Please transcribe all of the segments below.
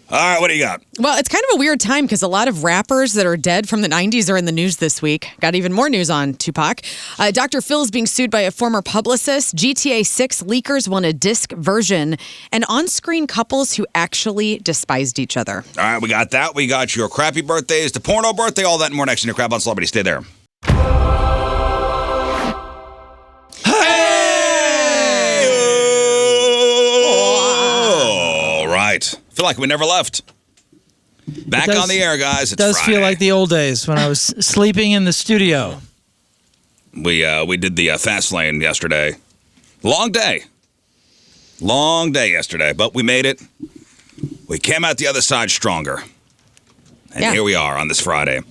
All right, what do you got? Well, it's kind of a weird time because a lot of rappers that are dead from the 90s are in the news this week. Got even more news on Tupac. Dr. Phil is being sued by a former publicist. GTA 6 leakers want a disc version. And on-screen couples who actually despised each other. All right, we got that. We got your crappy birthdays, the porno birthday, all that and more next in your Crap on Celebrity. Stay there. Feel like we never left. Back on the air, guys. It's does Friday. Feel like the old days when I was sleeping in the studio. We did the fast lane yesterday. Long day yesterday, but we made it. We came out the other side stronger, and here we are on this Friday.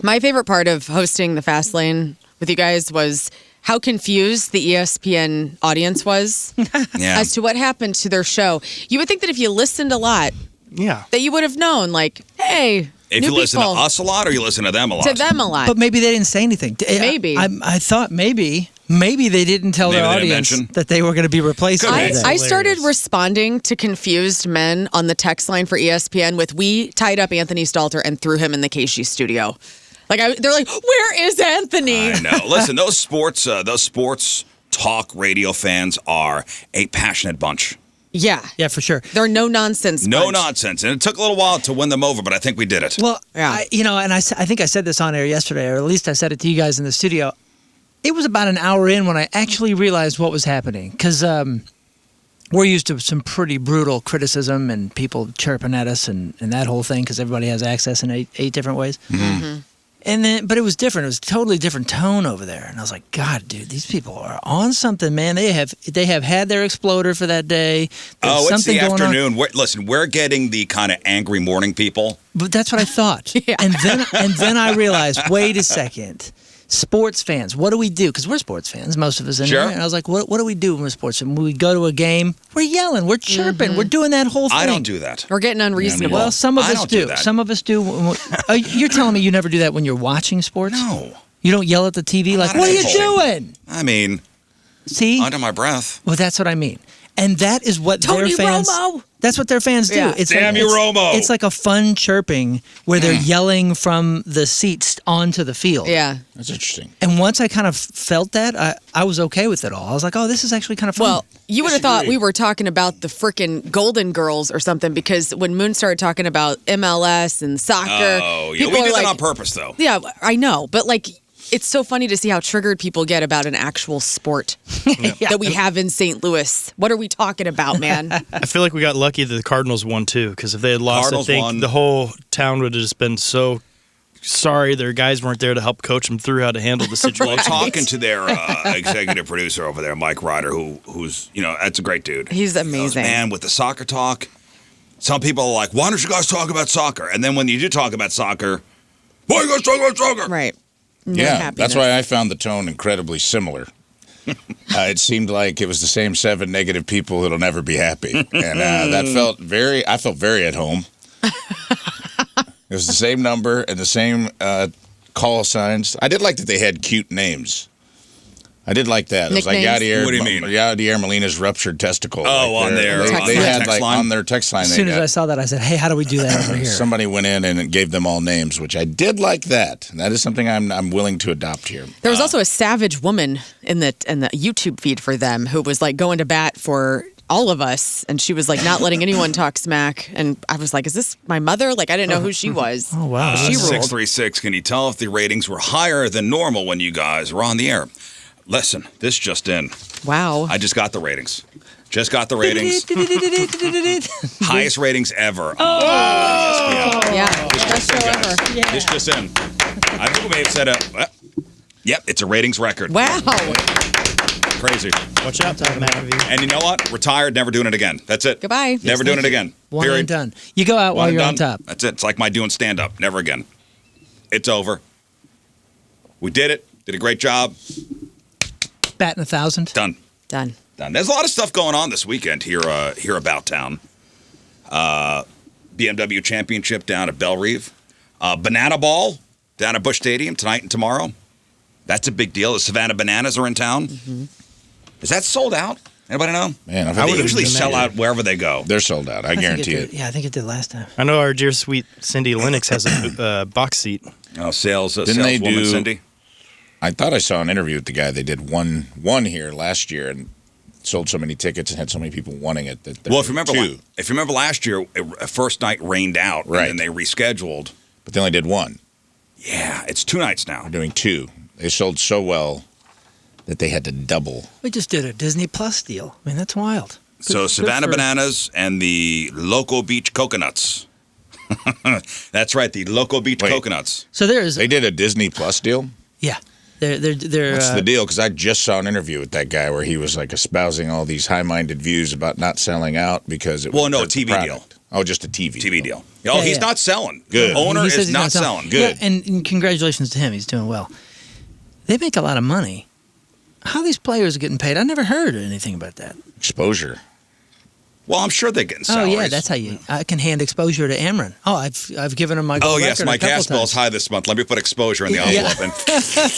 My favorite part of hosting the fast lane with you guys was how confused the ESPN audience was as to what happened to their show. You would think that if you listened a lot, that you would have known, like, hey, if you listen to us a lot or you listen to them a lot? To them a lot. But maybe they didn't say anything. Maybe. I thought maybe they didn't tell their audience that they were going to be replaced. I started responding to confused men on the text line for ESPN with, we tied up Anthony Stalter and threw him in the KC studio. They're like, where is Anthony? I know. Listen, those sports talk radio fans are a passionate bunch. Yeah. Yeah, for sure. They're no nonsense. No nonsense. And it took a little while to win them over, but I think we did it. Well, I think I said this on air yesterday, or at least I said it to you guys in the studio. It was about an hour in when I actually realized what was happening. Because we're used to some pretty brutal criticism and people chirping at us and that whole thing because everybody has access in eight different ways. Mm-hmm. But it was different. It was a totally different tone over there. And I was like, God, dude, these people are on something, man. They have had their exploder for that day. It's the afternoon. We're getting the kind of angry morning people. But that's what I thought. And then I realized, wait a second. Sports fans, what do we do? Because we're sports fans, most of us in here. And I was like, what do we do when we're sports fans? When we go to a game, we're yelling, we're chirping, we're doing that whole thing. I don't do that. We're getting unreasonable. Well, some of us do. Some of us do. You're telling me you never do that when you're watching sports? No. You don't yell at the TV like, what are you doing? I mean, see? Under my breath. Well, that's what I mean. And that is what their fans... Romo. That's what their fans do. Yeah. Damn you, Romo. It's like a fun chirping where they're yelling from the seats onto the field. Yeah. That's interesting. And once I kind of felt that, I was okay with it all. I was like, oh, this is actually kind of fun. Well, you would have thought we were talking about the frickin' Golden Girls or something because when Moon started talking about MLS and soccer... Oh, yeah. We did that on purpose, though. Yeah, I know. But, it's so funny to see how triggered people get about an actual sport that we have in St. Louis. What are we talking about, man? I feel like we got lucky that the Cardinals won, too, because if they had lost, I think the whole town would have just been so sorry their guys weren't there to help coach them through how to handle the situation. Well, talking to their executive producer over there, Mike Ryder, who's, that's a great dude. He's amazing. Man, with the soccer talk, some people are like, why don't you guys talk about soccer? And then when you do talk about soccer, why are you guys talking about soccer? Right. That's why I found the tone incredibly similar. It seemed like it was the same 7 negative people that'll never be happy. And I felt very at home. It was the same number and the same call signs. I did like that they had cute names. I did like that. It was like Yadier. What do you mean? Yadier Molina's ruptured testicle. Oh, on their text line? On their text line. As soon as I saw that, I said, hey, how do we do that over here? Somebody went in and gave them all names, which I did like that. And that is something I'm willing to adopt here. There was also a savage woman in the YouTube feed for them who was going to bat for all of us, and she was not letting anyone talk smack. And I was like, is this my mother? I didn't know who she was. Oh, wow. She ruled. 636, can you tell if the ratings were higher than normal when you guys were on the air? Listen, this just in. Wow. I just got the ratings. Just got the ratings. Highest ratings ever. ESPN. Yeah, best show ever. Yeah. This just in. I think we may have said yep, it's a ratings record. Wow. Crazy. Watch out, Manatee. And you know what? Retired, never doing it again. That's it. Goodbye. Never doing it again. One Period. and done. You go out while you're on top. That's it. It's like my doing stand-up. Never again. It's over. We did it. Did a great job. Batting 1,000. Done. There's a lot of stuff going on this weekend here about town. BMW Championship down at Bellerive. Banana Ball down at Busch Stadium tonight and tomorrow. That's a big deal. The Savannah Bananas are in town. Mm-hmm. Is that sold out? Anybody know? Man, They usually sell out wherever they go. They're sold out. I guarantee it. Yeah, I think it did last time. I know our dear sweet Cindy Lennox has a box seat. Oh, sales they woman, Cindy? I thought I saw an interview with the guy. They did one here last year and sold so many tickets and had so many people wanting it. That if you remember last year, first night rained out, right. And then they rescheduled. But they only did one. Yeah, it's 2 nights now. They're doing 2. They sold so well that they had to double. We just did a Disney Plus deal. I mean, that's wild. So Savannah Bananas and the Loco Beach Coconuts. That's right, the Loco Beach Coconuts. So they did a Disney Plus deal? Yeah. They're What's the deal? Because I just saw an interview with that guy where he was like espousing all these high-minded views about not selling out because it was TV deal. Oh, just a TV deal. Oh, he's not selling. Good. The owner is not selling. Good. Yeah, and congratulations to him. He's doing well. They make a lot of money. How these players are getting paid? I never heard anything about that. Exposure. Well, I'm sure they're getting salaries. Oh yeah, that's how I can hand exposure to Amron. Oh, I've given him my gold record yes, my gas bill's high this month. Let me put exposure in the envelope.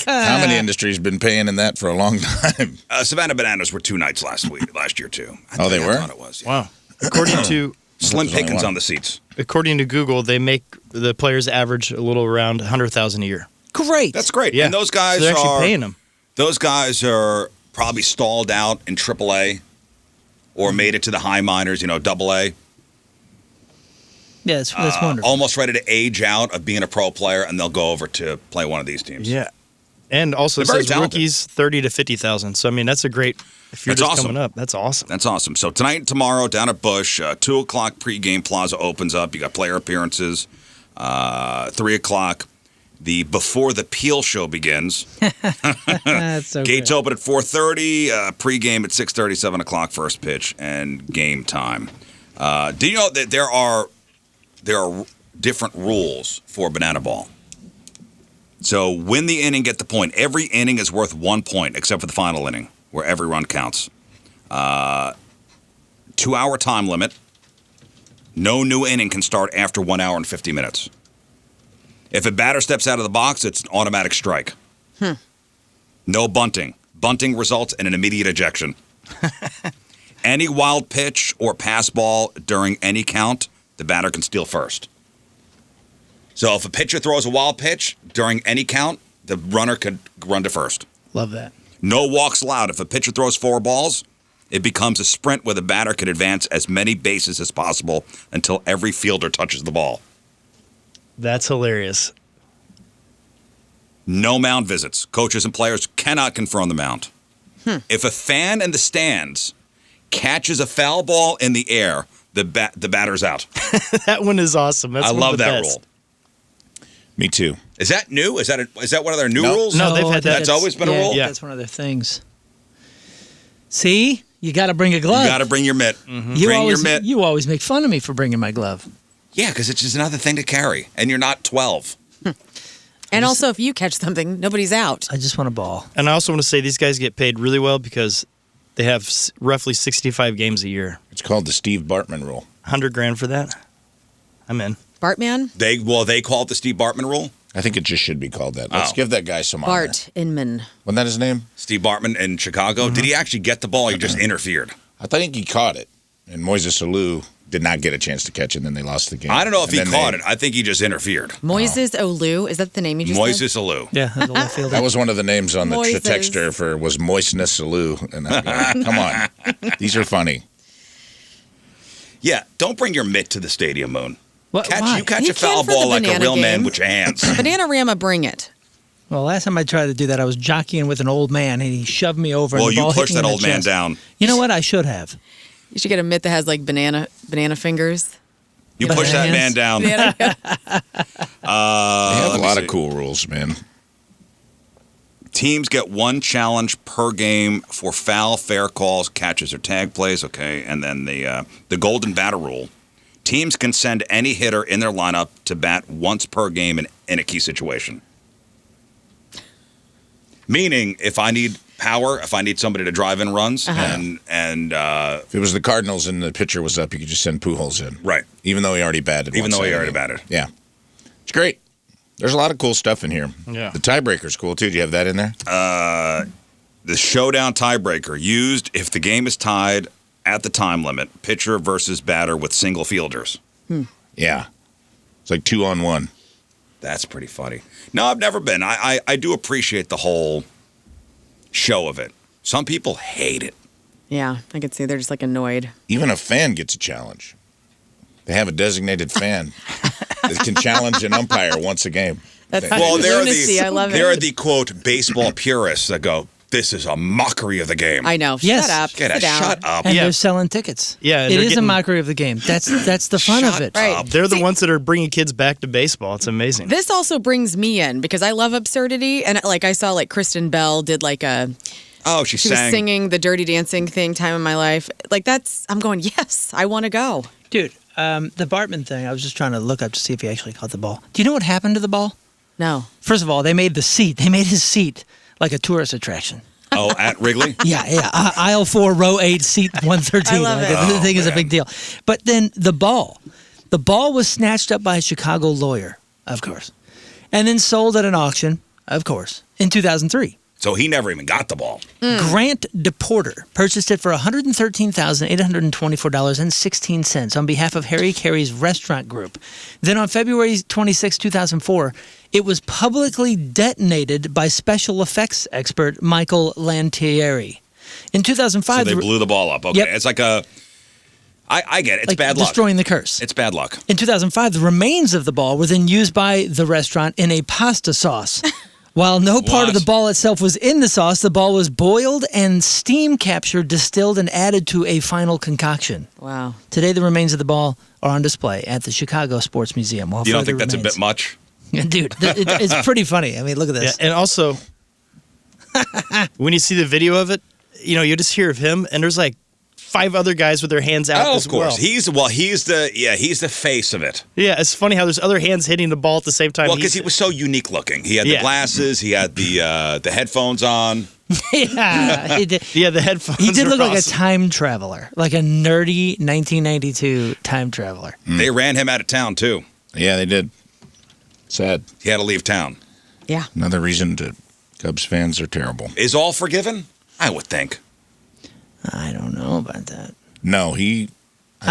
How many industries been paying in that for a long time? Savannah Bananas were 2 nights last year too. They were? I thought it was. Yeah. Wow. According to slim pickings on the seats. According to Google, they make the players average a little around $100,000 a year. Great. That's great. Yeah. And those guys they're actually paying them. Those guys are probably stalled out in AAA or made it to the high minors, AA. Yeah, that's wonderful. Almost ready to age out of being a pro player, and they'll go over to play one of these teams. Yeah. And also, it says rookies 30 to 50,000. So, I mean, that's a great, if you're just coming up, that's awesome. That's awesome. So, tonight and tomorrow down at Busch, 2 o'clock pregame plaza opens up. You got player appearances. 3 o'clock. The Before the Peel show begins. That's so Gates good. open at 4:30. Pregame at 6:30, 7 o'clock first pitch, and game time. Do you know that there are different rules for banana ball? So win the inning, get the point. Every inning is worth 1 point, except for the final inning, where every run counts. 2-hour time limit. No new inning can start after 1 hour and 50 minutes. If a batter steps out of the box, it's an automatic strike. No bunting. Bunting results in an immediate ejection. Any wild pitch or pass ball during any count, the batter can steal first. So if a pitcher throws a wild pitch during any count, the runner could run to first. Love that. No walks allowed. If a pitcher throws 4 balls, it becomes a sprint where the batter can advance as many bases as possible until every fielder touches the ball. That's hilarious. No mound visits. Coaches and players cannot confirm the mound. If a fan in the stands catches a foul ball in the air, the batter's out. That one is awesome. That's I one love of the that best. rule. Me too. Is that new? Is that one of their new rules? No, they've had that. That's always been a rule? Yeah. That's one of their things. See? You got to bring a glove. You got to bring your mitt. Your mitt. You always make fun of me for bringing my glove. Yeah, because it's just another thing to carry, and you're not 12. And also, if you catch something, nobody's out. I just want a ball. And I also want to say these guys get paid really well because they have roughly 65 games a year. It's called the Steve Bartman rule. $100,000 for that? I'm in. Bartman? They call it the Steve Bartman rule? I think it just should be called that. Let's give that guy some honor. Bart Inman. Wasn't that his name? Steve Bartman in Chicago. Did he actually get the ball? He just interfered. I think he caught it, and Moises Alou did not get a chance to catch it, and then they lost the game. I don't know if he caught it. I think he just interfered. Moises Alou. Is that the name you just said? Moises Alou. Yeah, the left fielder. That was one of the names on the Moises. texter was Moistness Alou. And I'm going, come on. These are funny. Yeah, don't bring your mitt to the stadium, Moon. Why? You catch He a foul can for the ball like a banana real man game. with your hands. Bananarama, bring it. Well, last time I tried to do that, I was jockeying with an old man, and he shoved me over. Well, and the you ball hit pushed me in that the old man chest. down. You know what? I should have. You should get a mitt that has like banana fingers. You pushed that man down. They have a lot of cool rules, man. Teams get 1 challenge per game for foul, fair calls, catches, or tag plays. Okay, and then the golden batter rule. Teams can send any hitter in their lineup to bat once per game in a key situation. Meaning, if I need power, if I need somebody to drive in runs, and if it was the Cardinals and the pitcher was up, you could just send Pujols in. Right. Even though he already batted. Even though he already batted. Yeah. It's great. There's a lot of cool stuff in here. Yeah. The tiebreaker's cool, too. Do you have that in there? the showdown tiebreaker used if the game is tied at the time limit, pitcher versus batter with single fielders. Yeah. It's like 2-on-1. That's pretty funny. No, I've never been. I do appreciate the whole show of it. Some people hate it. Yeah, I could see they're just like annoyed. Even a fan gets a challenge. They have a designated fan that can challenge an umpire once a game. That's Well, lunacy. I love there are it. the, quote, baseball purists that go, this is a mockery of the game. I know. Yes. Shut up. Get Sit down. shut up. And Yeah. they're selling tickets. Yeah, and it they're is a getting- mockery of the game. That's the fun of it. Right. They're the ones that are bringing kids back to baseball. It's amazing. This also brings me in because I love absurdity. And like I saw like Kristen Bell did like Oh, she she was sang. singing the Dirty Dancing thing, Time in My Life. Like I'm going, yes, I want to go. Dude, the Bartman thing, I was just trying to look up to see if he actually caught the ball. Do you know what happened to the ball? No. First of all, they made his seat like a tourist attraction. Oh, at Wrigley? Yeah. Aisle 4, row 8, seat 113. I love Like, it. the thing is a big deal. But then the ball was snatched up by a Chicago lawyer, of course, and then sold at an auction, of course, in 2003. So he never even got the ball. Grant DePorter purchased it for $113,824.16 on behalf of Harry Carey's restaurant group. Then on February 26, 2004, it was publicly detonated by special effects expert Michael Lantieri. In 2005, So they blew the ball up. Okay. Yep. It's like I get it. It's like bad luck. destroying the curse. It's bad luck. In 2005, the remains of the ball were then used by the restaurant in a pasta sauce. While no part of What? the ball itself was in the sauce, the ball was boiled and steam captured, distilled, and added to a final concoction. Wow. Today, the remains of the ball are on display at the Chicago Sports Museum. While You don't further think that's a remains- bit much? Dude, it's pretty funny. I mean, look at Yeah, this. and also, when you see the video of it, you just hear of him, and there's like 5 other guys with their hands out Oh, as of course. well. He's the face of it. Yeah, it's funny how there's other hands hitting the ball at the same time. Well, because he was so unique looking. He had the Yeah. glasses. He had the headphones on. Yeah, he did. Yeah, the headphones. He did were look like a awesome. time traveler, like a nerdy 1992 time traveler. They ran him out of town too. Yeah, they did. Sad. He had to leave town. Yeah. Another reason to Cubs fans are terrible. Is all forgiven? I would think. I don't know about that. No, he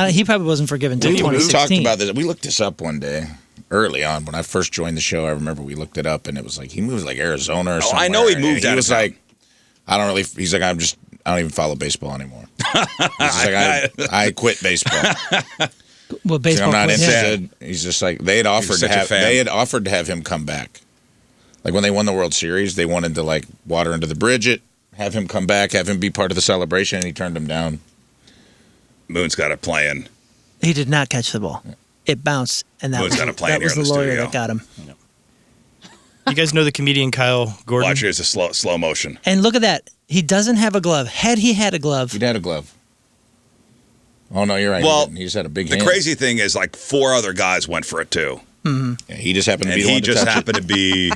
He probably wasn't forgiven until we 2016. talked about this. We looked this up one day early on when I first joined the show. I remember we looked it up, and it was like he moved like Arizona or something. I know he moved out of was town. like, I don't really. He's like, I don't even follow baseball anymore. He's just like, I quit baseball. Well, He's like, baseball I'm not players- interested. He's just like they had offered to such a have. fan. They had offered to have him come back. Like when they won the World Series, they wanted to like water under the bridge it, have him come back, have him be part of the celebration, and he turned him down. Moon's got it playing. He did not catch the ball. It bounced, and that Moon's was, got a plane that here was in the the lawyer studio. that got him. You guys know the comedian Kyle Gordon? Watch, here's a slow motion. And look at that. He doesn't have a glove. Had he had a glove, He'd had a glove. Oh no, you're right. Well, he just had a big The hand. crazy thing is, like 4 other guys went for it too, Yeah, he just happened to and be the he one to just touch it. happened to be.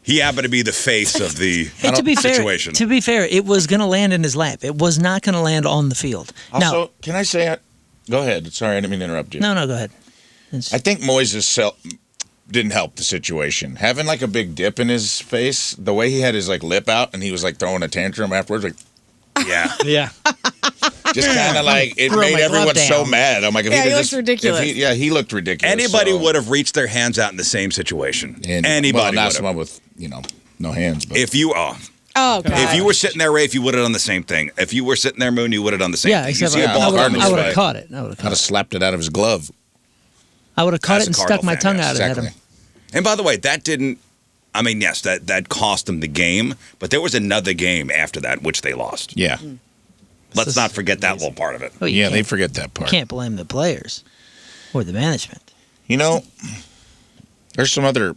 He happened to be the face of the and to be situation. fair, it was going to land in his lap. It was not going to land on the field. Also, can I say? Go ahead. Sorry, I didn't mean to interrupt you. No, go ahead. It's- I think Moises didn't help the situation. Having like a big dip in his face, the way he had his like lip out, and he was like throwing a tantrum afterwards, like Yeah. Yeah. just kind of like it Throw made my glove everyone so down. mad. I'm like, if Yeah, he'd he have looks just, ridiculous. He looked ridiculous. Anybody so- would have reached their hands out in the same situation. And, Anybody well, not would someone have. with no hands. But If you Oh, God. if you were sitting there, Rafe, you would have done the same thing. If you were sitting there, Moon, you would have done the same yeah, thing. except you see a I ball would coming have this way. caught it. I would have I'd caught have it. slapped it out of his glove. I would have caught As it a and stuck Cardinal my fan, tongue yes, out and had Exactly. him. And by the way, that didn't. I mean, yes, that cost them the game, but there was another game after that which they lost. Yeah, Let's is not forget that little part of it. Well, you yeah, can't- they forget that You part. can't blame the players or the management. You know, there's some other.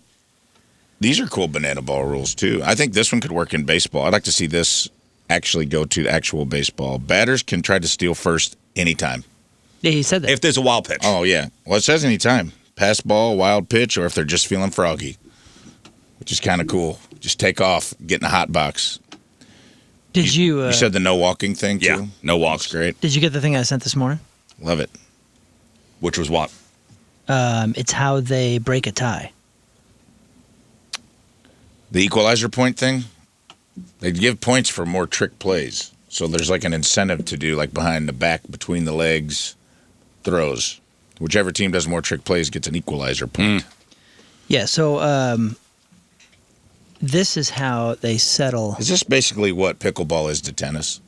These are cool banana ball rules too. I think this one could work in baseball. I'd like to see this actually go to actual baseball. Batters can try to steal first anytime. Yeah, he said that. If there's a wild pitch, Oh yeah, well it says anytime. Pass ball, wild pitch, or if they're just feeling froggy, which is kind of cool. Just take off, get in a hot box. Did you? You said the no walking thing too. yeah, no walks. That's great. Did you get the thing I sent this morning? Love it. Which was what? It's how they break a tie. The equalizer point thing. They'd give points for more trick plays. So there's like an incentive to do like behind the back, between the legs, throws. Whichever team does more trick plays gets an equalizer point. Yeah, so this is how they settle. Is this basically what pickleball is to tennis?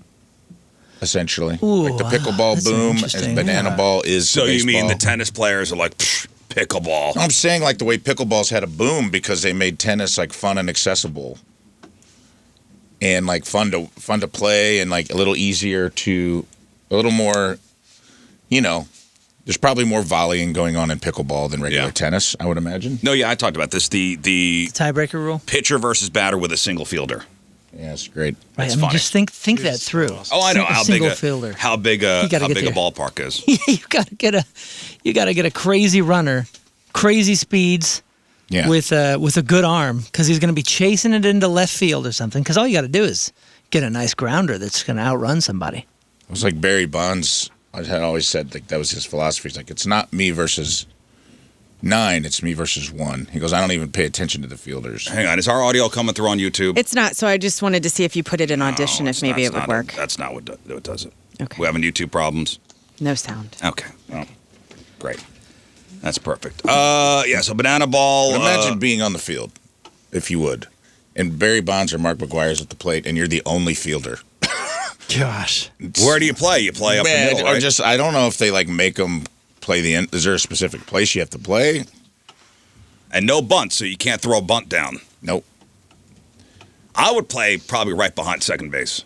Essentially. Ooh, like the pickleball that's boom and interesting. banana ball is So to you mean baseball. the tennis players are like, pickleball? I'm saying like the way pickleball's had a boom because they made tennis like fun and accessible. And like fun to play and like a little more, there's probably more volleying going on in pickleball than regular tennis, I would imagine. No, yeah, I talked about this. The Tiebreaker rule? pitcher versus batter with a single fielder. Yeah, it's great. Right, That's I mean, funny. just think that through. Oh, I know how big single fielder. how big a You gotta get there. ballpark is. You gotta get a crazy runner, crazy speeds, Yeah. with a good arm, because he's going to be chasing it into left field or something. Because all you got to do is get a nice grounder that's going to outrun somebody. It was like Barry Bonds had always said that was his philosophy. He's like, it's not me versus 9, it's me versus 1. He goes, I don't even pay attention to the fielders. Hang on, is our audio coming through on YouTube? It's not, so I just wanted to see if you put it in audition, No, if it's maybe not- it would it's work. not- That's not what does it. Okay. We having YouTube problems? No sound. Okay. Well, great. That's perfect. Yeah, so banana ball. Imagine being on the field, if you would, and Barry Bonds or Mark McGuire's at the plate, and you're the only fielder. Gosh. Where do you play? You play up the middle, or right? just I don't know if they like make them play the end. Is there a specific place you have to play? And no bunt, so you can't throw a bunt down. Nope. I would play probably right behind second base.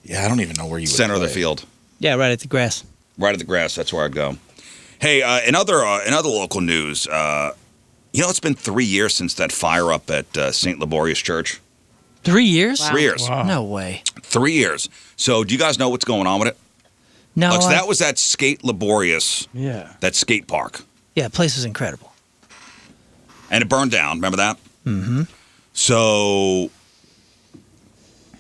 Yeah, I don't even know where you would Center of the play. field. Yeah, right at the grass. Right at the grass. That's where I'd go. Hey, in other local news, it's been 3 years since that fire up at St. Laborious Church. 3 years? Wow. 3 years. Wow. No way. 3 years. So do you guys know what's going on with it? No. Like, so that was that Skate Laborious, Yeah. that skate park. Yeah, place was incredible. And it burned down. Remember that? Mm-hmm. So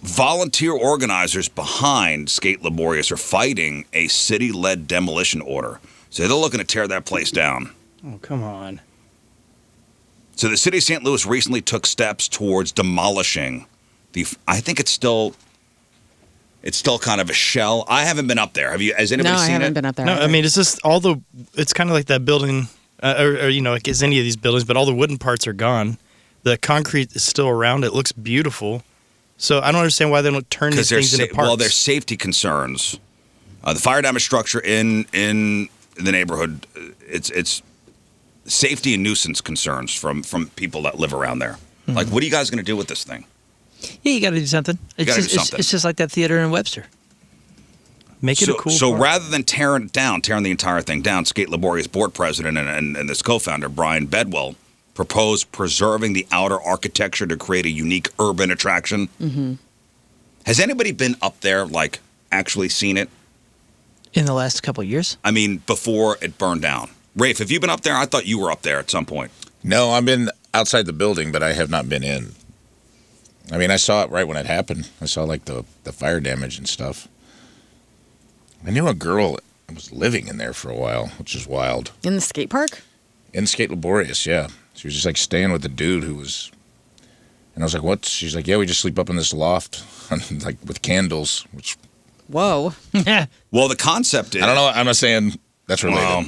volunteer organizers behind Skate Laborious are fighting a city-led demolition order. So they're looking to tear that place down. Oh, come on. So the city of St. Louis recently took steps towards demolishing I think it's still kind of a shell. I haven't been up there. Has anybody No, I seen haven't it? been up there. No, either. I mean, it's just it's kind of like that building, like it's any of these buildings, but all the wooden parts are gone. The concrete is still around. It looks beautiful. So I don't understand why they don't turn these things into parts. Well, there's safety concerns. The fire damage structure in the neighborhood, it's safety and nuisance concerns from people that live around there. Mm-hmm. Like, what are you guys going to do with this thing? Yeah, you got to do something. gotta do something. It's just like that theater in Webster. Make it a cool So park. rather than tearing the entire thing down, Skate Laborious board president and this co-founder, Brian Bedwell, proposed preserving the outer architecture to create a unique urban attraction. Mm-hmm. Has anybody been up there, like, actually seen it? In the last couple of years? I mean, before it burned down. Rafe, have you been up there? I thought you were up there at some point. No, I've been outside the building, but I have not been in. I mean, I saw it right when it happened. I saw like the fire damage and stuff. I knew a girl that was living in there for a while, which is wild. In the skate park? In Skate Laborious, yeah. She was just like staying with the dude who was, and I was like, what? She's like, yeah, we just sleep up in this loft, like with candles, which Whoa. Well, the concept is... I don't know. I'm not saying that's related. Well,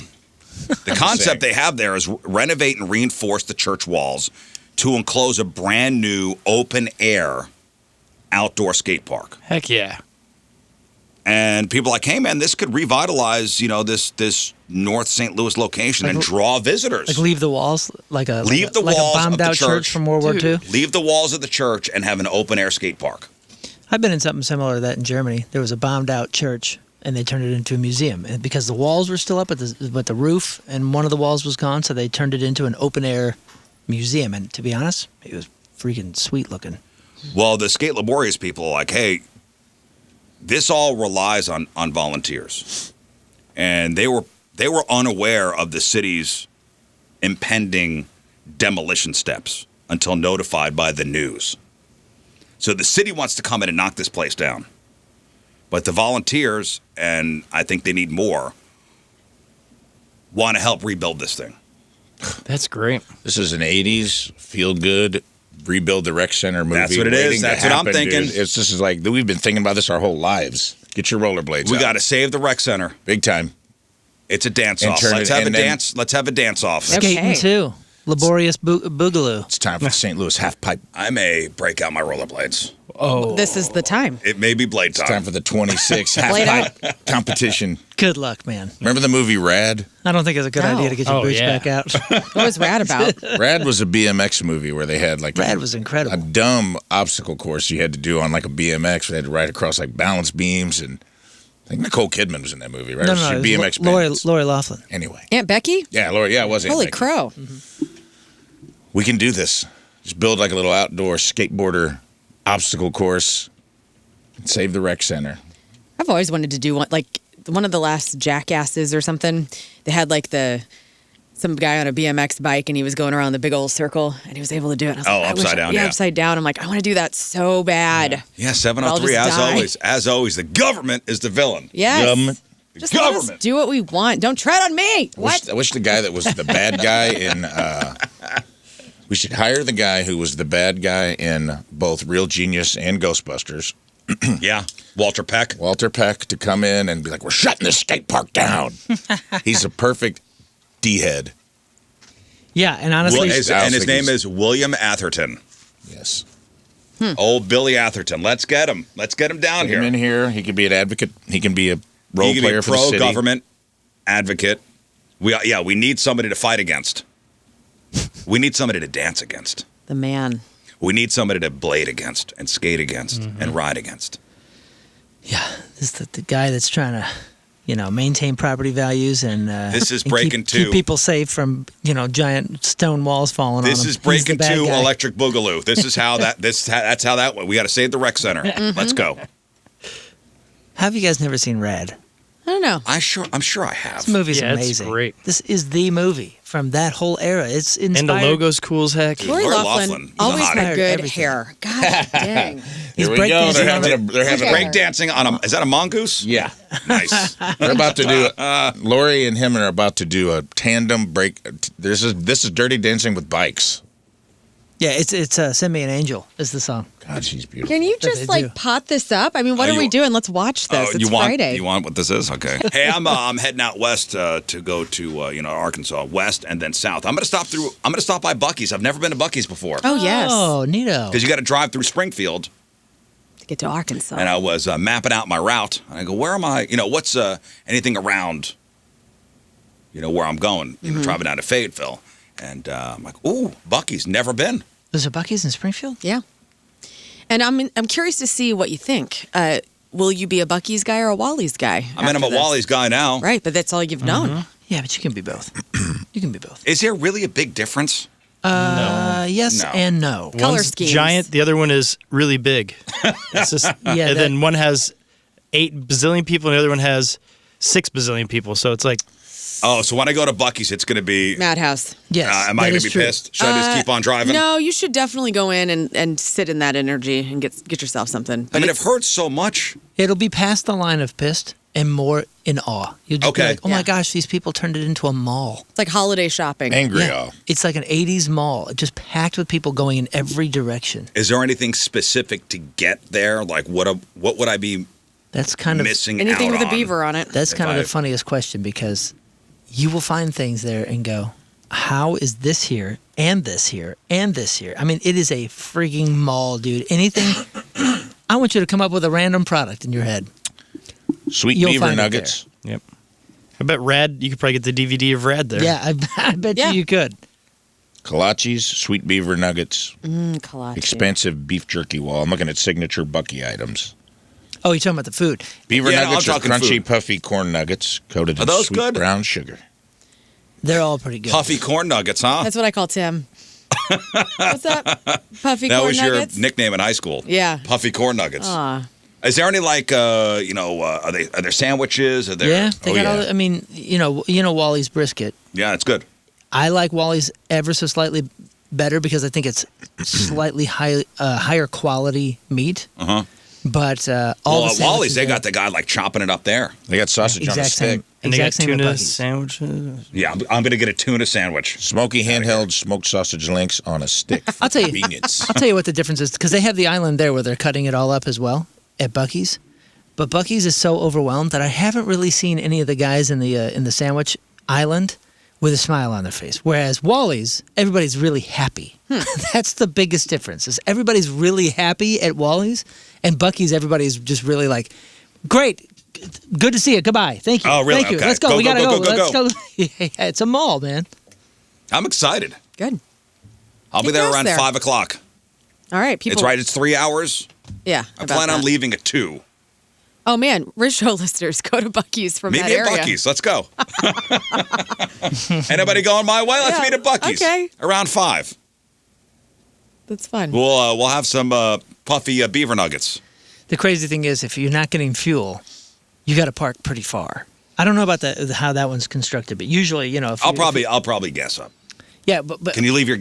the concept saying. they have there is renovate and reinforce the church walls to enclose a brand new open-air outdoor skate park. Heck yeah. And people are like, hey, man, this could revitalize, this North St. Louis location and draw visitors. Like leave the walls like a Leave the like walls a of bombed the out church. from World War II. Leave the walls of the church and have an open-air skate park. I've been in something similar to that in Germany. There was a bombed out church, and they turned it into a museum. And because the walls were still up, but the roof and one of the walls was gone, so they turned it into an open air museum. And to be honest, it was freaking sweet looking. Well, the Skate Laborious people are like, hey, this all relies on volunteers. And they were unaware of the city's impending demolition steps until notified by the news. So the city wants to come in and knock this place down. But the volunteers, and I think they need more, want to help rebuild this thing. That's great. This is an 80s feel-good rebuild the rec center movie. That's what it is. waiting to That's what I'm happen, thinking. dude. It's just like we've been thinking about this our whole lives. Get your rollerblades. We out. got to save the rec center. Big time. It's a dance And off. turn Let's it- have a and then- dance. Let's have a dance off. Okay. Skating too. Laborious boogaloo. It's time for the St. Louis half pipe. I may break out my rollerblades. This is the time. It may be blade It's time. time for the 26 half Blade pipe competition. Good luck, man. Remember the movie Rad? I don't think it's a good No. idea to get your Oh, boots yeah. back out. What was Rad about? Rad was a BMX movie where they had like Rad was a incredible. dumb obstacle course you had to do on like a BMX. We had to ride across like balance beams, and I think Nicole Kidman was in that movie, right? No, Or was no, she it was BMX Lori bands? Loughlin. Anyway, Aunt Becky? yeah, Lori, yeah, it was. Aunt Holy Becky. crow. We can do this. Just build like a little outdoor skateboarder obstacle course. And save the rec center. I've always wanted to do one of the last Jackasses or something. They had like some guy on a BMX bike and he was going around the big old circle and he was able to do it. And I was like, I wish upside down, yeah. upside down. I'm like, I want to do that so bad. Yeah, I'll 703. just As die. always, the government is the villain. Yes. Government. Just let us Government. do what we want. Don't tread on me. What? I wish the guy that was the bad guy in. We should hire the guy who was the bad guy in both Real Genius and Ghostbusters, Yeah, Walter Peck. Walter Peck, to come in and be like, "We're shutting this skate park down." He's a perfect D-head. Yeah, and honestly, And his name is William Atherton. Yes. Old Billy Atherton. Let's get him. Let's get him down Get here. him in here. He can be an advocate. He can be a role He can be player for the city. pro-government advocate. We need somebody to fight against. We need somebody to dance against. The man. We need somebody to blade against and skate against and ride against. yeah, this is the guy that's trying to, maintain property values and This is and Breaking keep Two. people safe from, giant stone walls falling on them. This is He's the Breaking bad 2 guy. Electric Boogaloo. This is how that's how that went. We got to save the rec center. Let's go. Have you guys never seen Rad? I don't know. I'm sure I have. This movie's Yeah, it's amazing. great. This is the movie from that whole era. It's inspired. And the logo's cool as heck. Dude, Lori Lori Loughlin Loughlin is a always hottie. had good Everything. hair. God dang. He's Here we go. breakdancing on They're having a Okay. Breakdancing on a. Is that a mongoose? Yeah. Nice. They're about to do. Lori and him are about to do a tandem break. This is Dirty Dancing with bikes. Yeah, it's Send Me an Angel is the song. God, she's beautiful. Can you That just they do. pot this up? I mean, what Oh, are we you- doing? Let's watch this. It's you want Friday. you want what this is? Okay. Hey, I'm heading out west to go to Arkansas, west and then south. I'm gonna stop by Buc-ee's. I've never been to Buc-ee's before. Oh, yes. Oh, neato. Because you got to drive through Springfield, To get to Arkansas. and I was mapping out my route, and I go, where am I? What's anything around? Where I'm going? Driving down to Fayetteville, and I'm like, ooh, Buc-ee's. Never been. Was there Buc-ee's in Springfield? Yeah. And I'm curious to see what you think. Will you be a Buc-ee's guy or a Wally's guy? I'm a after this? Wally's guy now. Right, but that's all you've known. Yeah, but you can be both. You can be both. Is there really a big difference? Yes No. and no. Color One's schemes. giant, the other one is really big. It's just, Yeah, and then one has 8 bazillion people, and the other one has 6 bazillion people. So it's like, Oh, so when I go to Buc-ee's, it's going to be. Madhouse. Yes. Am I that going is to be true. pissed? Should I just keep on driving? No, you should definitely go in and sit in that energy and get yourself something. I mean, I've heard so much. It'll be past the line of pissed and more in awe. You'll just be Okay. like, oh my Yeah. gosh, these people turned it into a mall. It's like holiday shopping. Angry Yeah. all. It's like an 80s mall, just packed with people going in every direction. Is there anything specific to get there? Like, what would I be That's kind of missing Anything out with a on? beaver on it. That's kind of I- the funniest question because you will find things there and go, how is this here and this here and this here? I mean, it is a freaking mall, dude. Anything. I want you to come up with a random product in your head. Sweet You'll beaver find it nuggets. yep. I bet Rad, you could probably get the DVD of Rad there. Yeah, I bet Yeah. you could. Kolaches, sweet beaver nuggets, Kolache. expensive beef jerky wall. I'm looking at signature Bucky items. Oh, you're talking about the food. Beaver Yeah, I'm nuggets are talking crunchy, food. puffy corn nuggets coated Are in those sweet good? brown sugar. They're all pretty good. Puffy corn nuggets, huh? That's what I call Tim. What's up? Puffy That corn was nuggets? your nickname in high school. Yeah. Puffy corn nuggets. Aw. Is there any are there sandwiches? Are there? Yeah, they Oh, got yeah. all. I mean, you know Wally's brisket. Yeah, it's good. I like Wally's ever so slightly better because I think it's slightly higher quality meat. But all Well, the at Wally's, sandwiches they there- got the guy like chopping it up there. They got sausage on a exact stick. same. And they got exact same at tuna Buc-ee's. sandwiches. Yeah, I'm going to get a tuna sandwich. Smoky handheld smoked sausage links on a stick for I'll tell you. convenience. I'll tell you what the difference is, because they have the island there where they're cutting it all up as well at Buc-ee's. But Buc-ee's is so overwhelmed that I haven't really seen any of the guys in the sandwich island with a smile on their face. Whereas Wally's, everybody's really happy. That's the biggest difference. Is everybody's really happy at Wally's, and Buc-ee's, everybody's just really like, great. Good to see you. Goodbye. Thank you. Oh, really? Thank you. Okay. Let's go. Go, We go, gotta go, go. go, go, Let's go. Yeah, it's a mall, man. I'm excited. Good. I'll be Get there gas around there. 5 o'clock. All right, people. It's right. It's 3 hours. Yeah. I about plan on that. leaving at 2. Oh man, Rizz Show listeners, go to Buc-ee's from Meet that me at area. Buc-ee's. Let's go. Anybody going my way? Let's Yeah, meet at Buc-ee's. okay. Around 5. That's fun. We'll have some puffy beaver nuggets. The crazy thing is, if you're not getting fuel, you got to park pretty far. I don't know about how that one's constructed, but usually, you know, if I'll you- probably guess up. yeah, but Can you leave your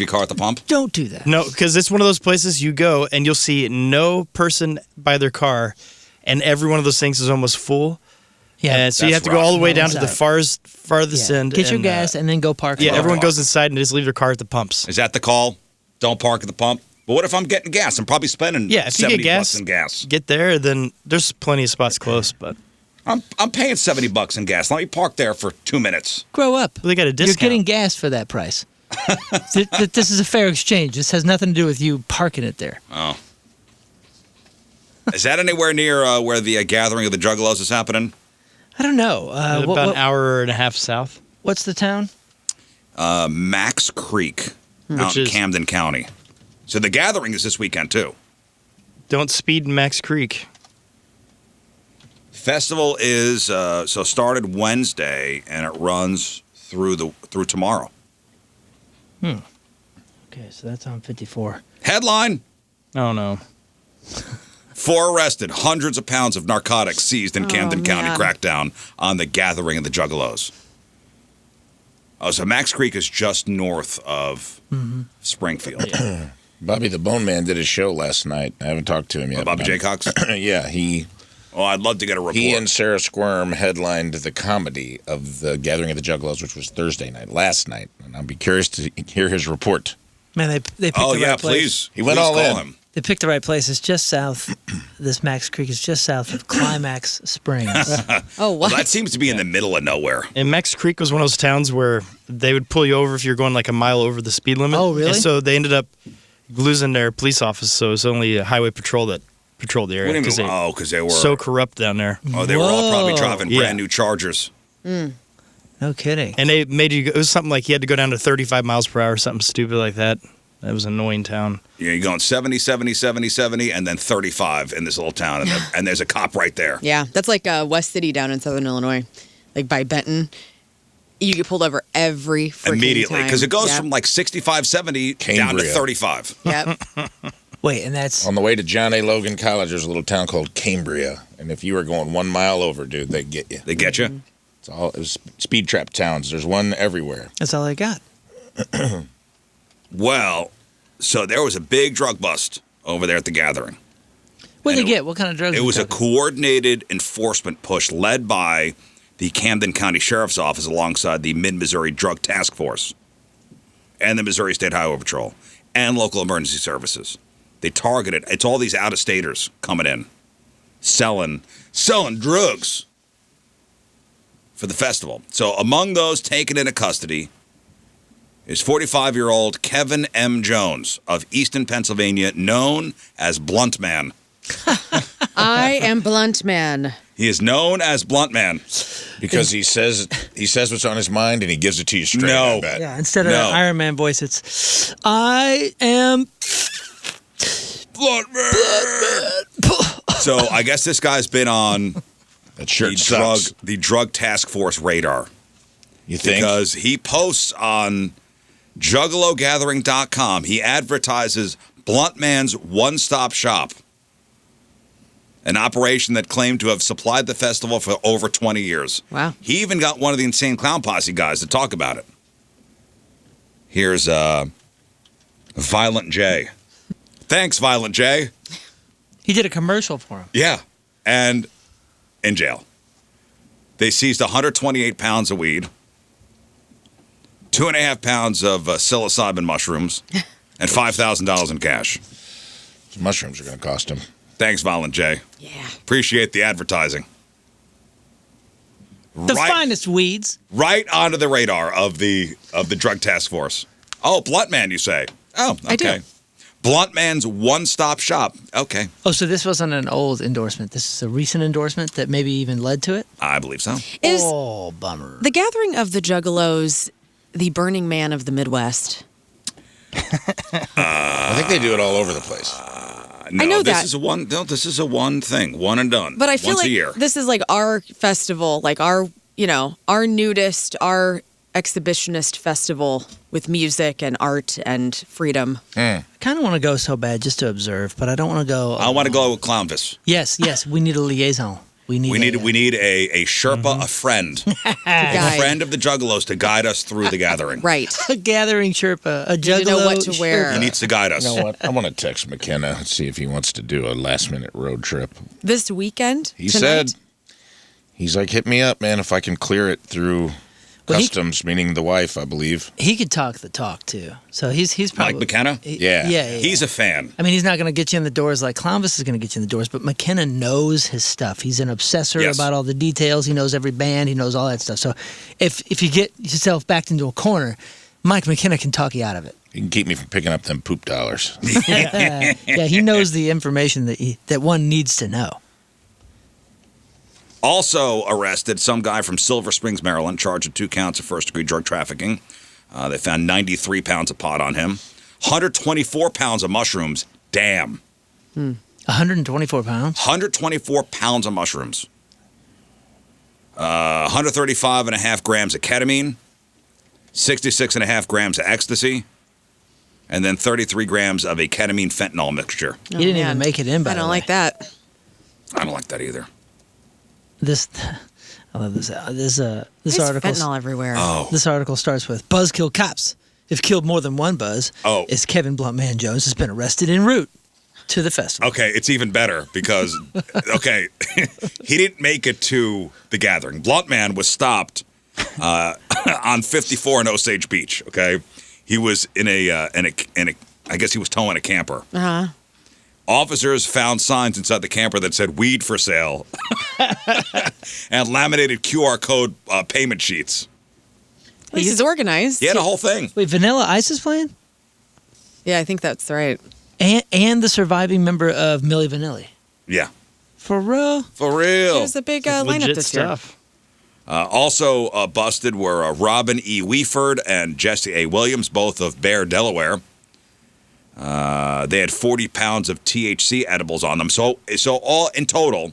car at the pump? don't do that. No, because it's one of those places you go and you'll see no person by their car, and every one of those things is almost full. Yeah, And so you have that's to go all the way rough. down to the farthest yeah. end. Get your and, gas and then go park. Yeah, far. everyone goes inside and just leave their car at the pumps. Is that the call? Don't park at the pump. But what if I'm getting gas? I'm probably spending Yeah, if you get 70 gas, bucks in gas. Get there, then there's plenty of spots close, but I'm paying 70 bucks in gas. Let me park there for 2 minutes. Grow up. they got a discount. You're getting gas for that price. This is a fair exchange. This has nothing to do with you parking it there. Oh. Is that anywhere near where the gathering of the Juggalos is happening? I don't know. about an hour and a half south. What's the town? Max Creek, out in is- Camden County. So the gathering is this weekend too. Don't speed in Max Creek. Festival is started Wednesday and it runs through tomorrow. Okay, so that's on 54. Headline: Oh no. 4 arrested, hundreds of pounds of narcotics seized in Camden County man. crackdown on the gathering of the Juggalos. Oh, so Max Creek is just north of Springfield. Bobby the Bone Man did his show last night. I haven't talked to him yet. Bobby but I'm- Jaycox? Yeah, he I'd love to get a report. and Sarah Squirm headlined the comedy of the Gathering of the Juggalos, which was Thursday night, last night. And I'll be curious to hear his report. Man, they picked Oh, the yeah, right place. please. He went Please all call in. him. They picked the right place. It's just south. This Max Creek is just south of Climax Springs. Oh, Well, what? that seems to be in the middle of nowhere. And Max Creek was one of those towns where they would pull you over if you're going like a mile over the speed limit. Oh, really? And so they ended up losing their police office, so it's only a highway patrol that patrolled the What area. do you 'cause mean? they- Oh, because they were so corrupt down there. they were all probably Whoa. driving Yeah. brand new Chargers. No kidding. And they made you go, it was something like you had to go down to 35 miles per hour, something stupid like that. That was an annoying town. You're going 70, 70, 70, 70, and then 35 in this little town, and there's a cop right there. Yeah, that's like West City down in Southern Illinois, like by Benton. You get pulled over every freaking Immediately, because time. it goes Yep. from like 65, 70 down to Cambria. 35. Yep. Wait, and that's On the way to John A. Logan College, there's a little town called Cambria. And if you were going 1 mile over, dude, they'd get you. They get you. It was speed trap towns. There's one everywhere. that's all I got. Well, so there was a big drug bust over there at the gathering. What did And they get? What kind of drugs? It we was a talking? coordinated enforcement push led by the Camden County Sheriff's Office alongside the Mid-Missouri Drug Task Force and the Missouri State Highway Patrol and local emergency services. They targeted, it's all these out-of-staters coming in, selling drugs for the festival. So among those taken into custody is 45-year-old Kevin M. Jones of Easton, Pennsylvania, known as Blunt Man. I am Blunt Man. He is known as Blunt Man. Because he says what's on his mind and he gives it to you straight. No. I bet. Yeah, instead of No. that Iron Man voice, it's I am Blunt Man. So I guess this guy's been on That shirt the sucks. drug task force radar You think? because he posts on juggalogathering.com. He advertises Blunt Man's one-stop shop, an operation that claimed to have supplied the festival for over 20 years. Wow. He even got one of the Insane Clown Posse guys to talk about it. Here's Violent J. Thanks, Violent J. He did a commercial for him. Yeah. And in jail. They seized 128 pounds of weed, 2.5 pounds of psilocybin mushrooms, and $5,000 in cash. The mushrooms are going to cost him. Thanks, Violent J. Yeah. Appreciate the advertising. The finest weeds. Right onto the radar of the drug task force. Oh, Blunt Man, you say? Oh, okay. I do. Blunt Man's one-stop shop. Okay. Oh, so this wasn't an old endorsement. This is a recent endorsement that maybe even led to it? I believe so. Is bummer. the gathering of the Juggalos the Burning Man of the Midwest? I think they do it all over the place. No, I know this that. This is a one thing, one and done. But I feel once like a year. this is like our festival, like our nudist, our exhibitionist festival with music and art and freedom. I kind of want to go so bad just to observe, but I don't want to go. I want to go with Clownvis. Yes, we need a liaison. We need a Sherpa, a friend, a friend of the Juggalos to guide us through the gathering. Right. a gathering Sherpa, a You juggalo. know what to wear. He needs to guide us. You know what? I want to text McKenna and see if he wants to do a last-minute road trip. This weekend? He tonight? said, he's like, hit me up, man, if I can clear it through customs, meaning the wife, I believe. He could talk the talk too. So he's probably Mike McKenna? Yeah. He's a fan. I mean, he's not going to get you in the doors like Clownvis is going to get you in the doors, but McKenna knows his stuff. He's an obsessor about all the details. He knows every band. He knows all that stuff. So if you get yourself backed into a corner, Mike McKenna can talk you out of it. He can keep me from picking up them poop dollars. Yeah, he knows the information that one needs to know. Also arrested some guy from Silver Springs, Maryland, charged with 2 counts of first-degree drug trafficking. They found 93 pounds of pot on him, 124 pounds of mushrooms. Damn. 124 pounds? 124 pounds of mushrooms. 135.5 grams of ketamine, 66.5 grams of ecstasy, and then 33 grams of a ketamine fentanyl mixture. He didn't even make it in, by I the don't way. like that. I don't like that either. I love this. This There's article. fentanyl everywhere. Oh. This article starts with Buzz killed cops. If killed more than one Buzz, is Kevin Bluntman Jones has been arrested en route to the festival. Okay, it's even better because, he didn't make it to the gathering. Bluntman was stopped on 54 in Osage Beach. Okay, he was in a I guess he was towing a camper. Uh-huh. Officers found signs inside the camper that said "weed for sale" and laminated QR code payment sheets. At least he's organized. He had a whole thing. Wait, Vanilla Ice is playing? Yeah, I think that's right. And the surviving member of Milli Vanilli. Yeah, For real? for real. There's a big lineup Legit this stuff. Also busted were Robin E. Weeford and Jesse A. Williams, both of Bear, Delaware. They had 40 pounds of THC edibles on them. So all in total,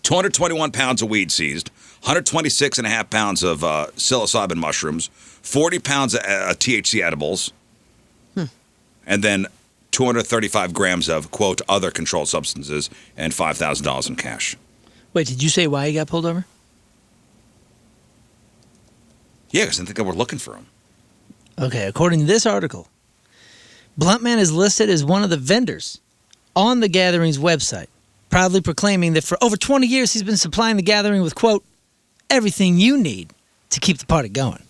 221 pounds of weed seized, 126.5 pounds of psilocybin mushrooms, 40 pounds of THC edibles, and then 235 grams of, quote, other controlled substances and $5,000 in cash. Wait, did you say why he got pulled over? Yeah, because I think they were looking for him. Okay, according to this article, Bluntman is listed as one of the vendors on the Gathering's website, proudly proclaiming that for over 20 years he's been supplying the Gathering with, quote, everything you need to keep the party going.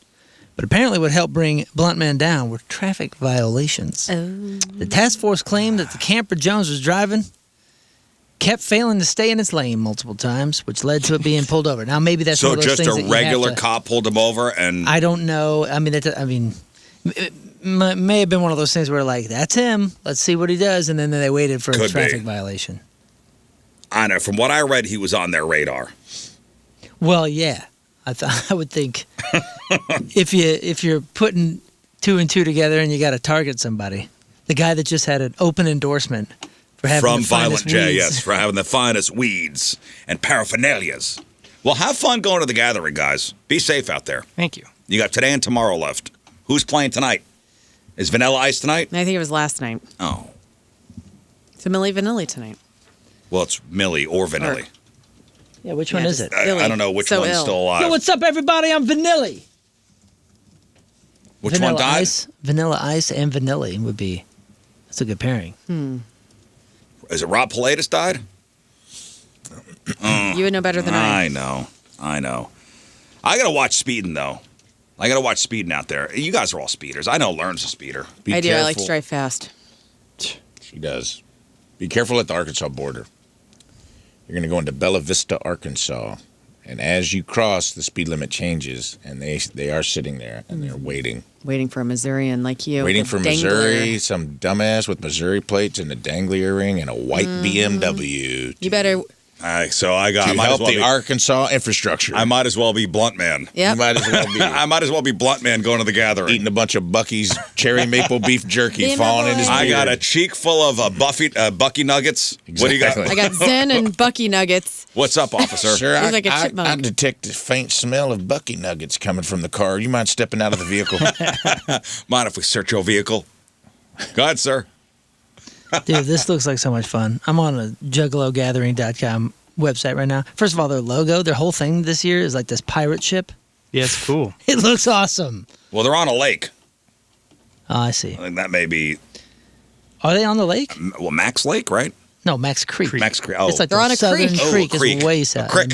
But apparently what helped bring Bluntman down were traffic violations. The task force claimed that the camper Jones was driving kept failing to stay in its lane multiple times, which led to it being pulled over. Now, maybe that's So one of those just things a that you have regular to- cop pulled him over and... I don't know. I mean, it may have been one of those things where, like, that's him. Let's see what he does. And then they waited for a Could traffic be. violation. I know. From what I read, he was on their radar. Well, yeah. I would think if you're putting 2 and 2 together and you got to target somebody, the guy that just had an open endorsement for having From the Violent finest J, weeds. yes, for having the finest weeds and paraphernalias. Well, have fun going to the gathering, guys. Be safe out there. Thank you. You got today and tomorrow left. Who's playing tonight? Is Vanilla Ice tonight? I think it was last night. Oh. It's a Milli Vanilli tonight. Well, it's Millie or Vanilli. Yeah, which one is it? I don't know which So one's ill. still alive. Yo, what's up, everybody? I'm Vanilli. Which Vanilla one died? Ice, Vanilla Ice and Vanilli would be. That's a good pairing. Is it Rob Pilatus died? You would know better than I. I know. I got to watch speeding, though. I got to watch speeding out there. You guys are all speeders. I know Learn's a speeder. I do. I like to drive fast. She does. Be careful at the Arkansas border. You're going to go into Bella Vista, Arkansas. And as you cross, the speed limit changes. And they are sitting there, and they're waiting. Waiting for a Missourian like you. Waiting for Dangler. Missouri, some dumbass with Missouri plates and a dangly earring and a white BMW. You better... So I got... To I might help as well the Arkansas infrastructure. I might as well be Blunt Man. Yep. You might as well be. I might as well be Blunt Man going to the gathering. Eating a bunch of Bucky's cherry maple beef jerky falling in his beard. I got a cheek full of Bucky Nuggets. Exactly. What do you got? I got Zen and Bucky Nuggets. What's up, officer? Sir, He's like a I chipmunk. detect a faint smell of Bucky Nuggets coming from the car. You mind stepping out of the vehicle? Mind if we search your vehicle? Go ahead, sir. Dude, this looks like so much fun. I'm on a juggalogathering.com website right now. First of all, their logo, their whole thing this year is like this pirate ship. Yeah, it's cool. It looks awesome. Well, they're on a lake. Oh, I see. I think that may be, Are they on the lake? well, Max Lake, right? No, Max Creek. Max Creek. Oh, It's like They're on a Southern creek. Creek. Oh, a creek. Is way A south. creek.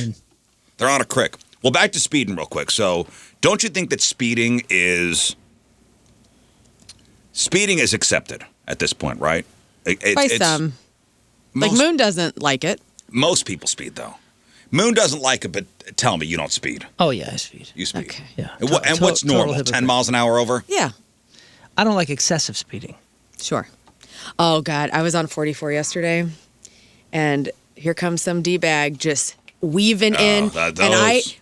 They're on a creek. Well, back to speeding real quick. So, don't you think that speeding is accepted at this point, right? By some. Like most, Moon doesn't like it. most people speed, though. Moon doesn't like it, but tell me you don't speed. Oh, yeah, I speed. You speed. Okay. Yeah. And, and what's Total normal? 10 hypocrite. miles an hour over? Yeah, I don't like excessive speeding. sure. Oh, God. I was on 44 yesterday, and here comes some D-bag just weaving in.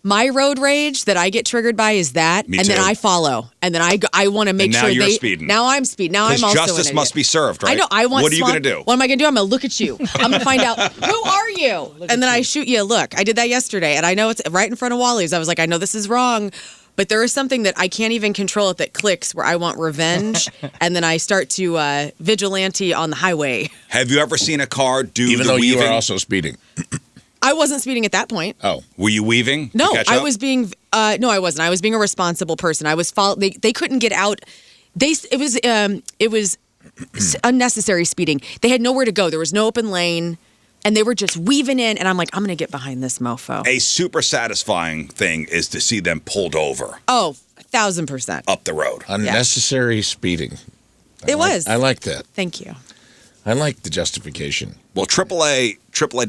My road rage that I get triggered by is that, Me and then too. I follow, and then I want to make And now sure you're they. speeding. Now I'm speeding. Now I'm Because also an justice idiot. must be served, right? I know. I want. What are you going to do? What am I going to do? I'm going to look at you. I'm going to find out who are you, and then I shoot you a look. I did that yesterday, and I know it's right in front of Wally's. I was like, I know this is wrong, but there is something that I can't even control it that clicks where I want revenge, and then I start to vigilante on the highway. Have you ever seen a car do Even the though weaving? you are also speeding. I wasn't speeding at that point. Oh. Were you weaving? to No, catch I up? was being. No, I wasn't. I was being a responsible person. I was. They couldn't get out. It was unnecessary speeding. They had nowhere to go. There was no open lane, and they were just weaving in. And I'm like, I'm gonna get behind this mofo. A super satisfying thing is to see them pulled over Oh, 1,000%. up the road. Unnecessary speeding. It was. I like that. Thank you. I like the justification. Well, AAA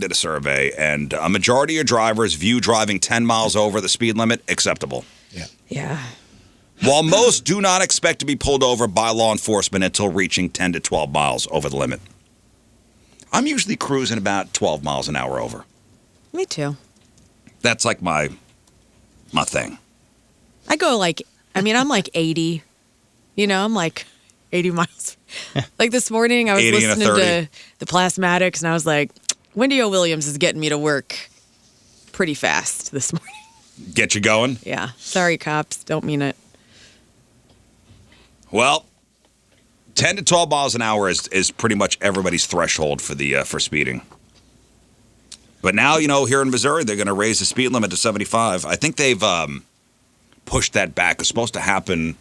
did a survey, and a majority of drivers view driving 10 miles over the speed limit acceptable. Yeah. While most do not expect to be pulled over by law enforcement until reaching 10 to 12 miles over the limit. I'm usually cruising about 12 miles an hour over. Me too. That's like my thing. I go I'm like 80. You know, I'm like 80 miles. Like this morning, I was 80 and a listening 30. to the Plasmatics, and I was like, Wendy O. Williams is getting me to work pretty fast this morning. Get you going? Yeah. Sorry, cops. Don't mean it. Well, 10 to 12 miles an hour is pretty much everybody's threshold for speeding. But now, here in Missouri, they're going to raise the speed limit to 75. I think they've pushed that back. It's supposed to happen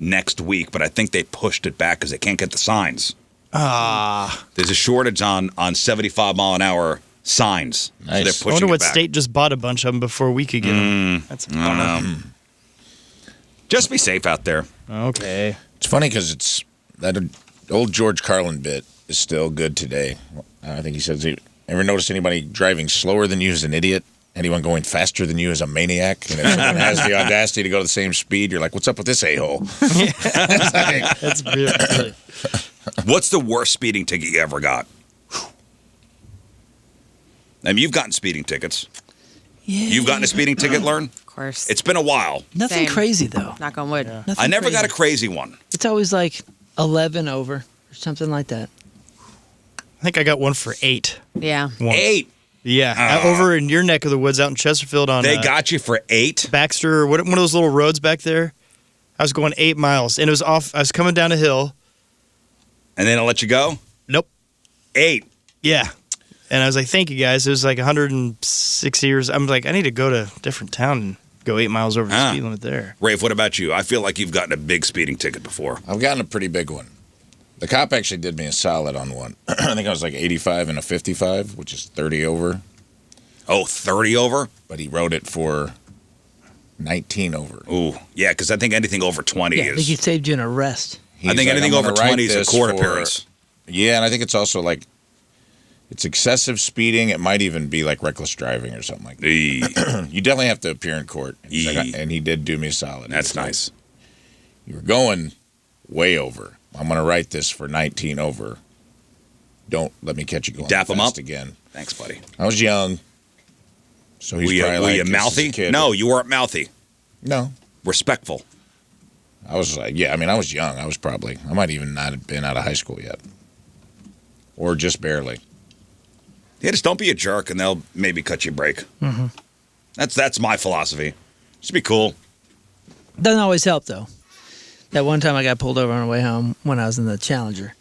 next week, but I think they pushed it back because they can't get the signs. There's a shortage on 75 mile an hour signs. Nice. So they're I pushing wonder it what back. state just bought a bunch of them before we could get them. That's I don't know. Just be safe out there. Okay. It's funny because that old George Carlin bit is still good today. I think he says, ever notice anybody driving slower than you is an idiot? Anyone going faster than you is a maniac? And if someone has the audacity to go the same speed, you're like, what's up with this a-hole? That's really. What's the worst speeding ticket you ever got? I mean, you've gotten speeding tickets. Yeah. You've gotten a speeding ticket, Learn? Of course. It's been a while. Nothing Same. crazy, though. Knock on wood. Nothing I never got a crazy. crazy one. It's always like 11 over or something like that. I think I got one for 8. Yeah. Once. 8. Yeah. Over in your neck of the woods out in Chesterfield on They got you for 8? Baxter, or one of those little roads back there. I was going 8 miles, and it was off. I was coming down a hill. And then I'll let you go? Nope. 8. Yeah. And I was like, thank you, guys. It was like 106 years. I'm like, I need to go to a different town and go 8 miles over the speed limit there. Rafe, what about you? I feel like you've gotten a big speeding ticket before. I've gotten a pretty big one. The cop actually did me a solid on one. I think I was like 85 and a 55, which is 30 over. Oh, 30 over? But he wrote it for 19 over. Ooh, yeah, because I think anything over 20 Yeah, I think he is. saved you an arrest. I think anything over 20 is a court appearance. Yeah, and I think it's also like it's excessive speeding. It might even be like reckless driving or something like that. You definitely have to appear in court. And he did do me a solid. That's nice. You were going way over. I'm going to write this for 19 over. Don't let me catch you going Dap him fast up again. Thanks, buddy. I was young. So he's probably were like, you this mouthy? is a kid. No, you weren't mouthy. No. Respectful. I was like, yeah, I mean, I was young. I might even not have been out of high school yet. Or just barely. Yeah, just don't be a jerk, and they'll maybe cut you a break. Mm-hmm. That's my philosophy. Just be cool. Doesn't always help, though. That one time I got pulled over on the way home when I was in the Challenger.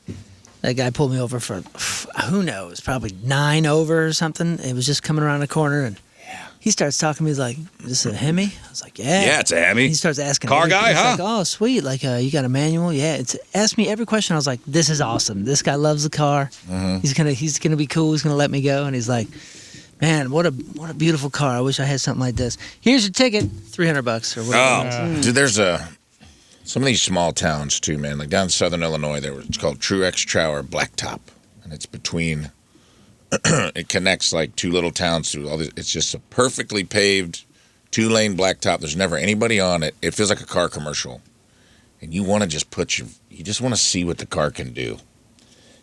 That guy pulled me over for, who knows, probably 9 over or something. It was just coming around the corner, and he starts talking to me. He's like, "Is this a Hemi?" I was like, "Yeah." Yeah, it's a Hemi. He starts asking. Car everything. guy, He's huh? like, "Oh, sweet. Like, you got a manual?" Yeah. Asked me every question. I was like, "This is awesome. This guy loves the car. Mm-hmm. He's gonna be cool. He's gonna let me go." And he's like, "Man, what a beautiful car. I wish I had something like this. Here's your ticket, $300 or whatever." Dude, there's some of these small towns too, man. Like down in southern Illinois, it's called Truex Trower Blacktop, and it's between. It connects like 2 little towns through all this. It's just a perfectly paved 2-lane blacktop. There's never anybody on it. It feels like a car commercial, and you want to just you just want to see what the car can do.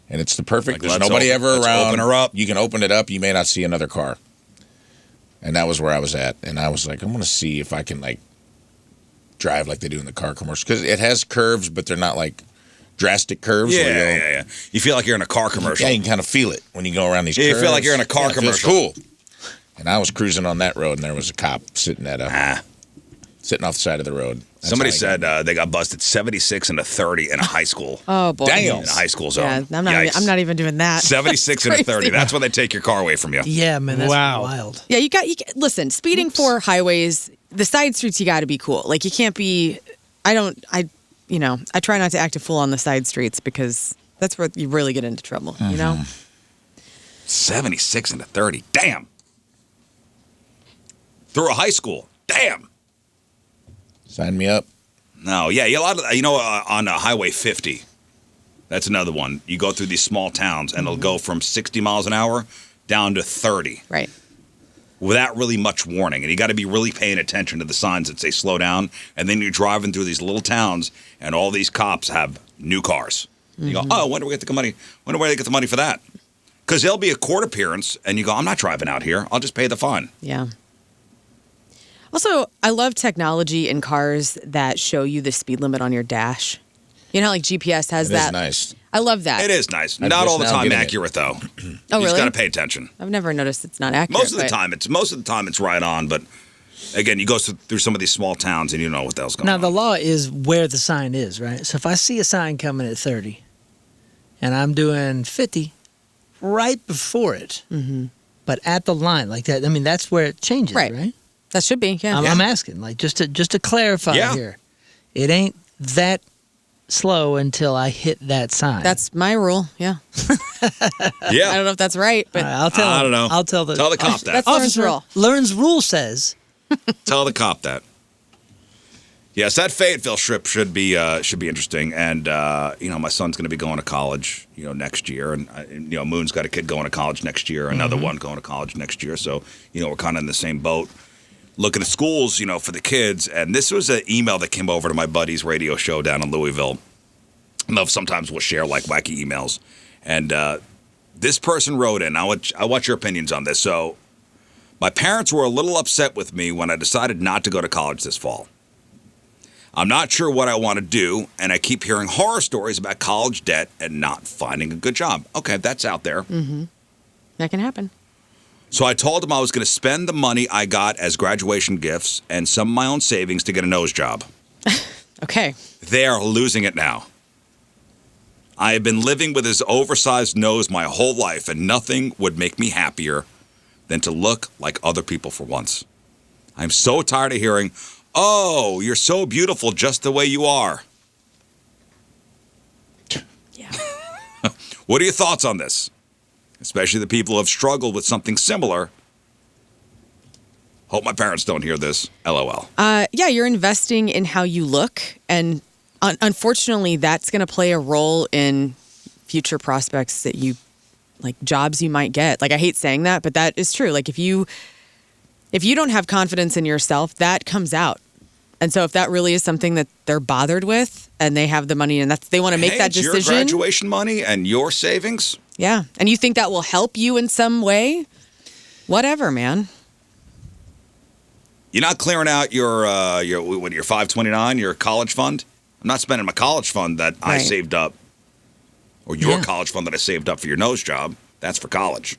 And it's the perfect. Like, there's nobody ever around. Open her up. You can open it up. You may not see another car. And that was where I was at, and I was like, I'm going to see if I can like drive like they do in the car commercial, because it has curves, but they're not like drastic curves. Yeah. You feel like you're in a car commercial. Yeah, you can kind of feel it when you go around these curves. You feel like you're in a car commercial. It feels cool. And I was cruising on that road, and there was a cop sitting sitting off the side of the road. That's Somebody said they got busted 76 and a 30 in a high school. Oh, boy. Damn. In a high school zone. Yeah, I'm not even doing that. 76 and a 30. That's when they take your car away from you. Yeah, man, that's Wow. wild. Yeah, listen, speeding for highways, the side streets, you got to be cool. Like, you can't be, I try not to act a fool on the side streets, because that's where you really get into trouble, you know? 76 and a 30. Damn. Through a high school. Damn. Sign me up. No, yeah, a lot of on Highway 50. That's another one. You go through these small towns, and it'll go from 60 miles an hour down to 30. Right. Without really much warning. And you got to be really paying attention to the signs that say slow down. And then you're driving through these little towns, and all these cops have new cars. You go, oh, when do we get the money? When do we get the money for that? Because there'll be a court appearance, and you go, I'm not driving out here. I'll just pay the fine. Yeah. Also, I love technology in cars that show you the speed limit on your dash. You know how like GPS has that? It is nice. I love that. It is nice. I'm Not just all the now time getting it. accurate, though. Oh, You really? just got to pay attention. I've never noticed it's not accurate. Most of the time it's right on, but again, you go through some of these small towns and you don't know what the hell's going Now, on. the law is where the sign is, right? So if I see a sign coming at 30 and I'm doing 50 right before it, but at the line like that, I mean, that's where it changes, right? That should be, yeah. I'm asking, like, just to clarify here. It ain't that slow until I hit that sign. That's my rule, yeah. Yeah. I don't know if that's right, but All right, I'll tell I don't know. I'll tell the cop that. That's Lauren's officer. rule. Lauren's rule says. Tell the cop that. Yes, that Fayetteville trip should be interesting, and my son's going to be going to college, next year, and Moon's got a kid going to college next year, another one going to college next year, so we're kind of in the same boat, looking at schools, for the kids, and this was an email that came over to my buddy's radio show down in Louisville. I know sometimes we'll share like wacky emails, and this person wrote in. I want your opinions on this. So, my parents were a little upset with me when I decided not to go to college this fall. I'm not sure what I want to do, and I keep hearing horror stories about college debt and not finding a good job. Okay, that's out there. Mm-hmm. That can happen. So I told them I was going to spend the money I got as graduation gifts and some of my own savings to get a nose job. Okay. They are losing it now. I have been living with this oversized nose my whole life, and nothing would make me happier than to look like other people for once. I'm so tired of hearing, "Oh, you're so beautiful just the way you are." Yeah. What are your thoughts on this? Especially the people who have struggled with something similar. Hope my parents don't hear this. LOL. Yeah, you're investing in how you look. And unfortunately, that's going to play a role in future prospects that you, like jobs you might get. Like, I hate saying that, but that is true. Like, if you don't have confidence in yourself, that comes out. And so if that really is something that they're bothered with and they have the money and they want to make that decision. It's your graduation money and your savings. Yeah. And you think that will help you in some way? Whatever, man. You're not clearing out your 529, your college fund? I'm not spending my college fund that I saved up, or your college fund that I saved up for your nose job. That's for college.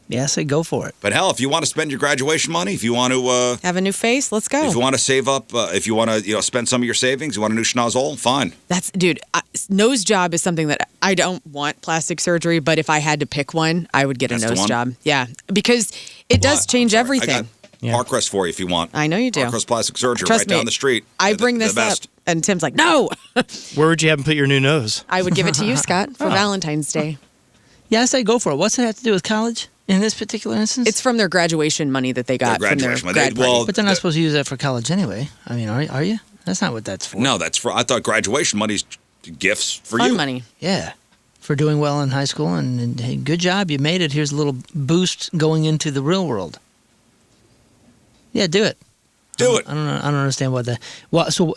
Yeah, I say go for it. But hell, if you want to spend your graduation money, if you want to have a new face, let's go. If you want to save up, if you want to spend some of your savings, you want a new schnozzle, fine. Dude, nose job is something that I don't want plastic surgery, but if I had to pick one, I would get a nose job. Yeah, because it does change everything. Parkrest for you if you want. I know you do. Parkrest Plastic Surgery, Trust right down me, the street. I bring this up, and Tim's like, no. Where would you have him put your new nose? I would give it to you, Scott, for Valentine's Day. Yeah, I say go for it. What's it have to do with college in this particular instance? It's from their graduation money that they got from their grad party. But they're not supposed to use that for college anyway. I mean, are you? That's not what that's for. No, that's for. I thought graduation money's gifts for Fun you. money. Yeah. For doing well in high school and hey, good job, you made it. Here's a little boost going into the real world. Yeah, do it. Do it. I don't understand what the. Well, so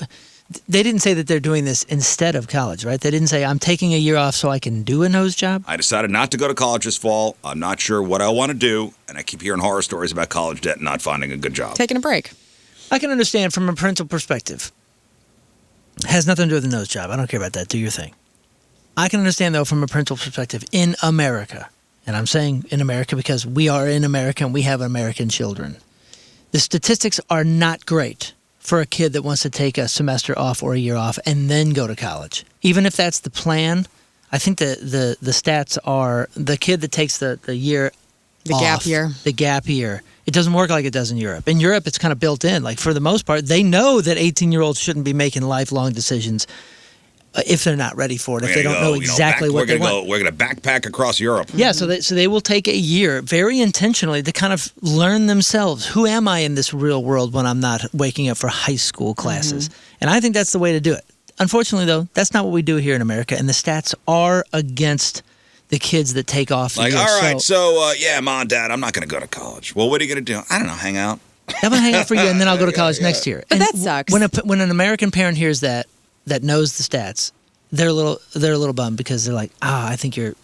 they didn't say that they're doing this instead of college, right? They didn't say I'm taking a year off so I can do a nose job. I decided not to go to college this fall. I'm not sure what I want to do, and I keep hearing horror stories about college debt and not finding a good job. Taking a break. I can understand from a parental perspective. Has nothing to do with the nose job. I don't care about that. Do your thing. I can understand though from a parental perspective in America, and I'm saying in America because we are in America and we have American children. The statistics are not great for a kid that wants to take a semester off or a year off and then go to college. Even if that's the plan, I think the stats are the kid that takes the year off, the gap year, it doesn't work like it does in Europe. In Europe, it's kind of built in. Like for the most part, they know that 18-year-olds shouldn't be making lifelong decisions if they're not ready for it, if they don't know exactly what they want. We're going to backpack across Europe. Yeah, so they will take a year very intentionally to kind of learn themselves. Who am I in this real world when I'm not waking up for high school classes? Mm-hmm. And I think that's the way to do it. Unfortunately, though, that's not what we do here in America, and the stats are against the kids that take off. Like, all right, so Mom, Dad, I'm not going to go to college. Well, what are you going to do? I don't know, hang out. I'm going to hang out for you, and then I'll go to college next year. But and that sucks. When an American parent hears that knows the stats, they're a little bummed because they're like, I think you're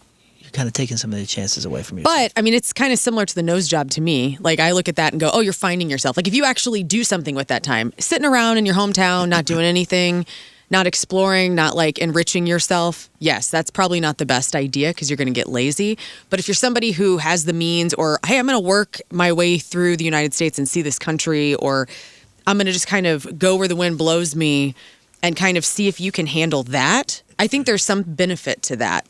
kind of taking some of the chances away from yourself. But I mean, it's kind of similar to the nose job to me. Like I look at that and go, oh, you're finding yourself. Like if you actually do something with that time, sitting around in your hometown, not doing anything, not exploring, not like enriching yourself. Yes, that's probably not the best idea because you're going to get lazy. But if you're somebody who has the means or, hey, I'm going to work my way through the United States and see this country, or I'm going to just kind of go where the wind blows me and kind of see if you can handle that. I think there's some benefit to that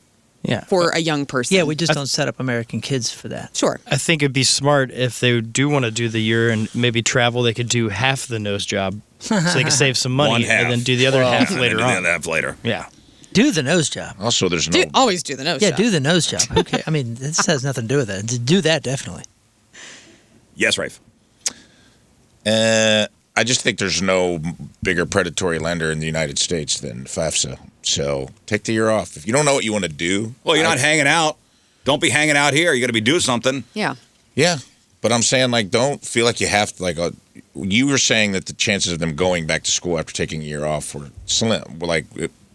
for a young person. Yeah, we just don't set up American kids for that. Sure. I think it'd be smart if they do want to do the year and maybe travel, they could do half the nose job so they could save some money and then do the other half later on. Do the half later. Yeah. Do the nose job. Also, there's no... always do the nose job. Yeah, do the nose job. Okay. I mean, this has nothing to do with that. Do that, definitely. Yes, Rafe. I just think there's no bigger predatory lender in the United States than FAFSA. So take the year off. If you don't know what you want to do... Well, you're not hanging out. Don't be hanging out here. You're going to be doing something. Yeah. Yeah. But I'm saying, like, don't feel like you have to, like, you were saying that the chances of them going back to school after taking a year off were slim. Like,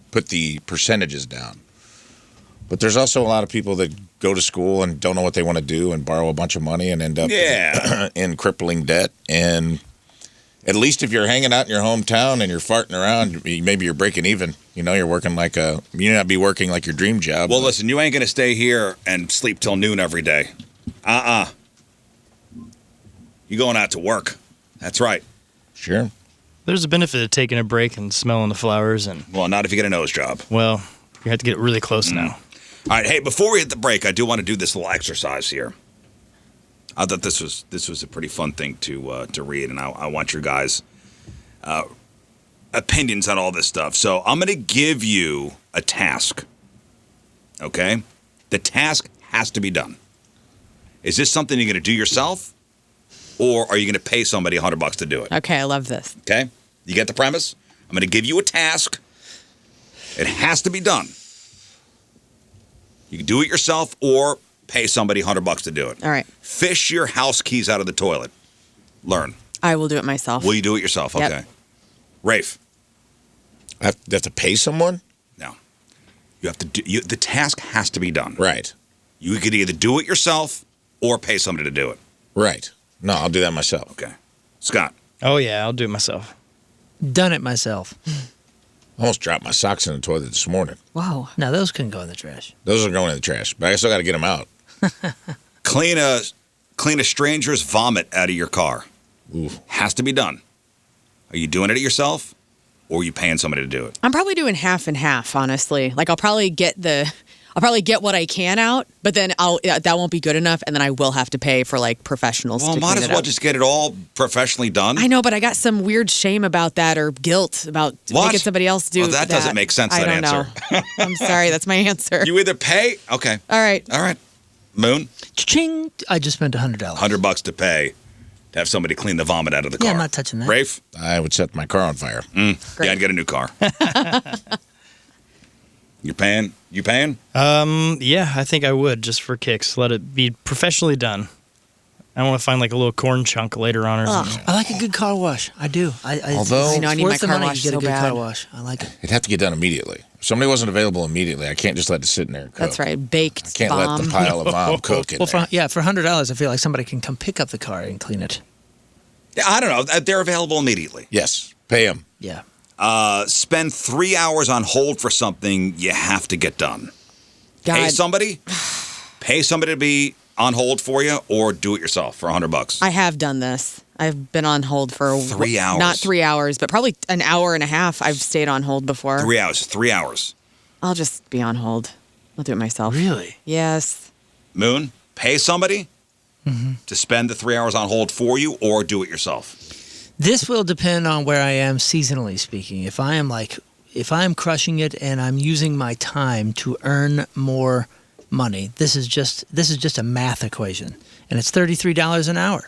put the percentages down. But there's also a lot of people that go to school and don't know what they want to do and borrow a bunch of money and end up in crippling debt. And at least if you're hanging out in your hometown and you're farting around, maybe you're breaking even. You know, you're working like you may not be working like your dream job. Well, listen, you ain't going to stay here and sleep till noon every day. You're going out to work. That's right. Sure. There's a benefit of taking a break and smelling the flowers. Well, not if you get a nose job. Well, you have to get really close now. All right, hey, before we hit the break, I do want to do this little exercise here. I thought this was a pretty fun thing to read, and I want your guys' opinions on all this stuff. So I'm going to give you a task, Okay? The task has to be done. Is this something you're going to do yourself, or are you going to pay somebody $100 to do it? Okay, I love this. Okay? You get the premise? I'm going to give you a task. It has to be done. You can do it yourself or pay somebody $100 to do it. All right. Fish your house keys out of the toilet. Learn. I will do it myself. Will you do it yourself? Yep. Okay. Rafe. I have to pay someone? No. You have to do. The task has to be done. Right. You could either do it yourself or pay somebody to do it. Right. No, I'll do that myself. Okay. Scott. Oh, yeah, I'll do it myself. Done it myself. I almost dropped my socks in the toilet this morning. Whoa. Now, those couldn't go in the trash. Those are going in the trash, but I still got to get them out. Clean a stranger's vomit out of your car. Ooh. Has to be done. Are you doing it yourself, or are you paying somebody to do it? I'm probably doing half and half, honestly. Like I'll probably get what I can out, but then that won't be good enough, and then I will have to pay for like professionals. Well, to might clean as it well up. just get it all professionally done. I know, but I got some weird shame about that or guilt about making somebody else do that. Doesn't make sense. I That don't answer. know. I'm sorry, that's my answer. You either pay. Okay. All right. All right. Moon. Ching! I just spent $100. $100 to pay to have somebody clean the vomit out of the car. Yeah, I'm not touching that. Rafe. I would set my car on fire. Great. Yeah, I'd get a new car. You paying? You paying? Yeah, I think I would just for kicks. Let it be professionally done. I don't want to find like a little corn chunk later on or something. I like a good car wash. I do. Although- I know, I it's need worth my the car money washed to get so a good bad. car wash. I like it. It'd have to get done immediately. If somebody wasn't available immediately, I can't just let it sit in there and cook. That's right. Baked I can't bomb. let the pile of vom cook in Well, there. for $100, I feel like somebody can come pick up the car and clean it. Yeah, I don't know. They're available immediately. Yes, pay them. Yeah. Spend 3 hours on hold for something you have to get done. Pay God, somebody to be on hold for you, or do it yourself for $100. I have done this. I've been on hold for 3 hours. Not 3 hours, but probably an hour and a half. I've stayed on hold before. 3 hours. 3 hours. I'll just be on hold. I'll do it myself. Really? Yes. Moon, pay somebody to spend the 3 hours on hold for you, or do it yourself. This will depend on where I am seasonally speaking. If I am crushing it and I'm using my time to earn more money, this is just a math equation, and it's $33 an hour.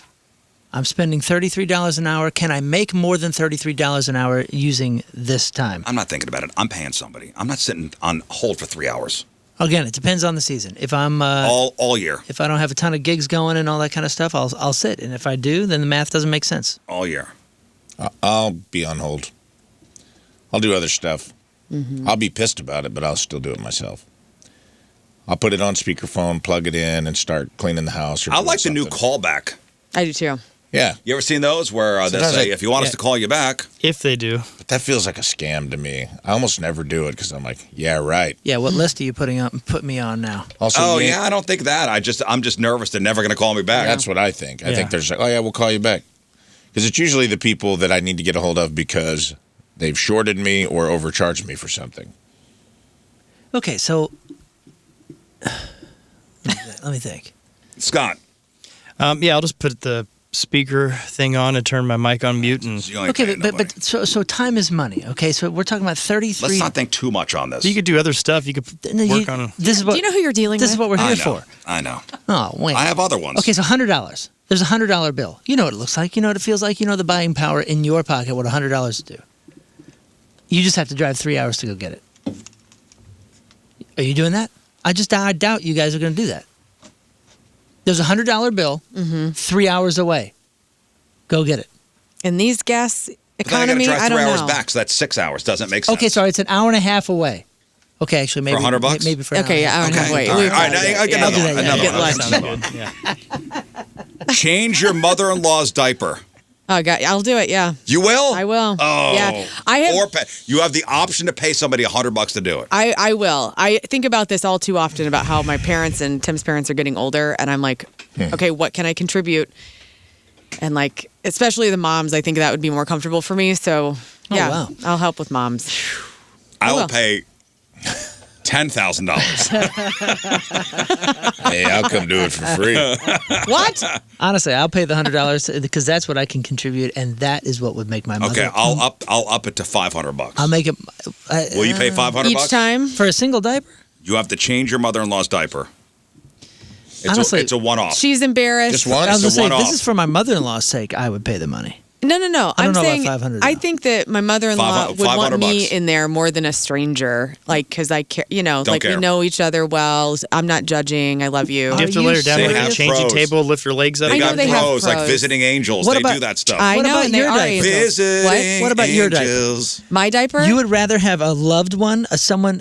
I'm spending $33 an hour. Can I make more than $33 an hour using this time? I'm not thinking about it. I'm paying somebody. I'm not sitting on hold for 3 hours Again, it depends on the season. If I'm all year. if I don't have a ton of gigs going and all that kind of stuff, I'll sit, and if I do, then the math doesn't make sense. All year. I'll be on hold. I'll do other stuff. I'll be pissed about it, but I'll still do it myself. I'll put it on speakerphone, plug it in, and start cleaning the house. Or I doing like the new something. callback. I do too. Yeah, You ever seen those where they Sometimes say, I- if you want us yeah. to call you back, If they do. but that feels like a scam to me. I almost never do it because I'm like, yeah, right. Yeah, what list are you put me on now? Also, oh, you yeah, ain't- I don't think that. I'm just nervous they're never going to call me back. That's what I think. I Yeah. think they're just like, oh, yeah, we'll call you back. Because it's usually the people that I need to get a hold of because they've shorted me or overcharged me for something. Okay, so let me think. Scott. Yeah, I'll just put the speaker thing on and turn my mic on mute. And You ain't Okay, paying but nobody. so time is money. Okay, so we're talking about 33. Let's not think too much on this. you could do other stuff. You could No, work on. This is what Do you know who you're dealing this with? is what we're I here know. for. I know. Oh wait, I have other ones. Okay, so $100. There's a $100 bill. You know what it looks like. You know what it feels like. You know the buying power in your pocket. What $100 do. You just have to drive 3 hours to go get it. Are you doing that? I doubt you guys are going to do that. There's a $100 bill. 3 hours away. Go get it. In these gas But then I got to economy, drive I 3 don't hours know. back, so that's 6 hours. Doesn't make sense. Okay, sorry, it's an hour and a half away. Okay, actually, maybe $100? Maybe for an Okay, hour. yeah, and a half. hour and a half. Wait, All we right, apologize. I get Yeah, another I'll one. do that, Another yeah. one. Get Sounds Another good. one. Yeah. Change your mother-in-law's diaper. Oh, God, I'll do it. Yeah, You will? I will. Oh. Yeah, I have. Or pay. You have the option to pay somebody $100 to do it. I will. I think about this all too often about how my parents and Tim's parents are getting older, and I'm like, okay, what can I contribute? And like, especially the moms, I think that would be more comfortable for me. So, yeah, wow. I'll help with moms. I will will. pay $10,000. Hey, I'll come do it for free. What? Honestly, I'll pay the $100 because that's what I can contribute, and that is what would make my mother. Okay, I'll up it to $500. I'll make it. Will you pay $500? Each time? For a single diaper? You have to change your mother-in-law's diaper. Honestly, it's a one-off. She's embarrassed. Just one? I was It's going a to say, one-off. this is for my mother-in-law's sake. I would pay the money. No. I don't I'm know about saying 500 I now. think that my mother-in-law would want me $500. in there more than a stranger, like because I care. Don't we care. know each other well. I'm not judging. I love you. You have to Are lay you her down, serious? like a changing Pros. table, lift your legs up. They I know got they have pros, like pros. visiting angels. What They about- do that stuff. I What know, about and they your are diaper? angels. Visiting What about your diaper? angels. My diaper? You would rather have a loved one, someone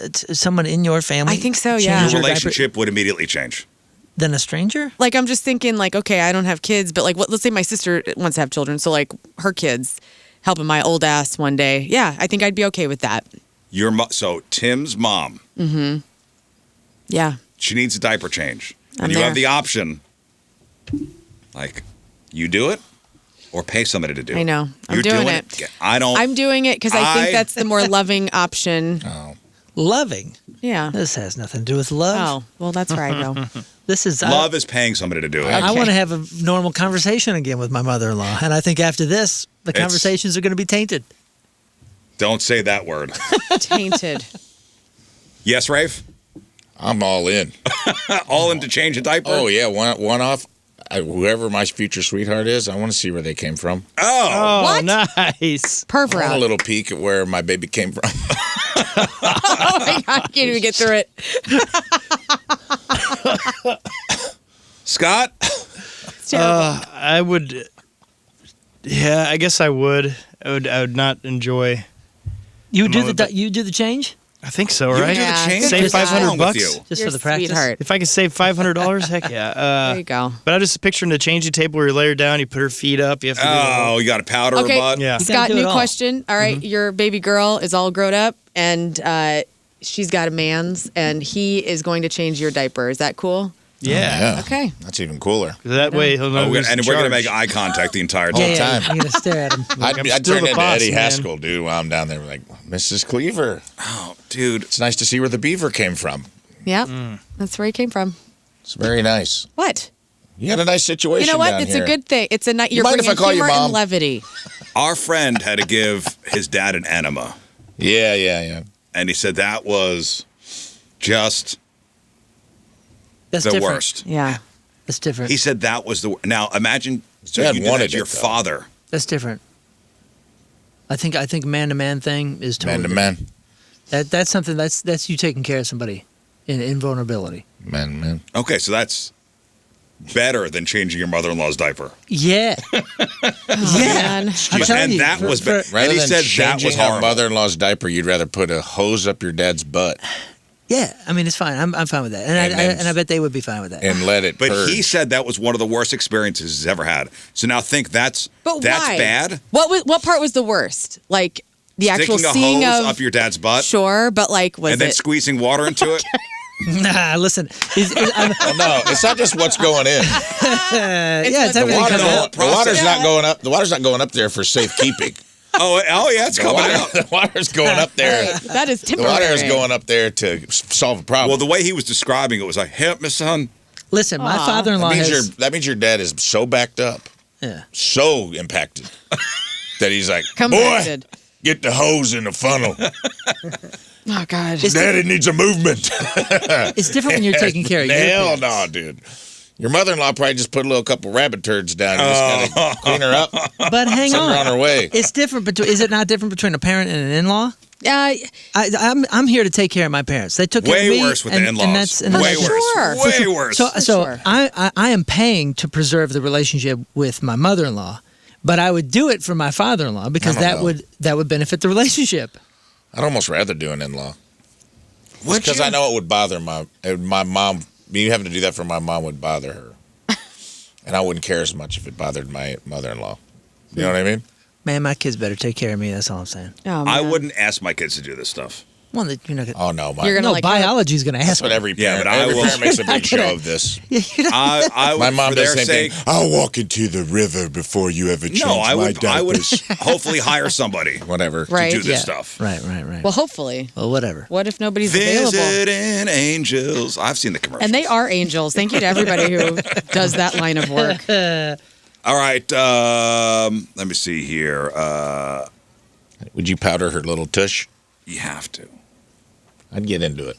in your family? I think so, change yeah. Your your diaper relationship would immediately change. than a stranger? Like I'm just thinking, like, okay, I don't have kids, but like, let's say my sister wants to have children, so like her kids helping my old ass one day. Yeah, I think I'd be okay with that. So Tim's mom, Yeah, she needs a diaper change. I'm And you there. have the option, like, you do it or pay somebody to do it. I know. I'm You're doing doing it. I don't. I'm doing it because I think I- that's the more loving option. Loving. Yeah. This has nothing to do with love. Oh, well, that's where I go. This is Love is paying somebody to do it. I Okay. want to have a normal conversation again with my mother-in-law, and I think after this, the conversations are going to be tainted. Don't say that word. Tainted. Yes, Rafe? I'm all in. All in to change a diaper? Oh, yeah, one off. Whoever my future sweetheart is, I want to see where they came from. Oh. Oh, What? nice. Perv I want a route. little peek at where my baby came from. Oh my God, I can't even get through it. Scott? It's terrible. I would. Yeah, I guess I would. I would not enjoy. You do moment, but- you do the change I think so, You right? do the Yeah, change? good Save for you. $500 What's wrong with bucks. you? just You're for the practice. sweetheart. If I could save $500, heck yeah. There you go. But I just picturing the changing table where you lay her down, you put her feet up, you have to do the Oh, whole- you got to powder her Okay. butt? Yeah. You gotta Scott, do it new all. question. All right, your baby girl is all grown up and she's got a man's and he is going to change your diaper. Is that cool? Yeah. Okay. That's even cooler. That way he'll know Oh, who's in and we're going to charge. make eye contact the entire Yeah, time. yeah, time. you're going to stare at him. I'd still turn the into boss, Eddie man. Haskell, dude, while I'm down there. Like, Mrs. Cleaver. Oh, dude. It's nice to see where the beaver came from. Yep. Mm. That's where he came from. It's very nice. What? You had a nice situation. You know what? down It's here. a good thing. It's a night. You're mind if bringing I call you humor Mom? and levity. Our friend had to give his dad an enema, Yeah. and he said that was just That's the different. worst. Yeah. That's different. He said that was the Now, imagine so Dad you did that wanted to your it, though. father. That's different. I think man-to-man thing is totally Man to different. man. That's something that's you taking care of somebody in vulnerability. Man to man. Okay, so that's better than changing your mother-in-law's diaper. Yeah. Man. I'm telling And you, that was for- And Rather he than said that changing was a horrible. mother-in-law's diaper, you'd rather put a hose up your dad's butt Yeah, I mean it's fine. I'm fine with that, and I bet they would be fine with that. and let it But purge. he said that was one of the worst experiences he's ever had. So now think that's But why? bad. What part was the worst? Like the actual Sticking a seeing hose of up your dad's butt Sure, but like was and then it squeezing water into it. Nah, listen. Well, no, it's not just what's going in. Yeah, it's the everything water- comes the whole out. The water's process. not going up. The water's not going up there for safekeeping. Oh, yeah, it's coming out. The water's going up there. that is The temporary. water is going up there to solve a problem. Well, the way he was describing it was like, "Hey, my son, Listen, my Aw. father-in-law that means your dad is so backed up, Yeah. so impacted that he's like, boy, Compacted. get the hose in the funnel. Oh God. Daddy needs a movement. It's different when you're taking care of your Hell parents. no, dude. Your mother-in-law probably just put a little couple rabbit turds down and just gotta clean her up, But hang send her on her on. way. It's different between. Is it not different between a parent and an in-law? I'm here to take care of my parents. They took care way of me. worse with and, the in-laws. And that's, and way that's worse. Sure. Way worse. So sure. I am paying to preserve the relationship with my mother-in-law, but I would do it for my father-in-law because I don't that know. would benefit the relationship. I'd almost rather do an in-law. Would Because you? I know it would bother my mom. Me having to do that for my mom would bother her. And I wouldn't care as much if it bothered my mother-in-law. You know what I mean? Man, my kids better take care of me. That's all I'm saying. Oh, I man. wouldn't ask my kids to do this stuff. Well, you're not gonna. Oh, no. You're gonna No, like biology's gonna That's ask. what every Yeah, parent, but I every will- parent makes a big show gonna- of this. I My would, mom for does the their same sake. thing. I'll walk into the river before you ever change No, I my would diapers. hopefully hire somebody Whatever. Right. to do this Yeah. stuff. Right. Well, hopefully. Well, whatever. What if nobody's available? Visiting angels. I've seen the commercials. And they are angels. Thank you to everybody who does that line of work. All right. Let me see here. Would you powder her little tush? You have to. I'd get into it.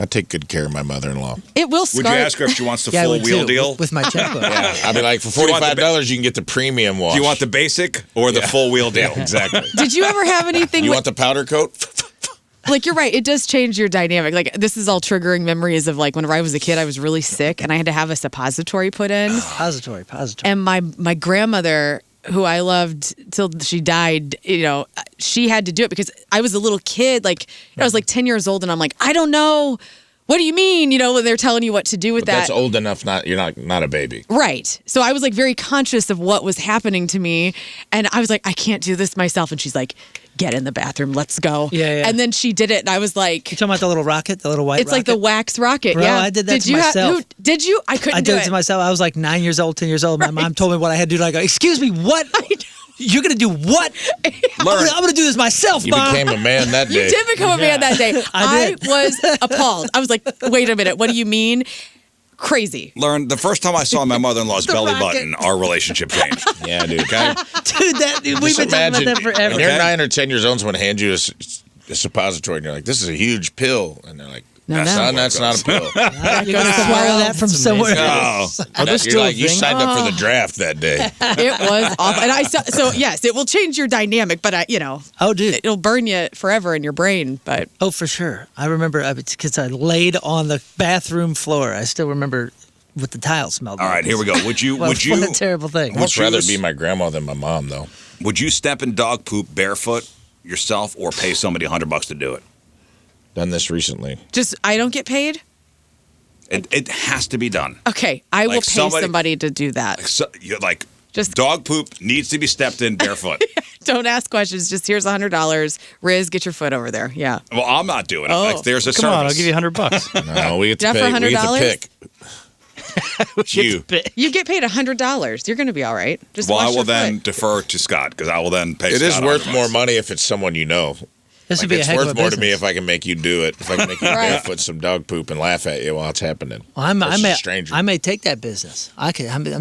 I take good care of my mother-in-law. It will Would scar. you ask her if she wants the Yeah, I full would wheel too, deal? with my checkbook. Yeah, I'd be like, for you want the $45, you can get the premium wash. Do you want the basic or the full wheel deal? Yeah, exactly. Did you ever have anything You with, want the powder coat? like, you're right, it does change your dynamic. Like, this is all triggering memories of, like, whenever I was a kid, I was really sick and I had to have a suppository put in. Pository. And my grandmother, who I loved till she died, she had to do it because I was a little kid. Like, I was like 10 years old and I'm like, I don't know. What do you mean? When they're telling you what to do with But that. that's old enough. You're not a baby. Right. So I was like very conscious of what was happening to me. And I was like, I can't do this myself. And she's like, get in the bathroom. Let's go. Yeah. And then she did it. And I was like, You talking about the little rocket, the little white it's rocket? like the wax rocket. Bro, yeah. I did that did to you myself. Did you? I couldn't I do did it to myself. I was like 9 years old, 10 years old. My mom told me what I had to do. And I go, excuse me, what? You're going to do what? I'm going to do this myself, You Mom. became a man that day. You did become a man that day. I did. was appalled. I was like, wait a minute. What do you mean? Crazy. Lauren, the first time I saw my mother-in-law's belly rocket. button, our relationship changed. Yeah, dude. Okay? Dude, we've been talking about that forever. When you're Okay. 9 or 10 years old, someone hands you a suppository, and you're like, this is a huge pill. And they're like, that's not a pill. You're going to swallow that from somewhere else. Oh, Are those You're still a like, you thing? signed up for the draft that day. It was awful. And so yes, it will change your dynamic, but Oh, dude. it'll burn you forever in your brain. But Oh, for sure. I remember because I laid on the bathroom floor. I still remember what the tile smelled all like. right, here we go. Would you What a terrible thing. I'd much rather choose- be my grandma than my mom, though. would you step in dog poop barefoot yourself or pay somebody $100 to do it? Done this recently. just I don't get paid. It has to be done. Okay, I will Like pay somebody- somebody to do that. So, you're like, Just- dog poop needs to be stepped in barefoot. Don't ask questions. Just here's $100. Riz, get your foot over there. Yeah. Well, I'm not doing it. Oh. Like, there's a Come on, I'll service. give you $100. No, we get to Jeff, pick. for We get to $100? pick. You. You get paid $100. You're going to be all right. Just Well, wash I will your then foot. defer to Scott because I will then pay It is Scott worth $100. more money if it's someone you know. This would Like, be a it's heck of a worth more to me business. if I can make you do it. If I can make you Right. barefoot some dog poop and laugh at you while it's happening. Well, I Versus may, a stranger. I may take that business. I'm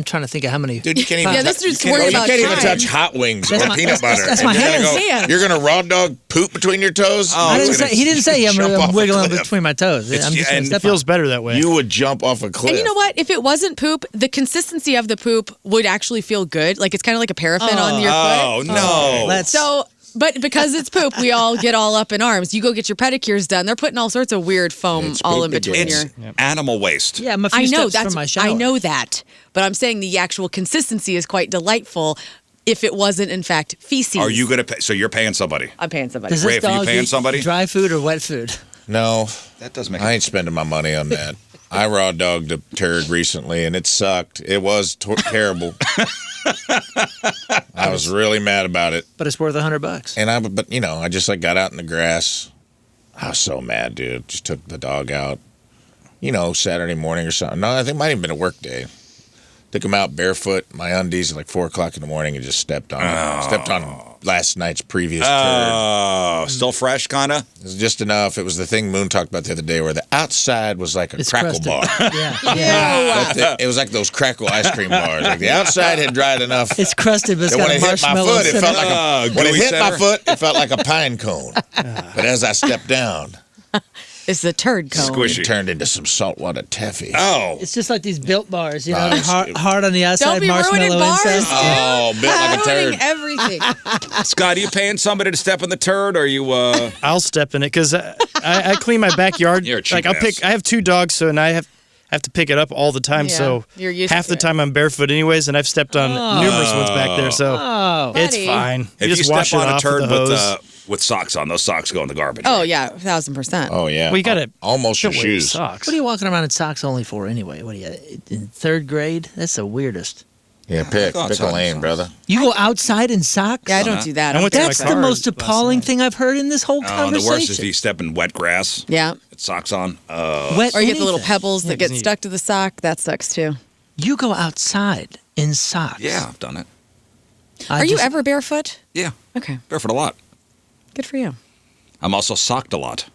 trying to think of how many. Dude, you can't even. Yeah, this touch- is you can't, worried you about can't even time. touch hot wings That's or my- peanut butter. that's and my you're gonna hand. You're gonna raw dog poop between your toes. Oh, I it's didn't gonna say, he didn't say I'm, jump off a wiggling cliff. between my toes. It's- I'm just gonna and step It feels on. better that way. You would jump off a cliff. And you know what? If it wasn't poop, the consistency of the poop would actually feel good. Like it's kind of like a paraffin on your Oh, foot. no. Let's- So, but because it's poop, we all get all up in arms. You go get your pedicures done. They're putting all sorts of weird foam It's all poop in between again. your. Animal waste. Yeah, I'm a few I know steps that's. from my shower. I know that, but I'm saying the actual consistency is quite delightful. If it wasn't in fact feces, Are you going to pay? So you're paying somebody. I'm paying somebody. Does this Rafe, are you dog paying eat somebody? dry food or wet food? No, That does make I ain't spending my money on that. I raw dogged a turd recently, and it sucked. It was terrible. I was really mad about it, But it's worth $100. and I just like got out in the grass. I was so mad, dude. Just took the dog out. Saturday morning or something. No, I think it might have been a work day. Took him out barefoot, my undies at like 4:00 in the morning, and just stepped on it. Stepped on last night's previous turd. Oh, still fresh, kind of? It was just enough. It was the thing Moon talked about the other day, where the outside was like a It's crackle crusted. bar. Yeah. It was like those crackle ice cream bars. Like the outside had dried enough. It's crusted, but it's that got when a it hit my marshmallow foot, it felt center. like when it gooey hit my center? foot, it felt like a pine cone. But as I stepped down, It's the turd cone. Squishy. it turned into some saltwater taffy. Oh. It's just like these built bars, they're it's- hard on the outside, Don't be ruining marshmallow bars, inside. dude. Oh, built like a Ruining turd. everything. Scott, are you paying somebody to step in the turd, or are you, I'll step in it because I clean my backyard. You're a cheap like I'll ass. I have 2 dogs, so and I have to pick it up all the time. Yeah, So you're used half to the it. time I'm barefoot anyways, and I've stepped on numerous ones back there. So Oh. it's Buddy. fine. if You you just step wash it on a off turd with the hose. with socks on, those socks go in the garbage. Oh right? yeah, 1,000%. Oh yeah. Well, you got to almost your wear your shoes. socks. What are you walking around in socks only for anyway? What are you, in 3rd grade? That's the weirdest. Yeah, pick thought a so. lane, brother. You go outside in socks? Yeah, I don't do that. I went to my That's the car most last appalling night. thing I've heard in this whole Oh, the conversation. worst is if you step in wet grass. Yeah. With socks on. Wet Or you get the little anything. pebbles that get 'cause you- stuck to the sock. That sucks too. You go outside in socks. Yeah, I've done it. Are you ever barefoot? Yeah, Okay. barefoot a lot. Good for you. I'm also socked a lot.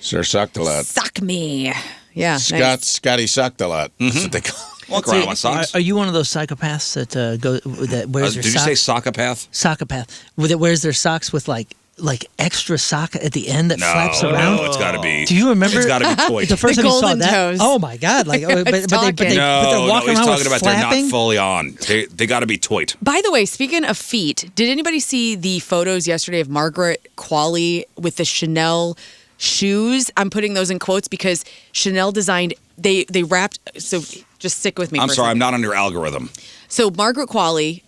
Sir sucked a lot. Sock me. Yeah. nice. Scotty sucked a lot. That's what they call it. Walk around in my socks. Are you one of those psychopaths that wears Did their you say socks? sockopath? Psychopath that wears their socks with like like extra sock at the end that flaps around? No, it's got to be. Do you remember? It's got to be toy. The first The time you saw golden that, toes. oh my God! Like, but they're No, walking he's around talking with about they're flapping. not fully on. They got to be toit. By the way, speaking of feet, did anybody see the photos yesterday of Margaret Qualley with the Chanel shoes? I'm putting those in quotes because Chanel designed, they wrapped, so just stick with me I'm for a sorry, second. I'm not on your algorithm. So Margaret Qualley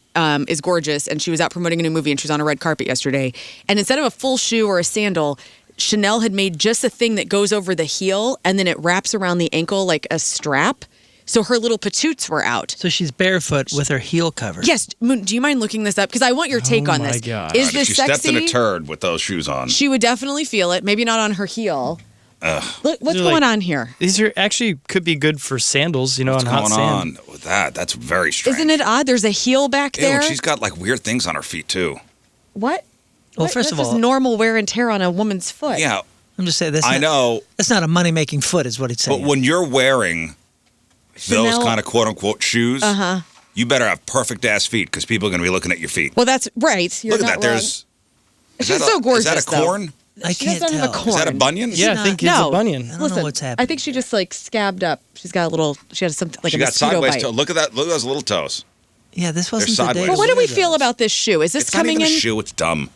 is gorgeous, and she was out promoting a new movie, and she was on a red carpet yesterday. And instead of a full shoe or a sandal, Chanel had made just a thing that goes over the heel, and then it wraps around the ankle like a strap. So her little patoots were out. So she's barefoot with her heel covered. Yes, Moon, do you mind looking this up? Because I want your take on my this. God. Is If this she sexy? stepped in a turd with those shoes on. She would definitely feel it. Maybe not on her heel. Look, what's They're going like- on here? These are actually could be good for sandals, on What's hot going sand. on with that? That's very strange. Isn't it odd? There's a heel back Ew, there. and she's got like weird things on her feet too. What? Well, What? first That's of just all, normal wear and tear on a woman's foot. Yeah, I'm just saying this. I know. That's not a money making foot, is what he's saying. But when you're wearing Chanel- those kind of quote unquote shoes, you better have perfect ass feet because people are going to be looking at your feet. Well, that's right. You're Look at not that. wrong. There's. She's that so gorgeous. Is that a though. corn? I She can't doesn't have a tell. corn. Is that a bunion? Yeah, I not- think it's No. a bunion. I don't Listen, know what's happening. I think she just like scabbed up. She's got a little. She had something like She a got mosquito sideways bite. toe. Look at that. Look at those little toes. Yeah, this wasn't the sideways. day. But to what do we wear feel those. about this shoe? Is this It's not coming even in? a shoe. It's dumb.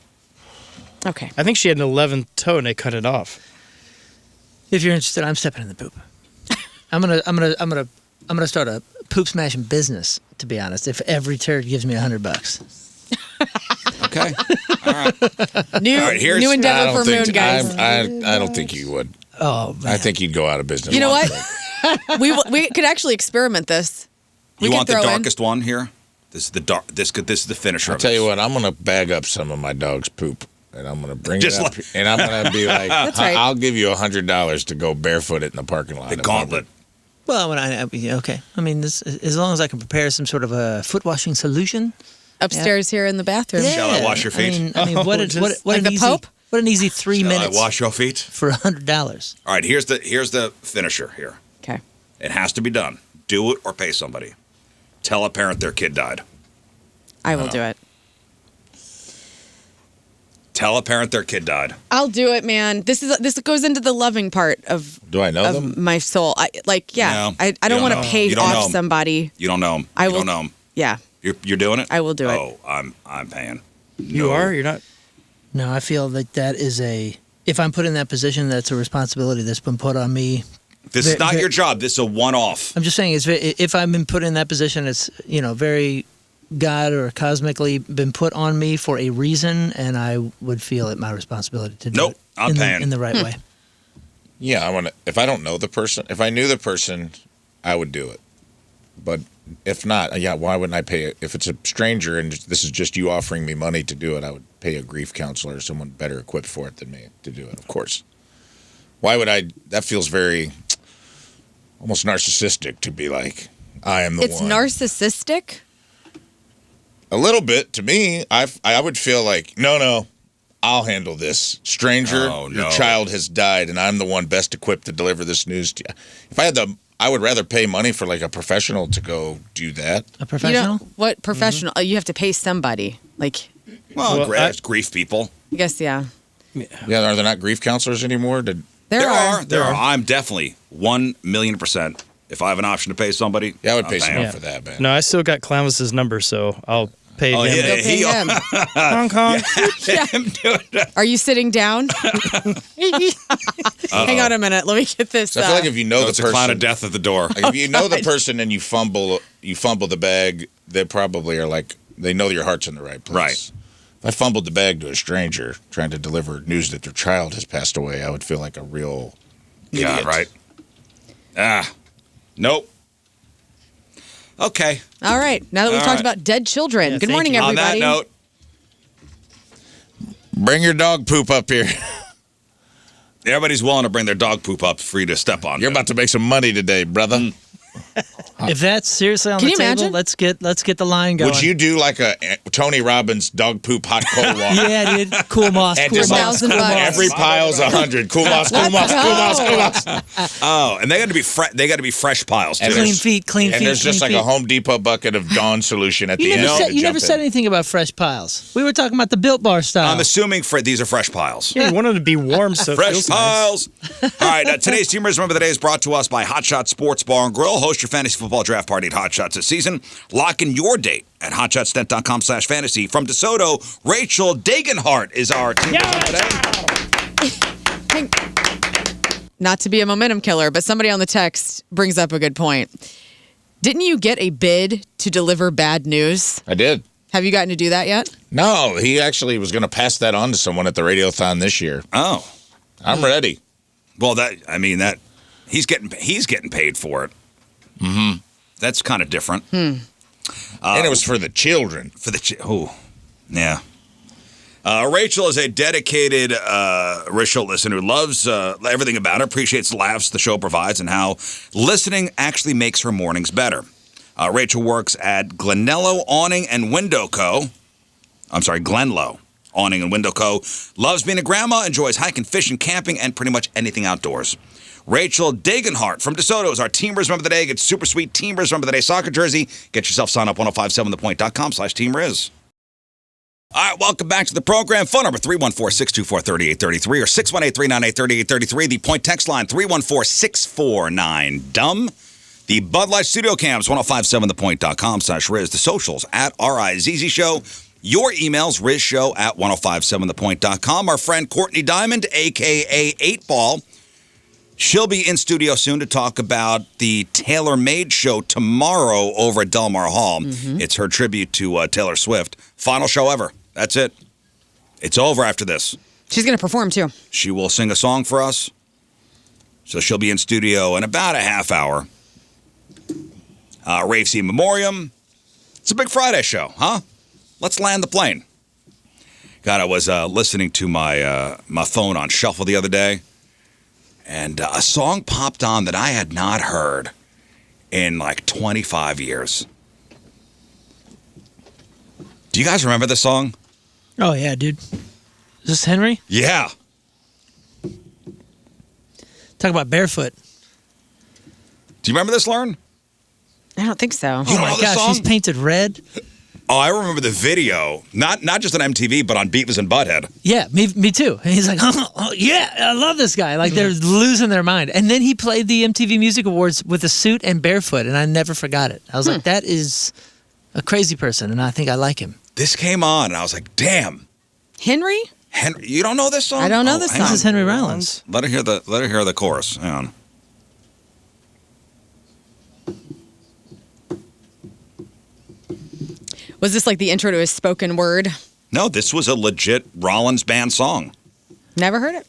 Okay. I think she had an 11th toe and they cut it off. If you're interested, I'm stepping in the poop. I'm gonna start a poop smashing business. To be honest, if every turd gives me $100. Okay. All right. New, All right, here's- new I endeavor don't for think Moon, guys. I don't think you would. Oh man. I think you'd go out of business. You know long what? term. we could actually experiment this. We You could want the throw in- darkest one here? This is the dark. This is the finisher. I'll of tell you this. what. I'm gonna bag up some of my dog's poop, and I'm gonna bring Just it up, like- and I'm gonna be like, That's right. I'll give you $100 to go barefooted in the parking lot. The gauntlet. Well, okay. I mean, this, as long as I can prepare some sort of a foot washing solution. upstairs here in the bathroom. Shall I wash your feet? I mean, what Like an the easy, Pope? What an easy 3 Shall I minutes wash your feet? for $100. All right. Here's the finisher here. Okay. It has to be done. Do it or pay somebody. Tell a parent their kid died. I will do it. Tell a parent their kid died. I'll do it, man. This goes into the loving part of Do I know them? my soul. I No, I you don't don't want know to 'em. pay You don't know off 'em. somebody. You don't know him. I You will- don't know him. Yeah. You're doing it. I will do it. Oh, I'm paying. You No. are? You're not? No, I feel like that is if I'm put in that position, that's a responsibility that's been put on me. This is Ve- not ve- your job. This is a one-off. I'm just saying, if I've been put in that position, it's very God or cosmically been put on me for a reason, and I would feel it my responsibility to do Nope, it I'm paying. in the right way. Yeah, I want to. If I don't know the person, if I knew the person, I would do it. But if not, yeah, why wouldn't I pay it? If it's a stranger and this is just you offering me money to do it, I would pay a grief counselor or someone better equipped for it than me to do it, of course. Why would I? That feels very almost narcissistic to be like, I am the It's one. narcissistic. A little bit to me. I would feel like, no, I'll handle this. Stranger, Oh, your no. child has died, and I'm the one best equipped to deliver this news to you. If I had I would rather pay money for like a professional to go do that. A professional. You know what professional? You have to pay somebody. Like, Well, Well, grief people. I guess yeah. Yeah, are there not grief counselors anymore? There are. There are. I'm definitely 1,000,000%. If I have an option to pay somebody, Yeah, I would I'm pay paying. someone Yeah. for that, man. No, I still got Clammus's number, so I'll pay Oh, him. yeah. Go pay He- him. Hong Kong. Are you sitting down? Hang on a minute. Let me get this. So I feel like if you know Oh, the it's a cloud of person, death at the door. like if you know the person and you fumble the bag, they probably are like they know your heart's in the right place. Right. If I fumbled the bag to a stranger trying to deliver news that their child has passed away, I would feel like a real Yeah, idiot. right. Nope. Okay. All right. Now that we've All talked right. about dead children. Yeah, Good thank morning, you. everybody. On that note, Bring your dog poop up here. everybody's willing to bring their dog poop up for you to step on. You're about to make some money today, brother. If that's seriously on Can the you table, imagine? let's get the line going. Would you do like a Tony Robbins dog poop hot cold walk? Yeah, dude. Cool moss. And Cool just moss. $1,000 Cool moss. every pile's 100. Cool moss, cool moss, cool moss, cool moss. Oh, and they got to be they got to be fresh piles too. And Clean there's- feet, clean feet. And there's just clean like a feet. Home Depot bucket of Dawn solution at You the never end. said to you jump never in. said anything about fresh piles. We were talking about the Built Bar style. I'm assuming these are fresh piles. Yeah, you want them to be warm, so it Fresh feels nice. piles. All right, today's Team Rizz Remember the Day is brought to us by Hot Shot Sports Bar and Grill. Host your fantasy football draft party at Hot Shots this season. Lock in your date at hotshotsnet.com/fantasy. From DeSoto, Rachel Dagenhart is our Team Rizz Remember the Day. Not to be a momentum killer, but somebody on the text brings up a good point. Didn't you get a bid to deliver bad news? I did. Have you gotten to do that yet? No, he actually was going to pass that on to someone at the Radiothon this year. Oh, I'm ready. well, he's getting paid for it. Mm-hmm. That's kind of different. And it was for the children. For the yeah. Rachel is a dedicated Rizz Show listener who loves everything about it, appreciates the laughs the show provides, and how listening actually makes her mornings better. Rachel works at Glenlow Awning and Window Co. I'm sorry, Glenlow Awning and Window Co. Loves being a grandma, enjoys hiking, fishing, camping, and pretty much anything outdoors. Rachel Dagenhart from DeSoto is our Team Rizz Remember the Day. Get super sweet Team Rizz Remember the Day soccer jersey. Get yourself signed up 1057thepoint.com/Team Rizz. All right, welcome back to the program. Phone number 314-624-3833 or 618-398-3833. The point text line 314-649-DUMB. The Bud Light Studio Cams 1057thepoint.com/Rizz. The socials at RIZZ Show. Your emails, rizzshow at 1057thepoint.com. Our friend Courtney Diamond, a.k.a. 8-Ball. She'll be in studio soon to talk about the Taylor Made show tomorrow over at Delmar Hall. Mm-hmm. It's her tribute to Taylor Swift. Final show ever. That's it. It's over after this. She's going to perform too. She will sing a song for us. So she'll be in studio in about a half hour. Rave C Memoriam. It's a big Friday show, huh? Let's land the plane. God, I was listening to my phone on shuffle the other day. And a song popped on that I had not heard in like 25 years. Do you guys remember this song? Oh, yeah, dude. Is this Henry? Yeah. Talk about barefoot. Do you remember this, Lauren? I don't think so. You Oh, don't my know this gosh, song? he's painted red. Oh, I remember the video. Not just on MTV, but on Beavis and Butthead. Yeah, me too. And he's like, oh, yeah, I love this guy. Like, they're losing their mind. And then he played the MTV Music Awards with a suit and barefoot, and I never forgot it. I was like, that is a crazy person, and I think I like him. This came on, and I was like, damn. Henry? Henry, you don't know this song? I don't know this hang song. on. This is Henry Rollins. Let her hear the chorus. Hang on. Was this like the intro to his spoken word? No, this was a legit Rollins band song. Never heard it.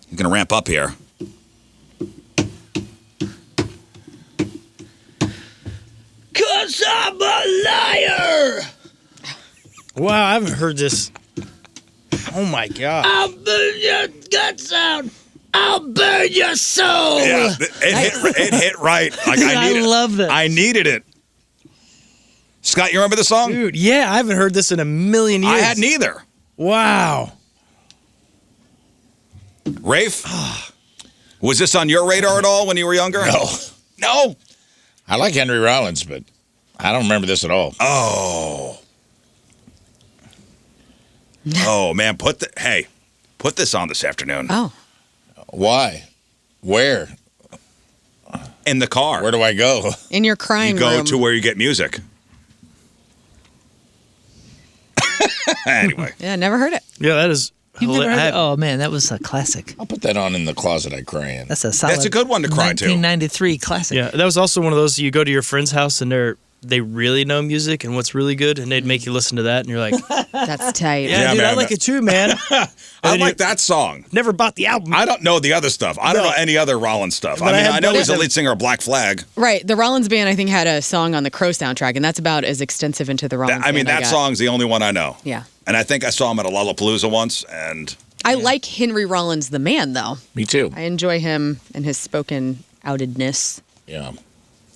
You're gonna ramp up here. Cause I'm a liar! Wow, I haven't heard this. Oh my god. I'll burn your guts out! I'll burn your soul! Yeah, it hit right. Like I needed love this. I needed it. Scott, you remember the song? Dude, yeah, I haven't heard this in a million years. I hadn't either. Wow. Rafe, was this on your radar at all when you were younger? No. No? I like Henry Rollins, but I don't remember this at all. Oh, man, put this on this afternoon. Oh. Why? Where? In the car. Where do I go? In your crying you go room. to where you get music. Anyway. Yeah, never heard it. Yeah, that is. You've never heard I- it? Oh, man, that was a classic. I'll put that on in the closet I cry in. That's a solid That's a good one to cry to. 1993 classic. Yeah, that was also one of those you go to your friend's house and they really know music and what's really good, and they'd make you listen to that, and you're like, That's tight. yeah, Yeah, dude, I man. like it too, man. I like that song. Never bought the album. I don't know the other stuff. I don't No. know any other Rollins stuff. But I mean, I I know had he's the both. lead singer of Black Flag. Right. The Rollins band, I think, had a song on the Crow soundtrack, and that's about as extensive into the Rollins I mean, band that got. song's the only one I know. Yeah. And I think I saw him at a Lollapalooza once, and I like Henry Rollins, the man, though. Me too. I enjoy him and his spoken outedness. Yeah.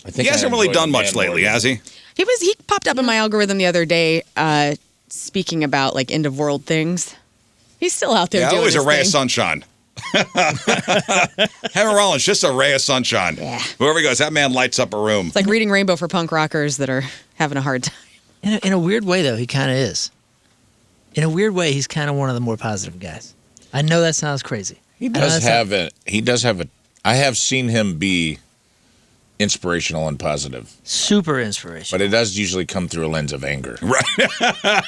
I think He hasn't really enjoyed done the much lately, Mandalorian. has he? He popped up in my algorithm the other day, speaking about like end of world things. He's still out there. Yeah, doing always a his ray thing. of sunshine. Henry Rollins, just a ray of sunshine. Yeah. Whoever he goes, that man lights up a room. It's like reading Rainbow for punk rockers that are having a hard time. In a weird way, though, he kind of is. In a weird way, he's kind of one of the more positive guys. I know that sounds crazy. He does have a. I have seen him be inspirational and positive, super inspirational. but it does usually come through a lens of anger. Right.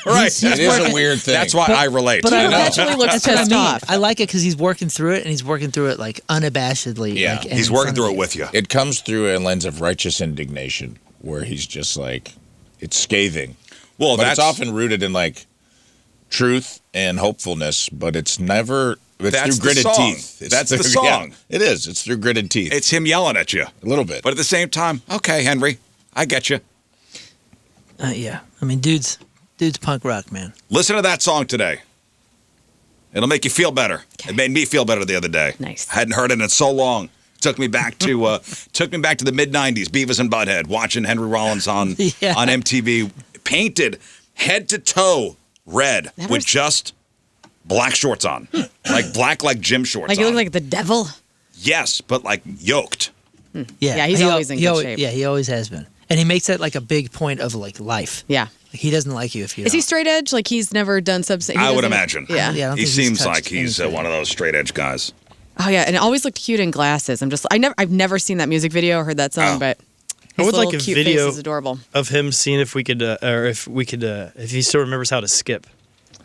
Right. He's It is working- a weird thing. That's why I relate. But I know. Eventually looks That's what I pissed mean. off. I like it because he's working through it, and he's working through it like unabashedly. Yeah. like, and He's in working front through of it you. with you. It comes through a lens of righteous indignation, where he's just like, it's scathing. Well, But that's it's often rooted in like truth and hopefulness, but it's never. It's That's through the gritted song. teeth. It's That's the through- yeah, song. it is. It's through gritted teeth. it's him yelling at you. a little bit. But at the same time, okay, Henry, I get you. Yeah, I mean, dude's punk rock, man. Listen to that song today. It'll make you feel better. It made me feel better the other day. Nice. I hadn't heard it in so long. Took me back to the mid '90s, Beavis and Butthead, watching Henry Rollins on Yeah. on MTV, painted head to toe red Never with s- just black shorts on, like gym shorts. Like you on. look like the devil. Yes, but like yoked. Yeah, he's He always in good shape. Yeah, he always has been, and he makes that like a big point of like life. Yeah. Like, he doesn't like you if you. Is he don't. straight edge? Like he's never done substance? I would imagine. Yeah. Yeah, I don't He think he's seems touched like he's anything. one of those straight edge guys. Oh yeah, and it always looked cute in glasses. I've never seen that music video or heard that song, Oh. but I his would like little a cute video face is adorable. of him seeing if we could, if he still remembers how to skip.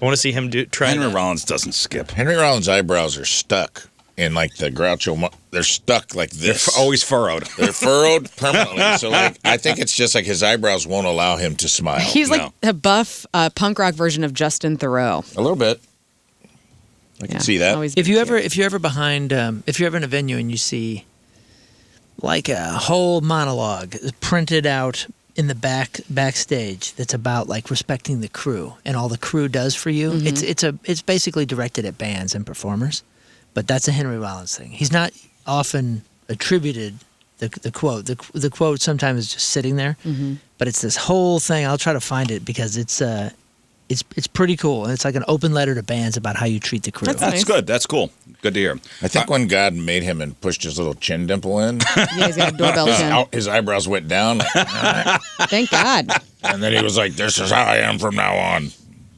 I want to see him try Henry that. Rollins doesn't skip. Henry Rollins' eyebrows are stuck in like the Groucho. They're stuck like They're this. always furrowed. They're furrowed permanently. So like, I think it's just like his eyebrows won't allow him to smile. He's No. like a buff punk rock version of Justin Thoreau. A little bit. I can see that. Always If been you cute. ever behind if you're ever in a venue and you see like a whole monologue printed out in the backstage that's about like respecting the crew and all the crew does for you, it's basically directed at bands and performers, but that's a Henry Rollins thing. He's not often attributed the quote. The quote sometimes is just sitting there, but it's this whole thing. I'll try to find it because it's pretty cool, and it's like an open letter to bands about how you treat the crew. That's That's nice. good. That's cool. Good to hear. I think when God made him and pushed his little chin dimple in, Yeah, he's got a doorbell pin. his eyebrows went down, Thank God. and then he was like, "This is how I am from now on."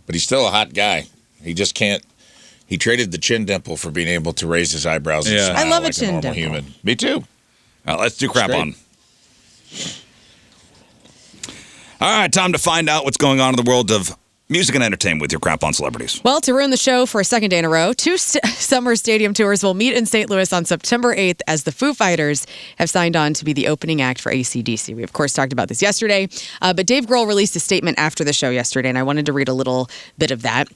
But he's still a hot guy. He just can't. He traded the chin dimple for being able to raise his eyebrows and Yeah. smile I love a like chin normal dimple. human. Me too. Let's do crap great. on. All right, time to find out what's going on in the world of music and entertainment with your crap on celebrities. Well, to ruin the show for a second day in a row, two summer stadium tours will meet in St. Louis on September 8th as the Foo Fighters have signed on to be the opening act for AC/DC. We, of course, talked about this yesterday, but Dave Grohl released a statement after the show yesterday, and I wanted to read a little bit of that.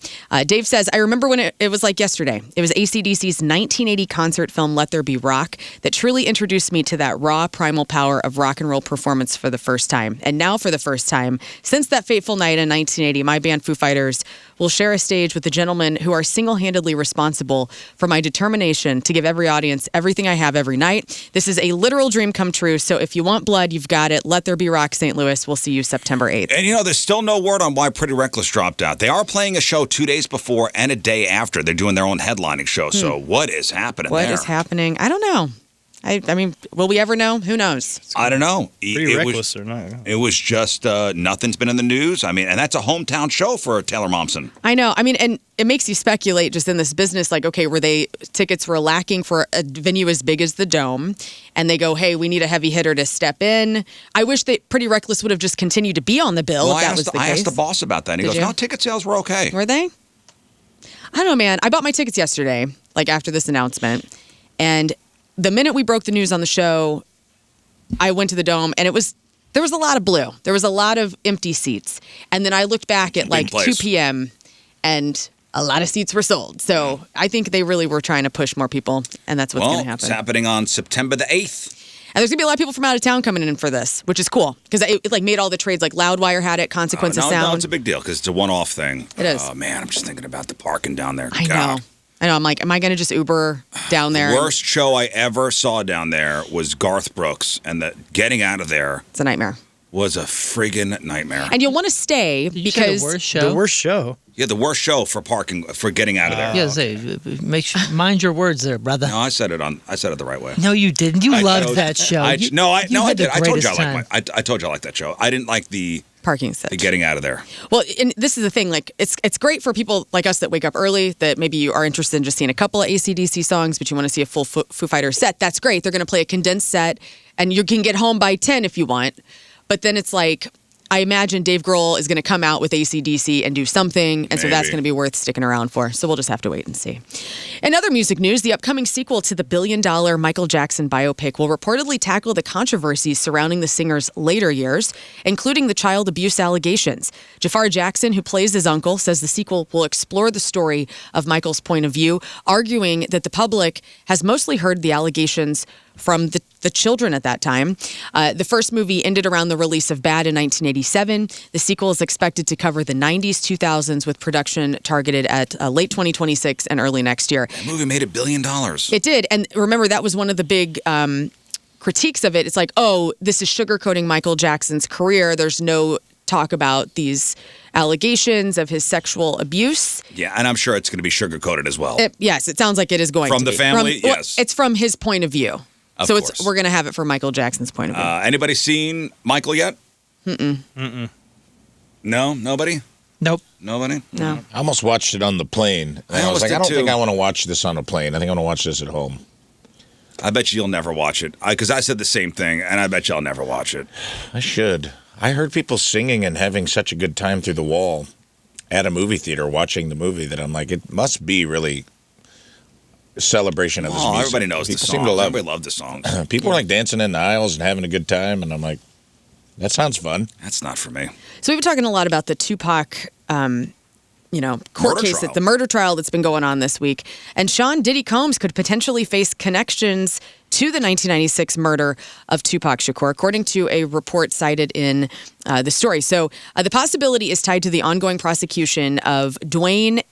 Dave says, I remember when it was like yesterday. It was AC/DC's 1980 concert film, Let There Be Rock, that truly introduced me to that raw, primal power of rock and roll performance for the first time. And now, for the first time, since that fateful night in 1980, my band Foo Fighters will share a stage with the gentlemen who are single-handedly responsible for my determination to give every audience everything I have every night. This is a literal dream come true, so if you want blood, you've got it. Let There Be Rock, St. Louis. We'll see you September 8th. And you know, there's still no word on why Pretty Reckless dropped out. They are playing a show 2 days before and a day after. They're doing their own headlining show. So what is happening What there? is happening? I don't know. I mean, will we ever know? Who knows? I don't know. Pretty It reckless was, or not. it was just nothing's been in the news. I mean, and that's a hometown show for Taylor Momsen. I know. I mean, and it makes you speculate just in this business, like, okay, tickets were lacking for a venue as big as the Dome, and they go, hey, we need a heavy hitter to step in. I wish that Pretty Reckless would have just continued to be on the bill Well, if that was the I case. asked the boss about that, and he Did goes, you? no, ticket sales were okay. Were they? I don't know, man. I bought my tickets yesterday, like after this announcement, and the minute we broke the news on the show, I went to the Dome, and there was a lot of blue. There was a lot of empty seats. And then I looked back at like 2 place. p.m., and a lot of seats were sold. So I think they really were trying to push more people, and that's what's going to It's happen. happening on September the 8th. And there's going to be a lot of people from out of town coming in for this, which is cool, because it like made all the trades. Like Loudwire had it, Consequence of No, Sound. it's a big deal because it's a one-off thing. It is. Oh, man, I'm just thinking about the parking down there. I God. know. I know. I'm like, am I going to just Uber down there? The worst show I ever saw down there was Garth Brooks, and the getting out of there It's a nightmare. was a friggin' nightmare. And you'll want to stay Did you say because the worst show? The worst show. Yeah, the worst show for parking, for getting out of there. Yeah, say, make sure, mind your words there, brother. No, I said it the right way. No, you didn't. You loved that show. I You did. I had the told you I greatest like I told you I like that show. I didn't like the parking set. getting out of there. Well, and this is the thing. Like, it's great for people like us that wake up early, that maybe you are interested in just seeing a couple of AC/DC songs, but you want to see a full Foo Fighters set. That's great. They're going to play a condensed set, and you can get home by 10 if you want. But then it's like, I imagine Dave Grohl is going to come out with AC/DC and do something, and so that's going to be worth sticking around for. So we'll just have to wait and see. In other music news, the upcoming sequel to the billion-dollar Michael Jackson biopic will reportedly tackle the controversies surrounding the singer's later years, including the child abuse allegations. Jafar Jackson, who plays his uncle, says the sequel will explore the story of Michael's point of view, arguing that the public has mostly heard the allegations from the children at that time. The first movie ended around the release of Bad in 1987. The sequel is expected to cover the 90s, 2000s, with production targeted at late 2026 and early next year. That movie made $1 billion. It did. And remember, that was one of the big critiques of it. It's like, oh, this is sugarcoating Michael Jackson's career. There's no talk about these allegations of his sexual abuse. Yeah, and I'm sure it's going to be sugar-coated as well. Yes, it sounds like it is going to From be. the family, yes. It's from his point of view. Of so course. we're going to have it from Michael Jackson's point of view. Anybody seen Michael yet? No? Nobody? Nope. Nobody? No. I almost watched it on the plane. And I was almost like, did I don't think too. I want to watch this on a plane. I think I want to watch this at home. I bet you'll never watch it. Because I said the same thing, and I bet you I'll never watch it. I should. I heard people singing and having such a good time through the wall at a movie theater watching the movie that I'm like, it must be really a celebration of his music. Everybody knows the People song. seem to love Everybody it. loved the song. People were like dancing in the aisles and having a good time, and I'm like, that sounds fun. That's not for me. So we've been talking a lot about the Tupac, court Murder case, trial. the murder trial that's been going on this week. And Sean Diddy Combs could potentially face connections to the 1996 murder of Tupac Shakur, according to a report cited in the story. So the possibility is tied to the ongoing prosecution of Dwayne,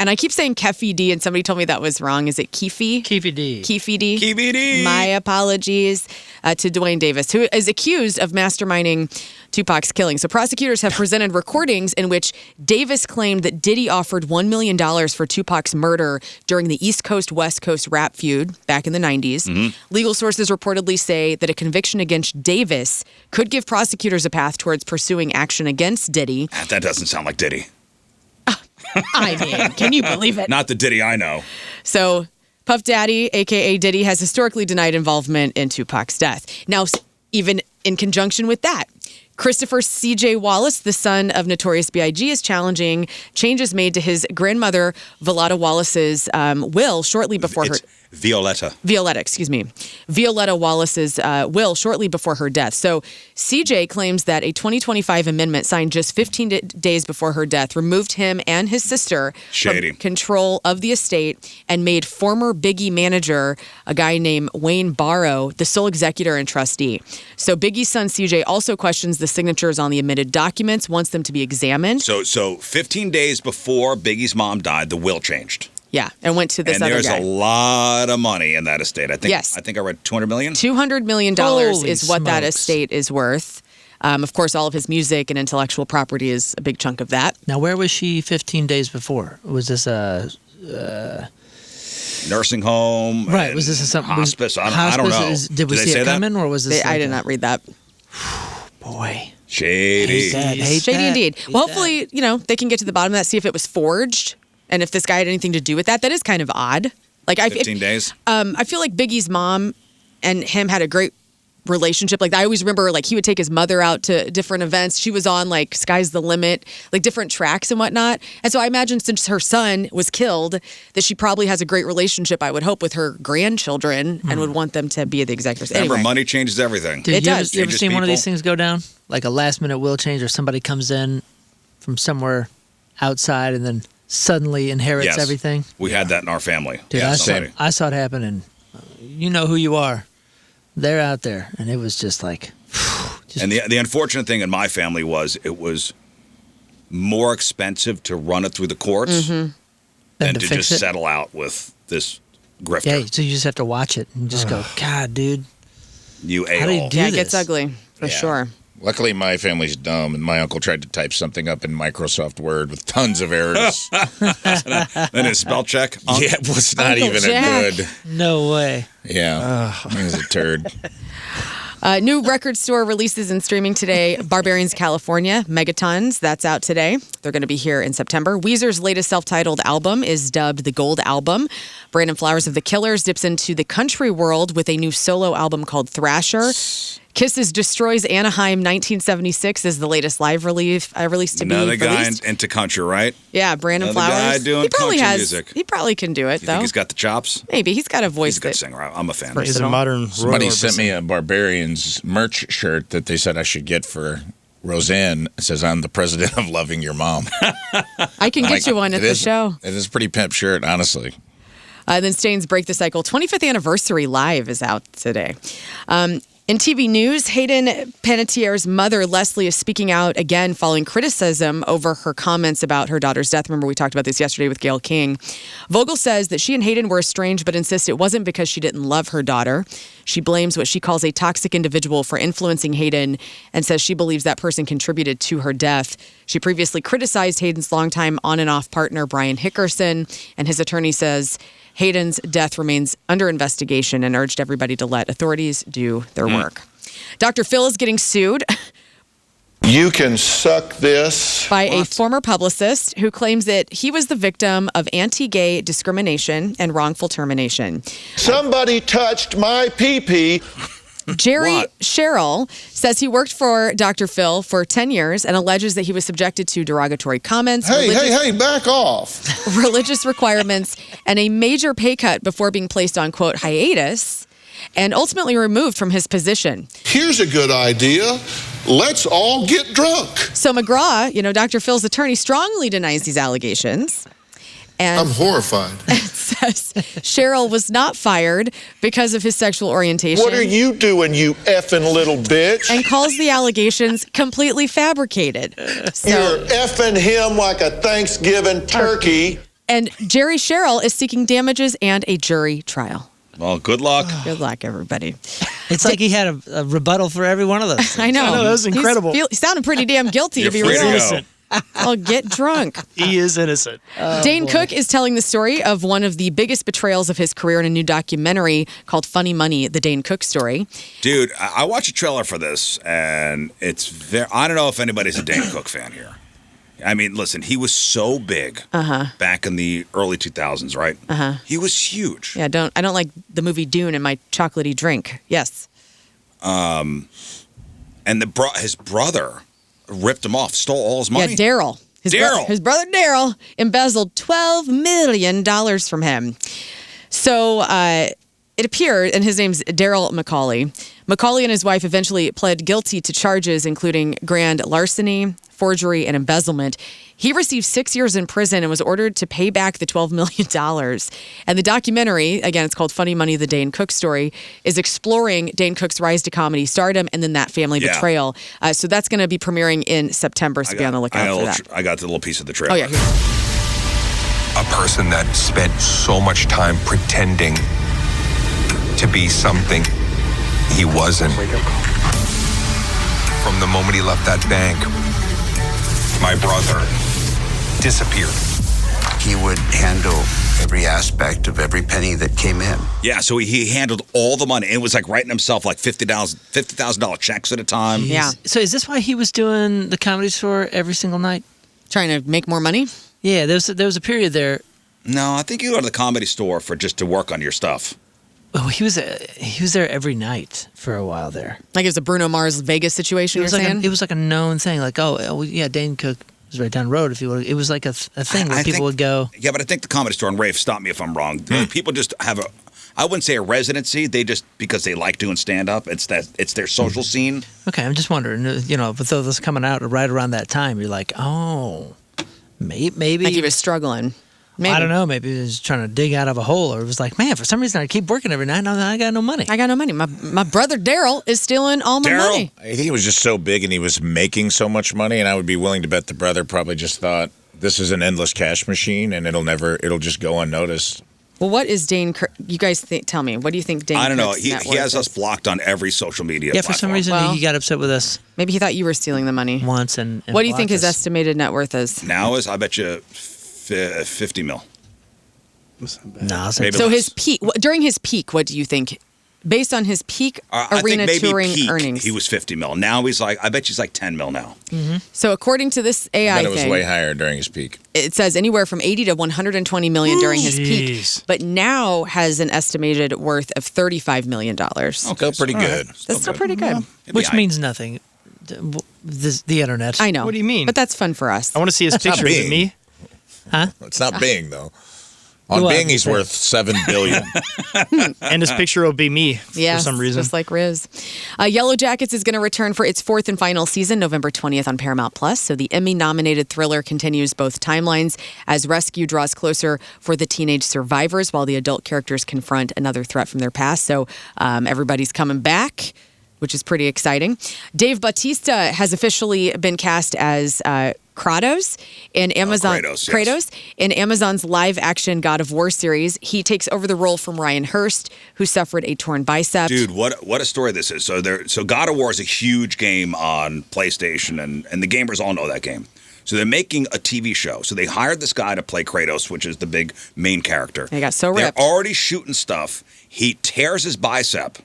and I keep saying Keffi D, and somebody told me that was wrong. Is it Keefe? Keefy D. Keefe D. KBD. My apologies to Dwayne Davis, who is accused of masterminding Tupac's killing. So prosecutors have presented recordings in which Davis claimed that Diddy offered $1 million for Tupac's murder during the East Coast-West Coast rap feud back in the 90s. Legal sources reportedly say that a conviction against Davis could give prosecutors a path towards pursuing action against Diddy. That doesn't sound like Diddy. I mean, can you believe it? Not the Diddy I know. So Puff Daddy, a.k.a. Diddy, has historically denied involvement in Tupac's death. Now, even in conjunction with that, Christopher C.J. Wallace, the son of Notorious B.I.G., is challenging changes made to his grandmother, Violetta Wallace's will shortly before her... Violetta Wallace's will shortly before her death. So CJ claims that a 2025 amendment signed just 15 days before her death removed him and his sister Shady. from control of the estate and made former Biggie manager, a guy named Wayne Barrow, the sole executor and trustee. So Biggie's son CJ also questions the signatures on the amended documents, wants them to be examined. So 15 days before Biggie's mom died, the will changed. Yeah, and went to this And other there's guy. a lot of money in that estate. I think. Yes. I think I read $200 million. $200 million Holy is what that smokes. estate is worth. Of course, all of his music and intellectual property is a big chunk of that. Now, where was she 15 days before? Was this a Nursing home. right? and Was this a something? hospice? I don't know. Did we they see say it that? coming, or was this? I did not read that. Boy, Shady. hate that. Hate Shady that. indeed. Hate Well, that. hopefully, they can get to the bottom of that, see if it was forged, and if this guy had anything to do with that. That is kind of odd. Like 15 days. I feel like Biggie's mom and him had a great relationship. Like I always remember, like he would take his mother out to different events. She was on like Sky's the Limit, like different tracks and whatnot. And so I imagine since her son was killed, that she probably has a great relationship, I would hope, with her grandchildren and would want them to be the executors. Remember, Anyway. money changes everything. Dude, It you does. Ever, you ever Changes seen one of these people. things go down? Like a last minute will change, or somebody comes in from somewhere outside and then suddenly inherits Yes. everything. We had that in our family. Dude, Yeah, I, somebody. saw it happen, and you know who you are. They're out there, and it was just like. And the unfortunate thing in my family was it was more expensive to run it through the courts than to fix just it? settle out with this grifter. Yeah, so you just have to watch it and just go, God, dude. You How do you a-hole. do Yeah, it this? gets ugly for sure. Luckily, my family's dumb, and my uncle tried to type something up in Microsoft Word with tons of errors. Then a spell check. Yeah, it was not Uncle even Jack. a good. No way. Yeah, he was a turd. New record store releases and streaming today. Barbarians California, Megatons. That's out today. They're going to be here in September. Weezer's latest self-titled album is dubbed the Gold Album. Brandon Flowers of the Killers dips into the country world with a new solo album called Thrasher. Kisses Destroys Anaheim 1976 is the latest live release to Another be guy released. into country, right? Yeah, Brandon Another Flowers. guy doing he probably country has. music. He probably can do it You though. think he's got the chops? Maybe he's got a voice He's a good that. singer. I'm a fan. He's He's a Versatile. modern Somebody Roy sent me Orbison. a Barbarians merch shirt that they said I should get for Roseanne. It says, I'm the president of Loving Your Mom. I can get you one at the show. It is a pretty pimp shirt, honestly. Then Stain's Break the Cycle 25th Anniversary Live is out today. In TV news, Hayden Panettiere's mother, Leslie, is speaking out again following criticism over her comments about her daughter's death. Remember, we talked about this yesterday with Gayle King. Vogel says that she and Hayden were estranged, but insists it wasn't because she didn't love her daughter. She blames what she calls a toxic individual for influencing Hayden and says she believes that person contributed to her death. She previously criticized Hayden's longtime on and off partner, Brian Hickerson, and his attorney says Hayden's death remains under investigation and urged everybody to let authorities do their work. Dr. Phil is getting sued You can suck this. by a former publicist who claims that he was the victim of anti-gay discrimination and wrongful termination. Somebody touched my pee-pee. Jerry What? Sherrill says he worked for Dr. Phil for 10 years and alleges that he was subjected to derogatory comments, Hey, back off. religious requirements, and a major pay cut before being placed on, quote, hiatus, and ultimately removed from his position. Here's a good idea. Let's all get drunk. So McGraw, Dr. Phil's attorney, strongly denies these allegations. And I'm horrified. says Cheryl was not fired because of his sexual orientation. What are you doing, you effing little bitch? And calls the allegations completely fabricated. So, You're effing him like a Thanksgiving turkey. and Jerry Sherrill is seeking damages and a jury trial. Well, good luck. Good luck, everybody. It's like he had a rebuttal for every one of those. I know. I know, that was incredible. He sounded pretty damn guilty, You're to be free to real. go. I'll get drunk. He is innocent. Dane Cook is telling the story of one of the biggest betrayals of his career in a new documentary called Funny Money, The Dane Cook Story. Dude, I watched a trailer for this, and it's very. I don't know if anybody's a Dane Cook fan here. I mean, listen, he was so big back in the early 2000s, right? He was huge. Yeah, I don't like the movie Dune and my chocolatey drink. Yes. And his brother ripped him off, stole all his money. Yeah, Daryl. Daryl. His brother Daryl embezzled $12 million from him. So it appeared, and his name's Daryl McCauley. McCauley and his wife eventually pled guilty to charges including grand larceny, forgery, and embezzlement. He received 6 years in prison and was ordered to pay back the $12 million. And the documentary, again, it's called Funny Money, The Dane Cook Story, is exploring Dane Cook's rise to comedy stardom and then that family betrayal. So that's going to be premiering in September, so be on the lookout for that. I got the little piece of the trailer. Oh, yeah. A person that spent so much time pretending to be something he wasn't. From the moment he left that bank, my brother disappeared. He would handle every aspect of every penny that came in. Yeah, so he handled all the money. It was like writing himself like $50,000 checks at a time. Yeah. So is this why he was doing the Comedy Store every single night? Trying to make more money? Yeah, there was a period there. No, I think you go to the Comedy Store for just to work on your stuff. Well, he was there every night for a while there. Like it was a Bruno Mars Vegas situation, you're saying? It was like a known thing. Like, yeah, Dane Cook was right down the road. If you would, it was like a thing where people would go. Yeah, but I think the Comedy Store, and Rafe, stop me if I'm wrong. People just have I wouldn't say a residency. They just, because they like doing stand-up, it's their social scene. Okay, I'm just wondering, with those coming out right around that time, you're like, oh, maybe. Like he was struggling. Maybe. I don't know. Maybe he was trying to dig out of a hole, or it was like, man, for some reason I keep working every night. Now I got no money. I got no money. My brother Daryl is stealing all my money. I think he was just so big and he was making so much money, and I would be willing to bet the brother probably just thought, this is an endless cash machine, and it'll just go unnoticed. Well, what is Dane? You guys tell me. What do you think Dane? I don't know. Kirk's He net has worth us is? blocked on every social media. Yeah, for some reason he got upset with us Maybe he thought you were stealing the money. once. And What do you think blocked his us. estimated net worth is? Now is, I bet you, 50 mil. No, it's Maybe So less. his peak during his peak, what do you think? Based on his peak I think arena maybe touring peak, earnings. he was 50 mil. Now he's like, I bet he's like 10 mil now. So according to this I AI bet it was thing, way higher during his peak. it says anywhere from 80 to 120 million during his peak, Jeez. but now has an estimated worth of $35 million. Still pretty good. That's still pretty good. which means nothing. The internet. I know. What do you mean? But that's fun for us. I want to see his picture. Is it Bing. me? It's not Bing though. On Well, Bing, he's worth $7 billion. And his picture will be me Yes, for some reason. just like Rizz. Yellow Jackets is going to return for its fourth and final season, November 20th on Paramount Plus. So the Emmy-nominated thriller continues both timelines as rescue draws closer for the teenage survivors while the adult characters confront another threat from their past. So everybody's coming back, which is pretty exciting. Dave Bautista has officially been cast as Kratos in Amazon. Kratos, yes. In Amazon's live-action God of War series. He takes over the role from Ryan Hurst, who suffered a torn bicep. Dude, what a story this is. So God of War is a huge game on PlayStation, and the gamers all know that game. So they're making a TV show. So they hired this guy to play Kratos, which is the big main character. He got so ripped. They're already shooting stuff. He tears his bicep,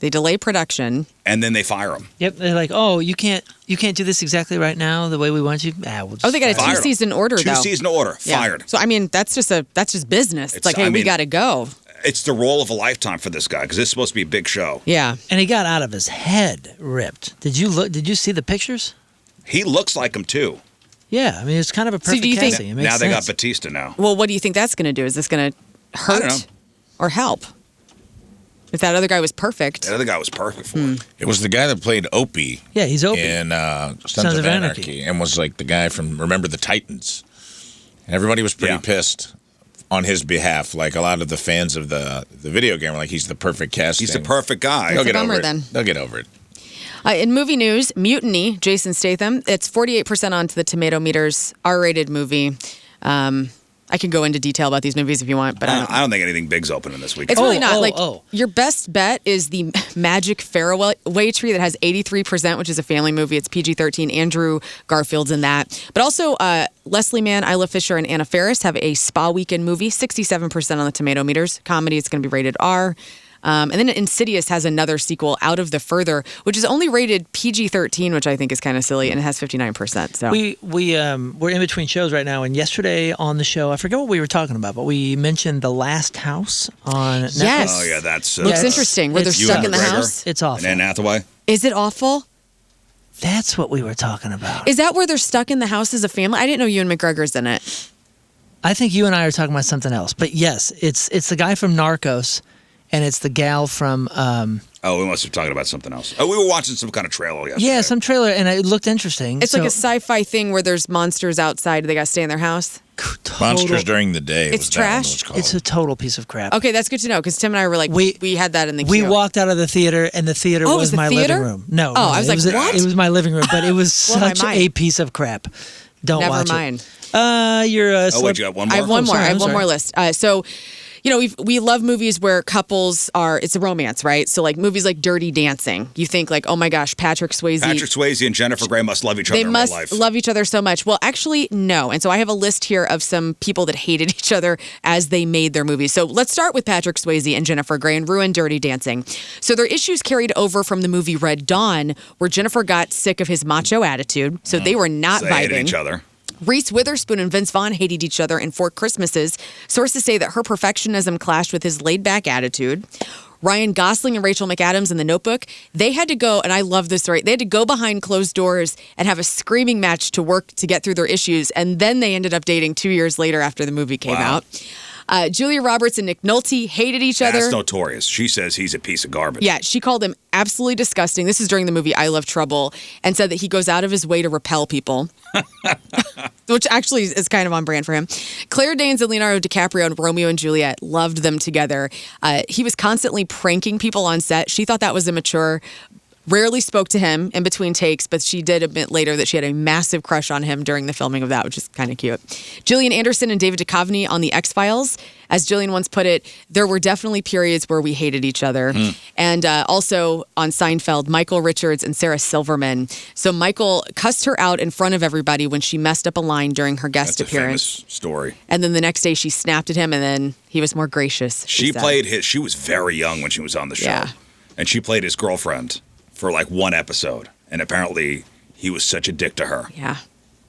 They delay production. and then they fire him. Yep. They're like, oh, you can't do this exactly right now the way we want you. We'll just Oh, they got a Fired him. two-season order, though. Two-season order. Yeah. Fired. So, I mean, that's just business. It's like, hey, we got to go. It's the role of a lifetime for this guy because this is supposed to be a big show. Yeah. And he got out of his head ripped. Did you look? Did you see the pictures? He looks like him, too. Yeah, I mean, it's kind of a perfect do you think- casting. It makes Now they got sense. Batista now. Well, what do you think that's going to do? Is this going to I don't know. hurt or help? If that other guy was perfect. The other guy was perfect for him. It was the guy that played Opie Yeah, he's open. in Sons of Anarchy and was like the guy from Remember the Titans. And everybody was pretty Yeah. pissed on his behalf. Like a lot of the fans of the video game were like, he's the perfect casting. He's the perfect guy. They'll a get bummer over it. then. They'll get over it. In movie news, Mutiny, Jason Statham. It's 48% onto the tomato meters, R-rated movie. I can go into detail about these movies if you want, but I don't think anything big's opening this week. It's really not. Oh. Your best bet is the Magic Fairway Tree that has 83%, which is a family movie. It's PG-13. Andrew Garfield's in that. But also, Leslie Mann, Isla Fisher, and Anna Faris have a Spa Weekend movie, 67% on the tomato meters. Comedy, it's going to be rated R. And then Insidious has another sequel, Out of the Further, which is only rated PG-13, which I think is kind of silly, and it has 59%. So We're in between shows right now, and yesterday on the show, I forget what we were talking about, but we mentioned The Last House on Netflix. Yes. Oh, yeah, that's... looks it's- interesting, where they're it's stuck in the McGregor. house. It's awful. And Anne Hathaway. Is it awful? That's what we were talking about. Is that where they're stuck in the house as a family? I didn't know Ewan McGregor's in it. I think you and I are talking about something else, but yes, it's the guy from Narcos, and it's the gal from Oh, we must be talking about something else. Oh, we were watching some kind of trailer yesterday. some trailer, and it looked interesting. It's like a sci-fi thing where there's monsters outside. They got to stay in their house. Monsters during the day. It's was that one trash? that was called. It's a total piece of crap. Okay, that's good to know because Tim and I were like, we had that in the We queue. walked out of the theater, and the theater Oh, it was was the my theater? living room. No, Oh, I was it like, was what? It was my living room, but it was Well, I such might. a piece of crap. Don't Never watch mind. it. You're a Oh, wait, you got one more? I have one more. sorry, I have I'm one sorry. more list. So, you know, we love movies where couples are. It's a romance, right? So, like movies like Dirty Dancing. You think like, oh my gosh, Patrick Swayze. Patrick Swayze and Jennifer Grey must love each other They in must real life. love each other so much. Well, actually, no. And so I have a list here of some people that hated each other as they made their movies. So let's start with Patrick Swayze and Jennifer Grey and ruin Dirty Dancing. So their issues carried over from the movie Red Dawn, where Jennifer got sick of his macho attitude. So they were not They hated vibing. each other. Reese Witherspoon and Vince Vaughn hated each other in 4 Christmases. Sources say that her perfectionism clashed with his laid-back attitude. Ryan Gosling and Rachel McAdams in The Notebook, they had to go, and I love this story, they had to go behind closed doors and have a screaming match to work to get through their issues, and then they ended up dating 2 years later after the movie came Wow. out. Julia Roberts and Nick Nolte hated each other. That's notorious. She says he's a piece of garbage. Yeah, she called him absolutely disgusting. This is during the movie I Love Trouble, and said that he goes out of his way to repel people, which actually is kind of on brand for him. Claire Danes and Leonardo DiCaprio and Romeo and Juliet loved them together. He was constantly pranking people on set. She thought that was immature. Rarely spoke to him in between takes, but she did admit later that she had a massive crush on him during the filming of that, which is kind of cute. Gillian Anderson and David Duchovny on The X-Files. As Gillian once put it, there were definitely periods where we hated each other. And also on Seinfeld, Michael Richards and Sarah Silverman. So Michael cussed her out in front of everybody when she messed up a line during her guest appearance. A famous story. And then the next day she snapped at him, and then he was more gracious. She was very young when she was on the show. Yeah. And she played his girlfriend for like one episode. And apparently he was such a dick to her. Yeah.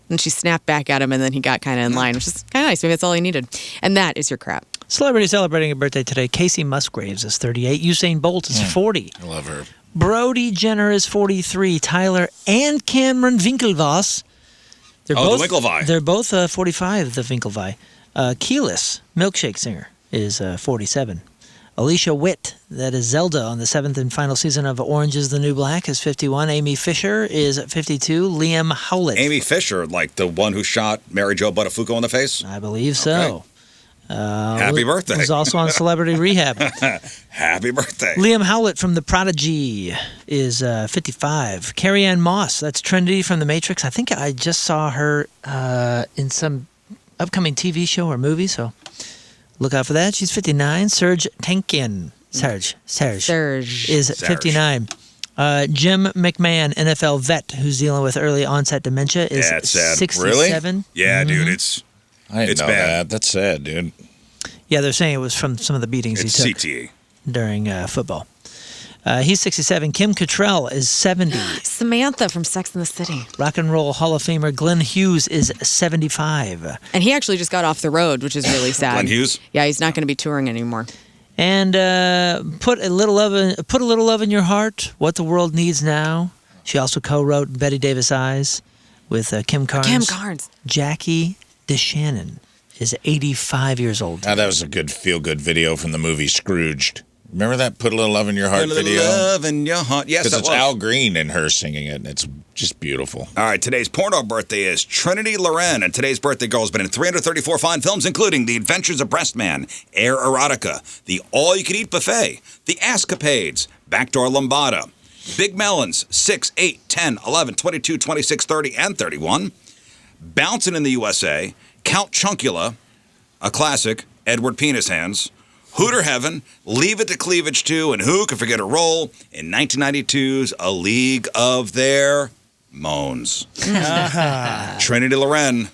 And she snapped back at him, and then he got kind of in line, which is kind of nice. Maybe that's all he needed. And that is your crap. Celebrity celebrating a birthday today. Casey Musgraves is 38. Usain Bolt is 40. I love her. Brody Jenner is 43. Tyler and Cameron Winklevoss. The Winklevi. They're both 45, the Winklevi. Keyless, milkshake singer, is 47. Alicia Witt, that is Zelda on the 7th and final season of Orange is the New Black, is 51. Amy Fisher is 52. Liam Howlett. Amy Fisher, like the one who shot Mary Jo Buttafuoco in the face? I believe so. Happy birthday. Was also on Celebrity Rehab. Happy birthday. Liam Howlett from The Prodigy is 55. Carrie Ann Moss, that's Trinity from The Matrix. I think I just saw her in some upcoming TV show or movie, so look out for that. She's 59. Serge Tankian. Serge is 59. Jim McMahon, NFL vet, who's dealing with early onset dementia, is 67. Really? Yeah, dude, it's I didn't know bad. that. That's sad, dude. Yeah, they're saying it was from some of the beatings It's he took CTE. during football. He's 67. Kim Cattrall is 70. Samantha from Sex and the City. Rock and Roll Hall of Famer Glenn Hughes is 75. And he actually just got off the road, which is really sad. Glenn Hughes? Yeah, he's not going to be touring anymore. And put a little love in your heart. What the world needs now. She also co-wrote Betty Davis Eyes with Kim Carnes. Kim Carnes. Jackie DeShannon is 85 years old. That was a good feel-good video from the movie Scrooged. Remember that Put a Little Love in Your Heart video? Love in your heart. Yes, because it's Al Green and her singing it, and it's just beautiful. All right, today's porno birthday is Trinity Loren, and today's birthday girl has been in 334 fine films, including The Adventures of Breast Man, Air Erotica, The All-You-Can-Eat Buffet, The Askapades, Backdoor Lambada, Big Melons, 6, 8, 10, 11, 22, 26, 30, and 31, Bouncin' in the USA, Count Chunkula, a classic, Edward Penis Hands, Hooter Heaven, Leave It to Cleavage 2, and who could forget a role in 1992's A League of Their Moans. Trinity Loren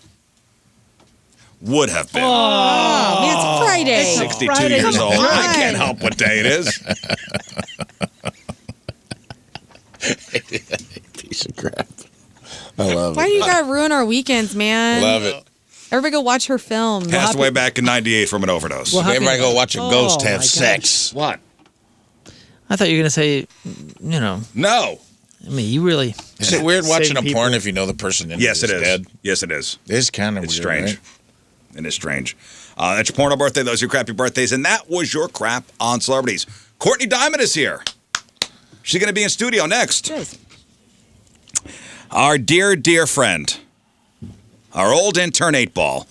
would have been. Oh, man, it's Friday. 62 years old. I can't help what day it is. Piece of crap. I love Why it. do you got to ruin our weekends, man? Love it. Everybody go watch her film. Passed away back in 98 from an overdose. Well, Everybody go watch a ghost my have gosh. sex. What? I thought you were going to say, No. I mean, you really... Is it weird watching a Same people. porn if you know the person in Yes, it is is. dead? Yes, it is. It's kind of It's weird, strange. right? It is strange. That's your porno birthday. Those are your crappy birthdays. And that was your crap on celebrities. Courtney Diamond is here. She's going to be in studio next. Yes. Our dear, dear friend, our old intern 8-Ball.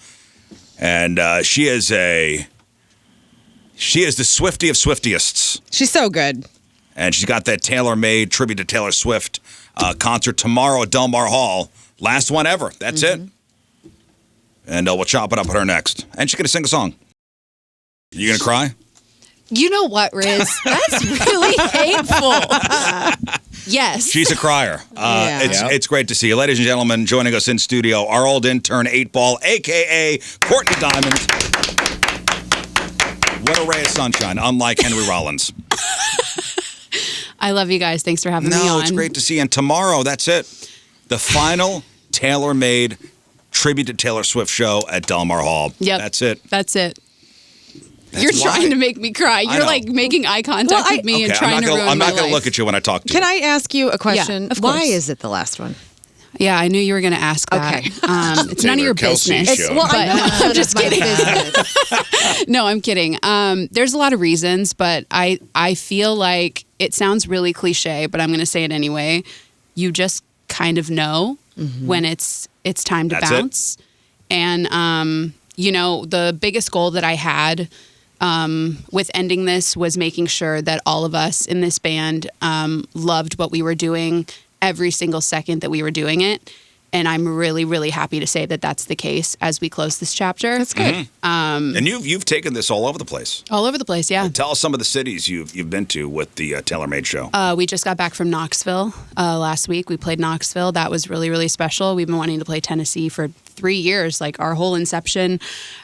And she is the Swiftie of Swiftiest. She's so good. And she's got that tailor-made tribute to Taylor Swift concert tomorrow at Del Mar Hall. Last one ever. That's it. And we'll chop it up with her next. And she's going to sing a song. You going to cry? You know what, Rizz? That's really hateful. Yes. She's a crier. Yeah. It's great to see you. Ladies and gentlemen, joining us in studio, our old intern 8-Ball, a.k.a. Courtney Diamond. What a ray of sunshine, unlike Henry Rollins. I love you guys. Thanks for having me on. No, it's great to see you. And tomorrow, that's it. The final tailor-made tribute to Taylor Swift show at Del Mar Hall. Yep. That's it. That's it. That's You're why. trying to make me cry. I You're know. like making eye contact with me and trying to ruin I'm my not going to life. look at you when I talk to you. Can I ask you a question? of Why course. is it the last one? Yeah, I knew you were going to ask that. Okay. It's none of your Kelsey business. show. Well, but I'm just my kidding. business. No, I'm kidding. There's a lot of reasons, but I feel like it sounds really cliche, but I'm going to say it anyway. You just kind of know when it's time to That's it. bounce. And, the biggest goal that I had with ending this was making sure that all of us in this band loved what we were doing every single second that we were doing it. And I'm really, really happy to say that that's the case as we close this chapter. That's good. And you've taken this all over the place. All over the place, yeah. Tell us some of the cities you've been to with the TaylorMade show. We just got back from Knoxville last week. We played Knoxville. That was really, really special. We've been wanting to play Tennessee for 3 years, like our whole inception.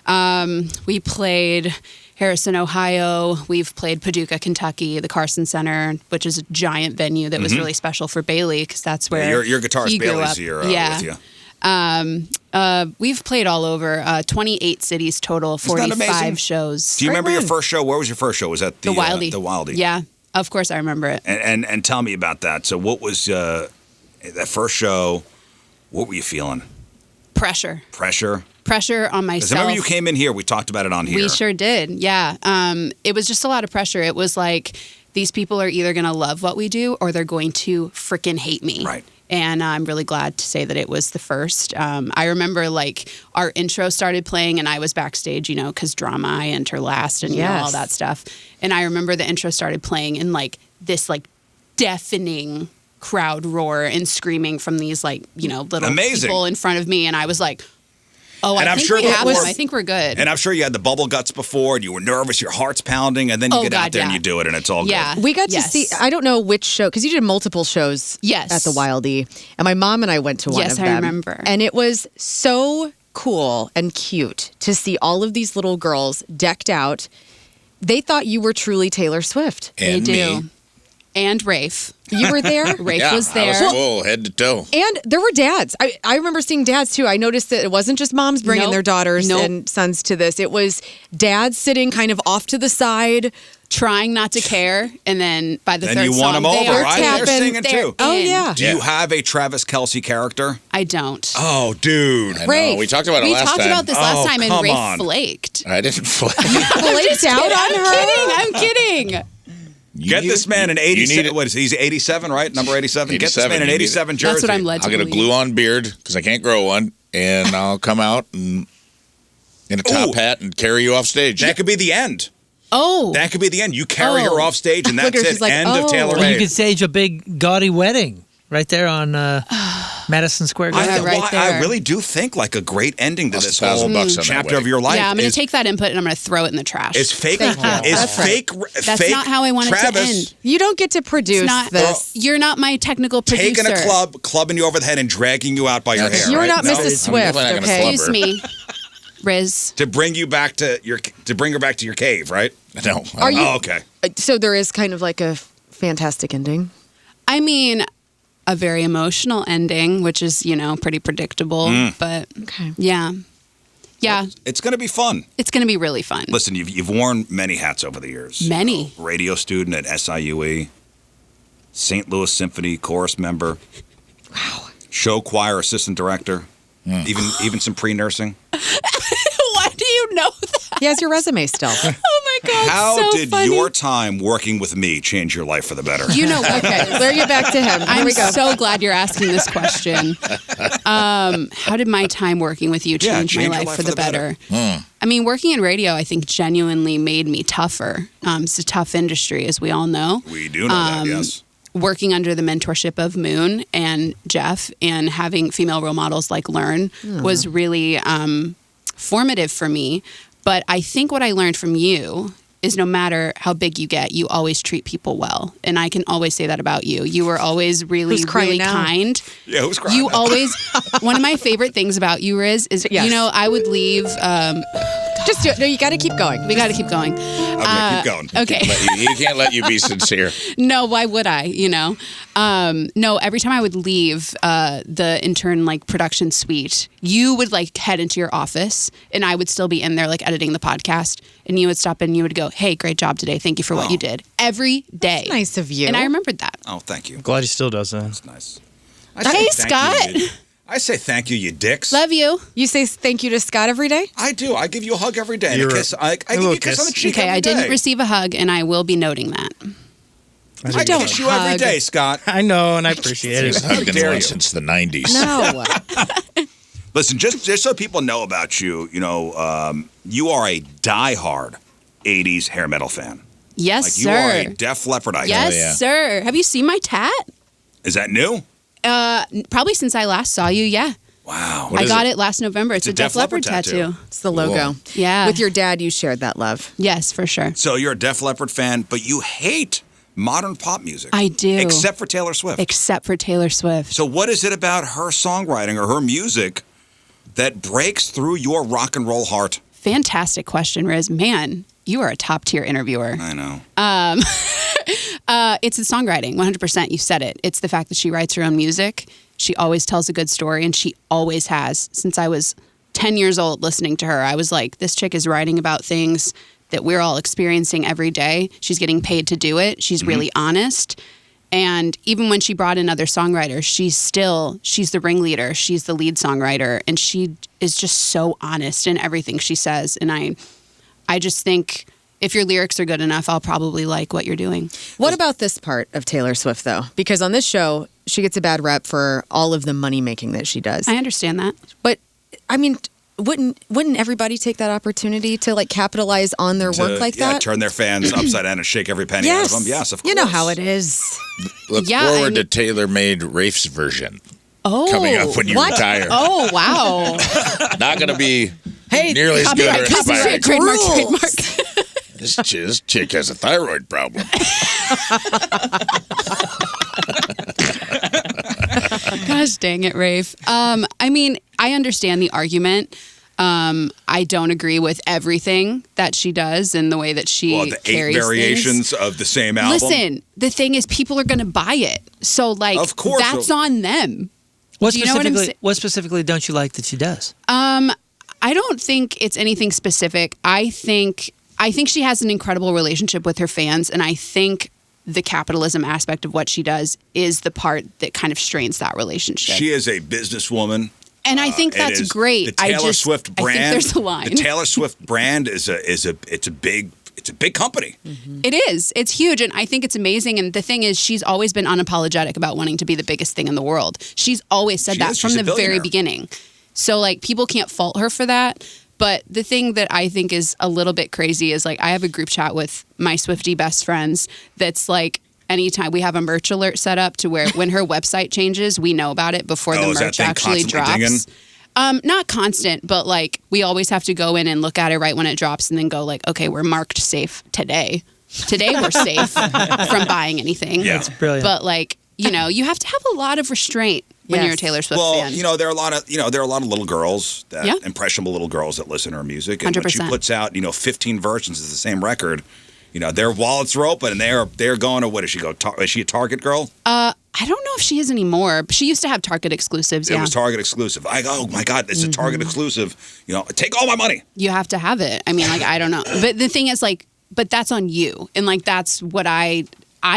We played Harrison, Ohio. We've played Paducah, Kentucky, the Carson Center, which is a giant venue that was really special for Bailey because that's where your guitarist he grew Bailey's up. here yeah. with you. We've played all over, 28 cities total, Isn't that amazing? 45 shows. Do you remember your first show? Where was your first show? Was that The Wildie. The Wildie. Yeah, of course I remember it. And tell me about that. So what was that first show? What were you feeling? Pressure on myself. Remember you came in here, we talked about it on here. We sure did, yeah. It was just a lot of pressure. It was like, these people are either going to love what we do or they're going to freaking hate me. Right. And I'm really glad to say that it was the first. I remember, like, our intro started playing and I was backstage, because drama, I enter last and, all that stuff. And I remember the intro started playing and, like, this, like, deafening crowd roar and screaming from these, like, little Amazing. people in front of me. And I was like, oh, And I I'm think sure we that have was- them. I think we're good. And I'm sure you had the bubble guts before, and you were nervous, your heart's pounding, and then you Oh, get out God, there and yeah. you do it, and it's all Yeah. good. We got to Yes. see, I don't know which show, because you did multiple shows Yes. at the Wildie. And my mom and I went to one Yes, of I them. remember. And it was so cool and cute to see all of these little girls decked out. They thought you were truly Taylor Swift. And they do. me. And Rafe. You were there? Rafe was there. I was full, head to toe. And there were dads. I remember seeing dads too. I noticed that it wasn't just moms bringing Nope. their daughters Nope. and sons to this. It was dads sitting kind of off to the side. Trying not to care, and then by the Then third you song, won them they over, are right? They're tapping. singing They're too. Oh, in. yeah. Do you have a Travis Kelce character? I don't. Oh, dude. I know. Rafe. We talked about it We last talked time. about this last Oh, time, and come Rafe on. flaked. I didn't flake. Flaked out on her. I'm kidding. Get this man an You 87. need it. What is he? He's 87, right? Number 87. Get this 87, man an you need it. 87 jersey. That's what I'm led to I'll get a believe. glue-on beard because I can't grow one, and I'll come out and in a top Ooh. hat and carry you off stage. That could be the end. Oh, That could be the end. You carry her Oh. off stage, and Look that's at her, it. she's like, End oh. of Taylor Or you Made. could stage a big gaudy wedding right there on Madison Square I, Garden. right I there. really do think like a great ending to Lost this $1,000 whole on that chapter wedding. of your life. yeah. I'm going is, to take that input and I'm going to throw it in the trash. Is fake? Thank you. Is That's right. fake? That's fake not how I want it to Travis end. You don't get to produce It's not. this. You're not my technical producer. taking a club, clubbing you over the head, and dragging you out by your That's- hair. You're right? not No? Mrs. Swift, definitely not gonna okay? flub Excuse me, Riz. To bring you back to bring her back to your cave, right? No. Are you? Oh, okay. So there is kind of like a fantastic ending. I mean, a very emotional ending, which is, pretty predictable. But Okay. yeah. Yeah, It's going to be fun. it's going to be really fun. Listen, you've worn many hats over the years. Many. Radio student at SIUE, St. Louis Symphony chorus member. Wow. Show choir assistant director. Even some pre-nursing. Why do you know that? He has your resume still. Oh my God. How so did funny. your time working with me change your life for the better? You know what? Okay, we'll get back to him. Here I'm we go. so glad you're asking this question. How did my time working with you change my change your life for the better? Hmm. I mean, working in radio, I think genuinely made me tougher. It's a tough industry, as we all know. We do know that, yes. Working under the mentorship of Moon and Jeff and having female role models like Learn was really formative for me. But I think what I learned from you is no matter how big you get, you always treat people well. And I can always say that about you. You were always really, Who's crying really now? kind. Yeah, who's crying You now? always, one of my favorite things about you, Riz, is, Yes. I would leave, Just do it. No, you got to keep going. we got to keep going. Okay, keep going. Okay. He can't let you be sincere. No, why would I? No, every time I would leave the intern production suite, you would head into your office and I would still be in there editing the podcast and you would stop in and you would go, "Hey, great job today. Thank you for what you did." Every day. That's nice of you. And I remembered that. Oh, thank you. Glad he still does that. That's nice. Hey, Scott. I say thank you, you dicks. Love you. You say thank you to Scott every day? I do. I give you a hug every day. And You're a kiss. I give you little a kiss on the kiss. cheek Okay, every I didn't day. receive a hug and I will be noting that. I don't kiss you every hug. day, Scott. I know, and I appreciate He's it. hugged dare one you. since the 90s. No. Listen, just so people know about you, you are a diehard 80s hair metal fan. Yes, Like, sir. you are a Def Leppard icon. Yes, sir. Have you seen my tat? Is that new? Probably since I last saw you, yeah. Wow. I got it last November. It's a Def Leppard tattoo. It's the logo. Cool. Yeah. With your dad, you shared that love. Yes, for sure. So you're a Def Leppard fan, but you hate modern pop music. I do. Except for Taylor Swift. Except for Taylor Swift. So what is it about her songwriting or her music that breaks through your rock and roll heart? Fantastic question, Riz. Man, you are a top tier interviewer. I know. It's the songwriting, 100%. You said it. It's the fact that she writes her own music. She always tells a good story, and she always has. Since I was 10 years old listening to her, I was like, this chick is writing about things that we're all experiencing every day. She's getting paid to do it. She's really honest. And even when she brought in other songwriters, she's the ringleader. She's the lead songwriter. And she is just so honest in everything she says. And I just think if your lyrics are good enough, I'll probably like what you're doing. What about this part of Taylor Swift, though? Because on this show, she gets a bad rep for all of the money making that she does. I understand that. But, I mean, wouldn't everybody take that opportunity to, like, capitalize on their work like that? Yeah, turn their fans upside down and shake every penny out of them. Yes, of course. You know how it is. Look Yeah, forward I mean- to tailor-made Rafe's version Oh. coming up when you what? retire. Oh, wow. Not going to be Hey, nearly as good or Copyright, inspiring. trademark. This chick has a thyroid problem. Gosh dang it, Rafe. I mean, I understand the argument. I don't agree with everything that she does and the way that she the 8 carries variations things. of the same album. Listen, the thing is, people are going to buy it. So, like, Of course. that's on them. What Do you know what I'm specifically? saying? What specifically don't you like that she does? I don't think it's anything specific. I think she has an incredible relationship with her fans, and I think the capitalism aspect of what she does is the part that kind of strains that relationship. She is a businesswoman. And I think It that's is- great. The Taylor Swift brand. I think there's a line. The Taylor Swift brand is a big company. It is. It's huge, and I think it's amazing. And the thing is, she's always been unapologetic about wanting to be the biggest thing in the world. She's always said She that is. from She's a the very billionaire. beginning. So, like, people can't fault her for that. But the thing that I think is a little bit crazy is, like, I have a group chat with my Swiftie best friends that's like, anytime we have a merch alert set up to where when her website changes, we know about it before the Is that merch thing actually constantly drops. dinging? Not constant, but like we always have to go in and look at it right when it drops and then go like, okay, we're marked safe today. Today we're safe from buying anything. Yeah. That's brilliant. But like, you know, you have to have a lot of restraint when you're a Yes. Taylor Swift Well, fan. you know, there are a lot of little girls that Yeah. impressionable little girls that listen to her music, and when she 100%. puts out 15 versions of the same record, their wallets are open and they're going to, what does she go? Is she a Target girl? I don't know if she is anymore. She used to have Target exclusives. It Yeah, was Target exclusive. Oh my God, it's a Target exclusive. Take all my money. you have to have it. I mean, like, I don't know. But the thing is, like, but that's on you. And like, that's what I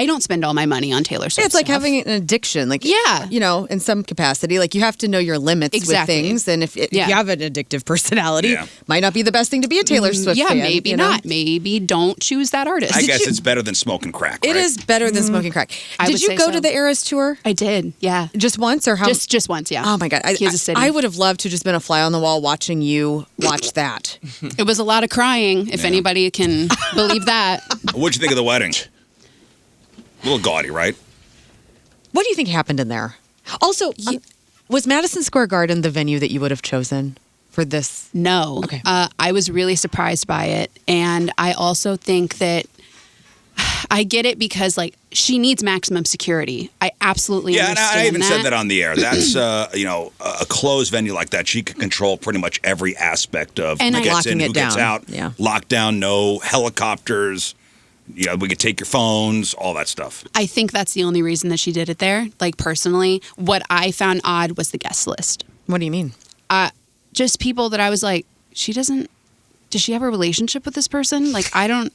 don't spend all my money on Taylor Swift. It's like stuff. having an addiction. Like, Yeah. in some capacity, like you have to know your limits Exactly. with things. And if you Yeah. have an addictive personality, Yeah. might not be the best thing to be a Taylor Swift yeah, fan. maybe you know? not. Maybe don't choose that artist. I guess it's better than smoking crack. It right? is better than smoking crack. I Did would you say go so. to the Eras tour? I did. Yeah. Just once or how? Just once, yeah. Oh my God. Kansas City. I would have loved to just been a fly on the wall watching you watch that. It was a lot of crying, if anybody can believe that. What'd you think of the wedding? A little gaudy, right? What do you think happened in there? Also, was Madison Square Garden the venue that you would have chosen for this? No. Okay. I was really surprised by it. And I also think that I get it because, like, she needs maximum security. I absolutely Yeah, and understand I even that. said that on the air. That's a closed venue like that. She can control pretty much every aspect of And who gets locking in, it who gets down. out. Yeah. Lockdown, no helicopters. We could take your phones, all that stuff. I think that's the only reason that she did it there. Like, personally, what I found odd was the guest list. What do you mean? Just people that I was like, does she have a relationship with this person? Like, I don't,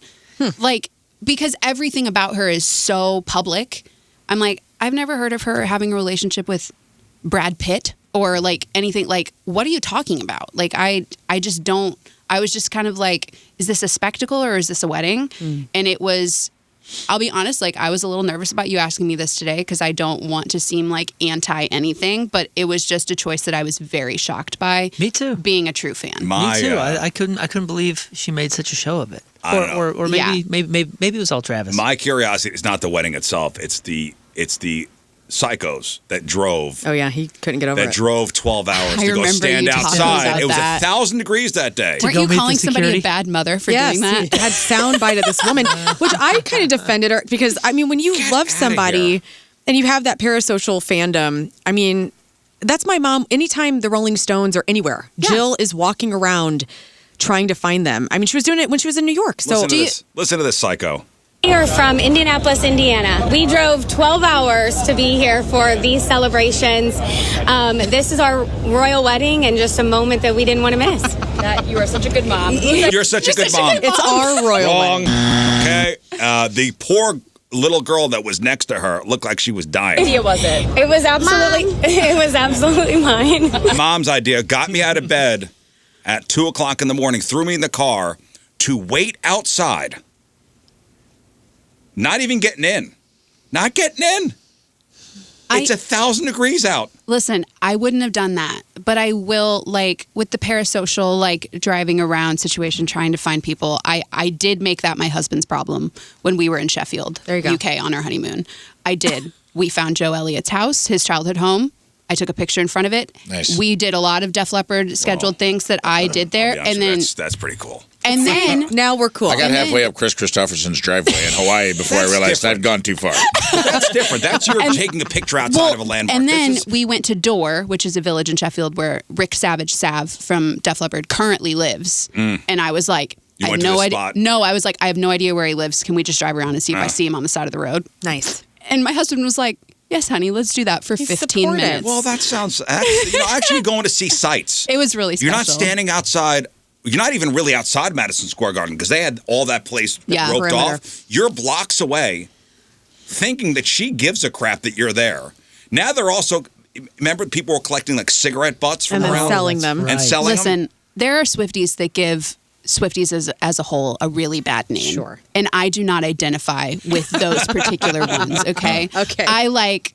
like, because everything about her is so public. I'm like, I've never heard of her having a relationship with Brad Pitt or like anything. Like, what are you talking about? Like, I just don't, I was just kind of like, is this a spectacle or is this a wedding? And it was I'll be honest, like I was a little nervous about you asking me this today because I don't want to seem like anti anything, but it was just a choice that I was very shocked by. Me too. Being a true fan. Me too. I couldn't believe she made such a show of it. Or maybe it was all Travis. My curiosity is not the wedding itself. It's the psychos that drove. Oh yeah, he couldn't get over it. That drove 12 hours I to go remember stand you talking outside. about It was that. 1,000 degrees that day. Weren't go you meet calling the somebody a security? bad mother for Yes, doing that? he had soundbite of this woman, which I kind of defended her because I mean, when you love outta somebody here. and you have that parasocial fandom, I mean, that's my mom. Anytime the Rolling Stones are anywhere, Jill is walking around trying to find them. I mean, she was doing it when she was in New York. So Listen to this psycho. We are from Indianapolis, Indiana. We drove 12 hours to be here for these celebrations. This is our royal wedding and just a moment that we didn't want to miss. You are such a good mom. You're such a good mom. it's our royal Wrong. wedding. Okay. The poor little girl that was next to her looked like she was dying. It was absolutely mine. Mom's idea got me out of bed at 2 o'clock in the morning, threw me in the car to wait outside. Not even getting in. Not getting in. It's 1,000 degrees out. Listen, I wouldn't have done that, but I will, like, with the parasocial, like, driving around situation, trying to find people. I did make that my husband's problem when we were in Sheffield, There you go. UK, on our honeymoon. I did. We found Joe Elliott's house, his childhood home. I took a picture in front of it. Nice. We did a lot of Def Leppard scheduled things that I did there, I'll be honest and with you, then that's pretty cool. and then Now we're cool. I got halfway up Chris Christopherson's driveway in Hawaii before I That's realized different. I'd gone too far. That's different. That's your taking a picture outside of a landmark. And then This is- we went to Dore, which is a village in Sheffield where Rick Sav from Def Leppard currently lives. And I was like, You I went have to no the idea. spot? No, I was like, I have no idea where he lives. Can we just drive around and see if I see him on the side of the road? Nice. And my husband was like, yes, honey, let's do that for 15 supportive. minutes. well, that sounds actually going to see sights. It was really special. You're not standing outside. You're not even really outside Madison Square Garden because they had all that place Yeah, roped perimeter. off. You're blocks away thinking that she gives a crap that you're there. Now they're also, remember people were collecting like cigarette butts from And then around? selling them. And Right. selling them? Listen, there are Swifties that give Swifties as a whole a really bad name. Sure. And I do not identify with those particular ones, okay? Okay. I like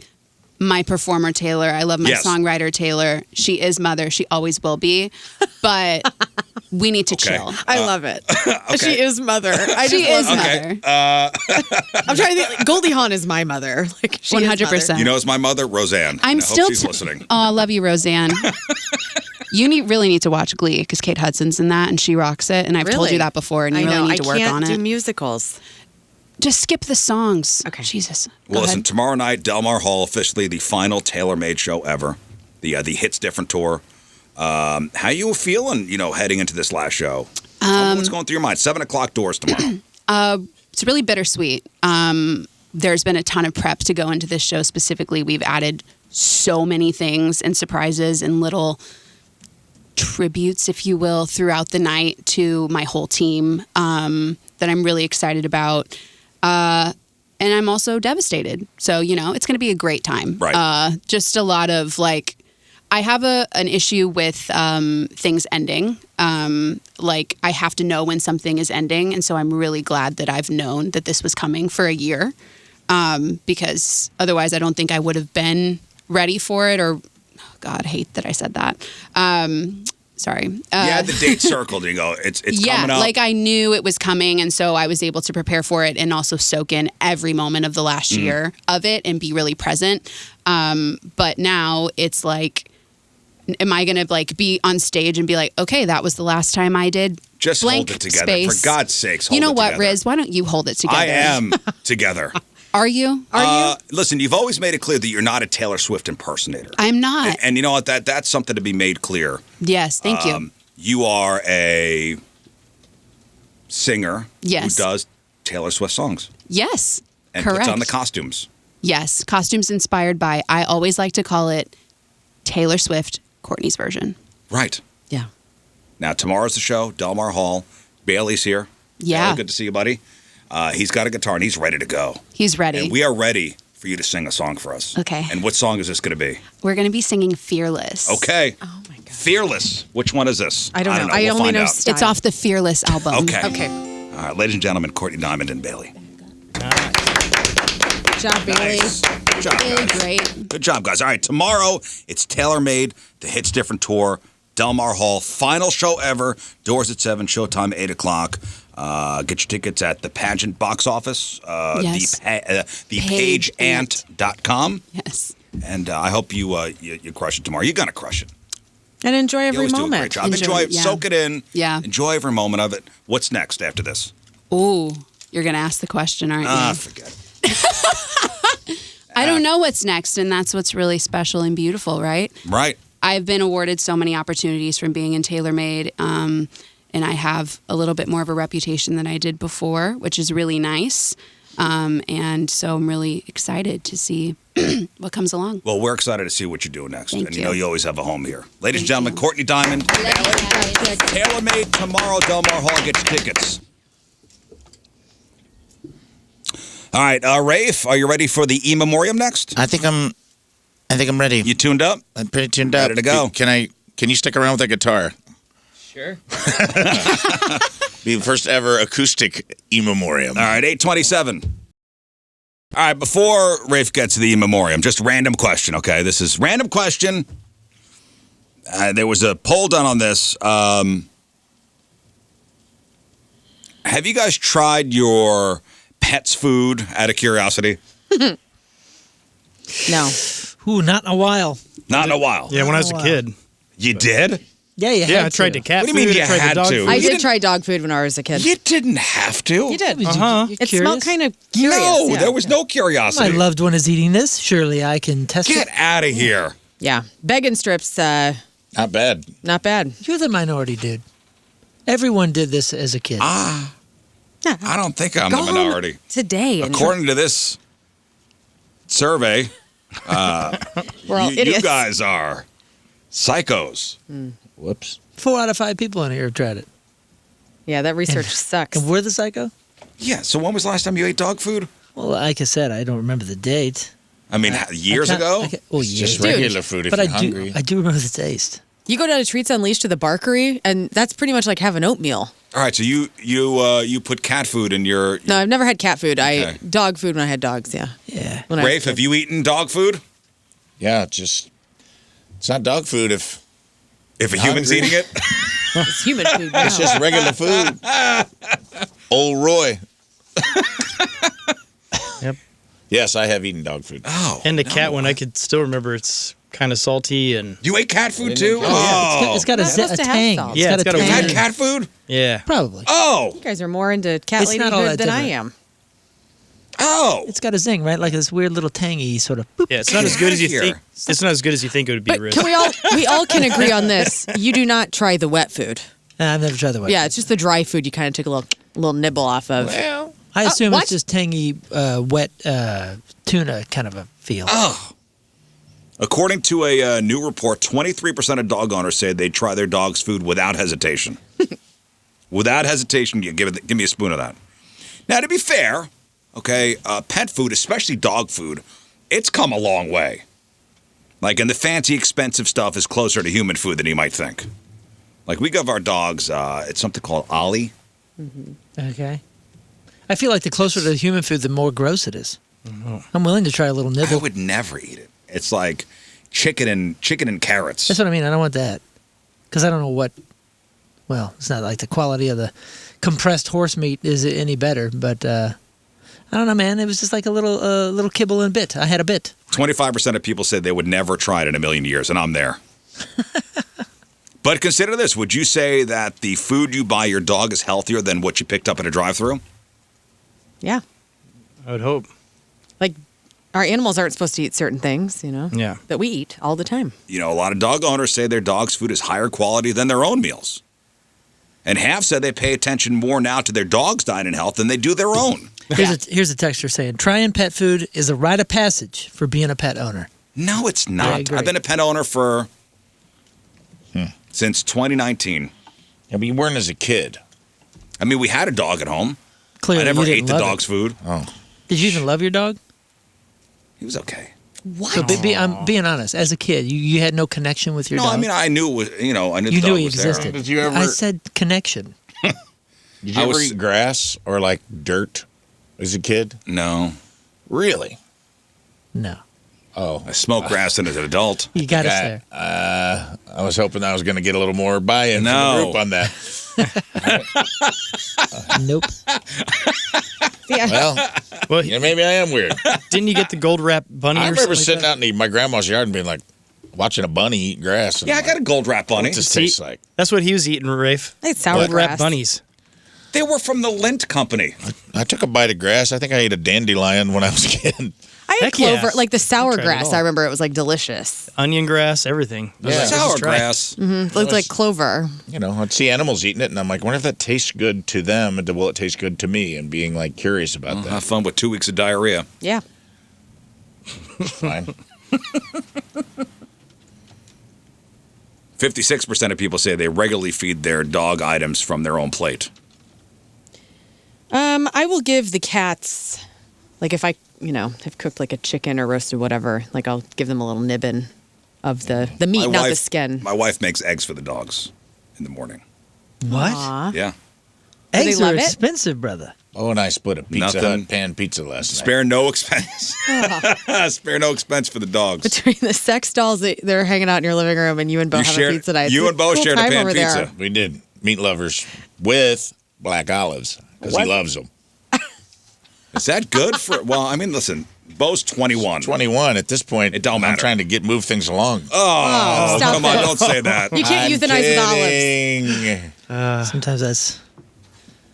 my performer Taylor. I love my Yes. songwriter Taylor. She is mother. She always will be. But we need to Okay. chill. I love it. She is mother. She is love Okay. mother. I'm trying to think. Goldie Hawn is my mother. Like she is 100%. mother. You know, it's my mother, Roseanne. I'm And I still hope she's listening. Oh, I love you, Roseanne. You really need to watch Glee because Kate Hudson's in that and she rocks it. And I've told Really? you that before, and you I really know. need to work I can't on do it. musicals. Just skip the songs. Okay. Jesus. Well, Go listen, ahead. tomorrow night, Del Mar Hall, officially the final tailor-made show ever. The Hits Different tour. How you feeling, heading into this last show? Tell me what's going through your mind? 7 o'clock doors tomorrow. It's really bittersweet. There's been a ton of prep to go into this show specifically. We've added so many things and surprises and little tributes, if you will, throughout the night to my whole team that I'm really excited about. And I'm also devastated. So, it's going to be a great time. Right. Just a lot of I have an issue with things ending. I have to know when something is ending. And so I'm really glad that I've known that this was coming for a year. Because otherwise I don't think I would have been ready for it or, oh God, I hate that I said that. Sorry. You had the date circled and you go, it's coming up. I knew it was coming, and so I was able to prepare for it and also soak in every moment of the last year of it and be really present. But now it's like, am I going to be on stage and be like, okay, that was the last time I did Just blank hold it together. space. For God's sakes, hold it You know what, together. Rizz? Why don't you hold it together? I am together. Are you? Listen, you've always made it clear that you're not a Taylor Swift impersonator. I'm not. And you know what? That's something to be made clear. Yes, thank you. You are a singer Yes. who does Taylor Swift songs Yes, and correct. puts on the costumes. Yes, costumes inspired by, I always like to call it Taylor Swift, Courtney's version. Right. Yeah. Now, tomorrow's the show, Del Mar Hall. Bailey's here. Yeah. Bailey, good to see you, buddy. He's got a guitar and he's ready to go. He's ready. And we are ready for you to sing a song for us. Okay. And what song is this going to be? We're going to be singing Fearless. Okay. Oh my God. Fearless. Which one is this? I don't know. We'll only find know out. style. It's off the Fearless album. Okay. Okay. All right, ladies and gentlemen, Courtney Diamond and Bailey. Good job, Bailey. Nice. Good job, Really guys. great. Good job, guys. All right, tomorrow it's tailor-made, the Hits Different Tour, Del Mar Hall, final show ever. Doors at 7, showtime 8 o'clock. Get your tickets at the Pageant box office, Yes. thepageant.com. Yes. And I hope you crush it tomorrow. You're going to crush it. And enjoy You every always do a great moment. job. Enjoy Enjoy it, it. yeah. Soak it in. Yeah. Enjoy every moment of it. What's next after this? Ooh, you're going to ask the question, aren't you? Forget it. I don't know what's next, and that's what's really special and beautiful, right? Right. I've been awarded so many opportunities from being in TaylorMade, and I have a little bit more of a reputation than I did before, which is really nice. And so I'm really excited to see what comes along. Well, we're excited to see what you're doing next. Thank and you. You always have a home here. Ladies and Thank gentlemen, you. Courtney Diamond, TaylorMade tomorrow, Del Mar Hall. Get your tickets. All right, Rafe, are you ready for the E Memoriam next? I think I'm ready. You tuned up? I'm pretty tuned up. Ready to go. Can you stick around with that guitar? Sure. Be the first ever acoustic E Memoriam. All right, 8:27. All right, before Rafe gets to the E Memoriam, just random question, okay? This is random question. There was a poll done on this. Have you guys tried your pet's food out of curiosity? No. Ooh, not in a while. Not in a while. Yeah, when I was a Wow. kid. You did? Yeah, you Yeah, had I tried to. the cat What do food. you mean you I tried had the dog to? food. I You did didn't- try dog food when I was a kid. You didn't have to. You did. Uh-huh. It smelled kind of curious. No, yeah. there was no My curiosity. loved one is eating this. Surely I can test Get it. out of here. Yeah. Begging strips, Not bad. not bad. You're the minority, dude. Everyone did this as a kid. Yeah. I don't think I'm Go the home minority. today. And According to this survey, we're all you idiots. guys are psychos. Whoops. 4 out of 5 people in here have tried it. Yeah, that research sucks. And we're the psycho? Yeah, so when was the last time you ate dog food? Well, like I said, I don't remember the date. I mean, years ago? Oh, It's years. just Dude. regular food if But you're I hungry. do remember the taste. You go down to Treats Unleashed to the Barkery, and that's pretty much like having oatmeal. All right, so you put cat food in your... No, I've never had cat food. Okay. Dog food when I had dogs, yeah. Yeah. When I was Rafe, a kid. have you eaten dog food? Yeah, it's not dog food if If a human's Hungry. eating it? It's human food now. it's just regular food. Old Roy. Yep. Yes, I have eaten dog food. Oh. And the cat one, I could still remember it's kind of salty and You ate cat food too? Oh, It's got a, It's supposed a to have tang. salt. Yeah, it's got got a a You had tang. cat food? yeah. Probably. Oh. You guys are more into cat It's not all ladyhood that than I different. am. Oh. It's got a zing, right? Like this weird little tangy sort of boop. Yeah, it's not as good as you Here. think. It's not as good as you think it would be, But Riz. can we all can agree on this? You do not try the wet food. I've never tried the wet. Yeah, it's just the dry food you kind of took a little nibble off of. I assume what? it's just tangy, wet tuna kind of a feel. Oh. According to a new report, 23% of dog owners say they'd try their dog's food without hesitation. Without hesitation, you give me a spoon of that. Now, to be fair, okay, pet food, especially dog food, it's come a long way. Like, and the fancy, expensive stuff is closer to human food than you might think. Like, we give our dogs, it's something called Ollie. Okay. I feel like the closer to human food, the more gross it is. I'm willing to try a little I nibble. would never eat it. It's like chicken and carrots. That's what I mean. I don't want that. Because I don't know what. Well, it's not like the quality of the compressed horse meat is any better, but I don't know, man. It was just like a little kibble and bit. I had a bit. 25% of people said they would never try it in a million years, and I'm there. But consider this. Would you say that the food you buy your dog is healthier than what you picked up at a drive-thru? Yeah. I would hope. Like our animals aren't supposed to eat certain things, you know, Yeah. that we eat all the time. You know, a lot of dog owners say their dog's food is higher quality than their own meals. And half said they pay attention more now to their dog's diet and health than they do their own. Here's a texter saying, trying pet food is a rite of passage for being a pet owner. No, it's I not. agree. I've been a pet owner for since 2019. Yeah, but you weren't as a kid. I mean, we had a dog at home. Clearly, I never you didn't ate the love dog's food. Oh. it. Did you even love your dog? He was okay. What? So I'm being honest. As a kid, you had no connection with your No, dog. I mean, I knew it was, I knew you the knew dog he was there. existed. Did you ever- I said connection. Did you I ever was- eat grass or like dirt as a kid? No. Really? No. Oh. I smoked grass as an adult. You got us there. I was hoping I was going to get a little more buy-in from the group on that. Nope. Well, maybe I am weird. Didn't you get the gold wrap bunny? I or remember something sitting out in my grandma's yard and being like, watching a bunny eat grass. Yeah, I got a gold wrap bunny. What does it taste like? That's what he was eating, Rafe. I ate sour Gold wrap grass. bunnies. They were from the Lint Company. I took a bite of grass. I think I ate a dandelion when I was a kid. I ate Heck clover, yeah. like the sour tried it grass. all. I remember it was like delicious. Onion grass, everything. I was like, Sour let's try it. grass. It looked like clover. You know, I'd see animals eating it, and I'm like, I wonder if that tastes good to them, and will it taste good to me? And being like curious about that. Have fun with 2 weeks of diarrhea. Yeah. Fine. 56% of people say they regularly feed their dog items from their own plate. I will give the cats, like if I, have cooked like a chicken or roasted whatever, like I'll give them a little nibbin of the meat, not the skin. My wife makes eggs for the dogs in the morning. What? Aw. Yeah. they Eggs love are it? expensive, brother. Oh, and I split a Pizza Nothing. Hut pan pizza last night. Spare no expense. Spare no expense for the dogs. Between the sex dolls that they're hanging out in your living room and you and Bo have a pizza night. You It's and Bo cool shared a time pan over pizza. there. We did. Meat lovers with black olives because he loves them. Is that good for? Well, I mean, listen, Bo's 21. 21 at this point. It don't matter. I'm trying to move things along. Oh, stop come on, it. don't say that. You can't euthanize with olives. olives.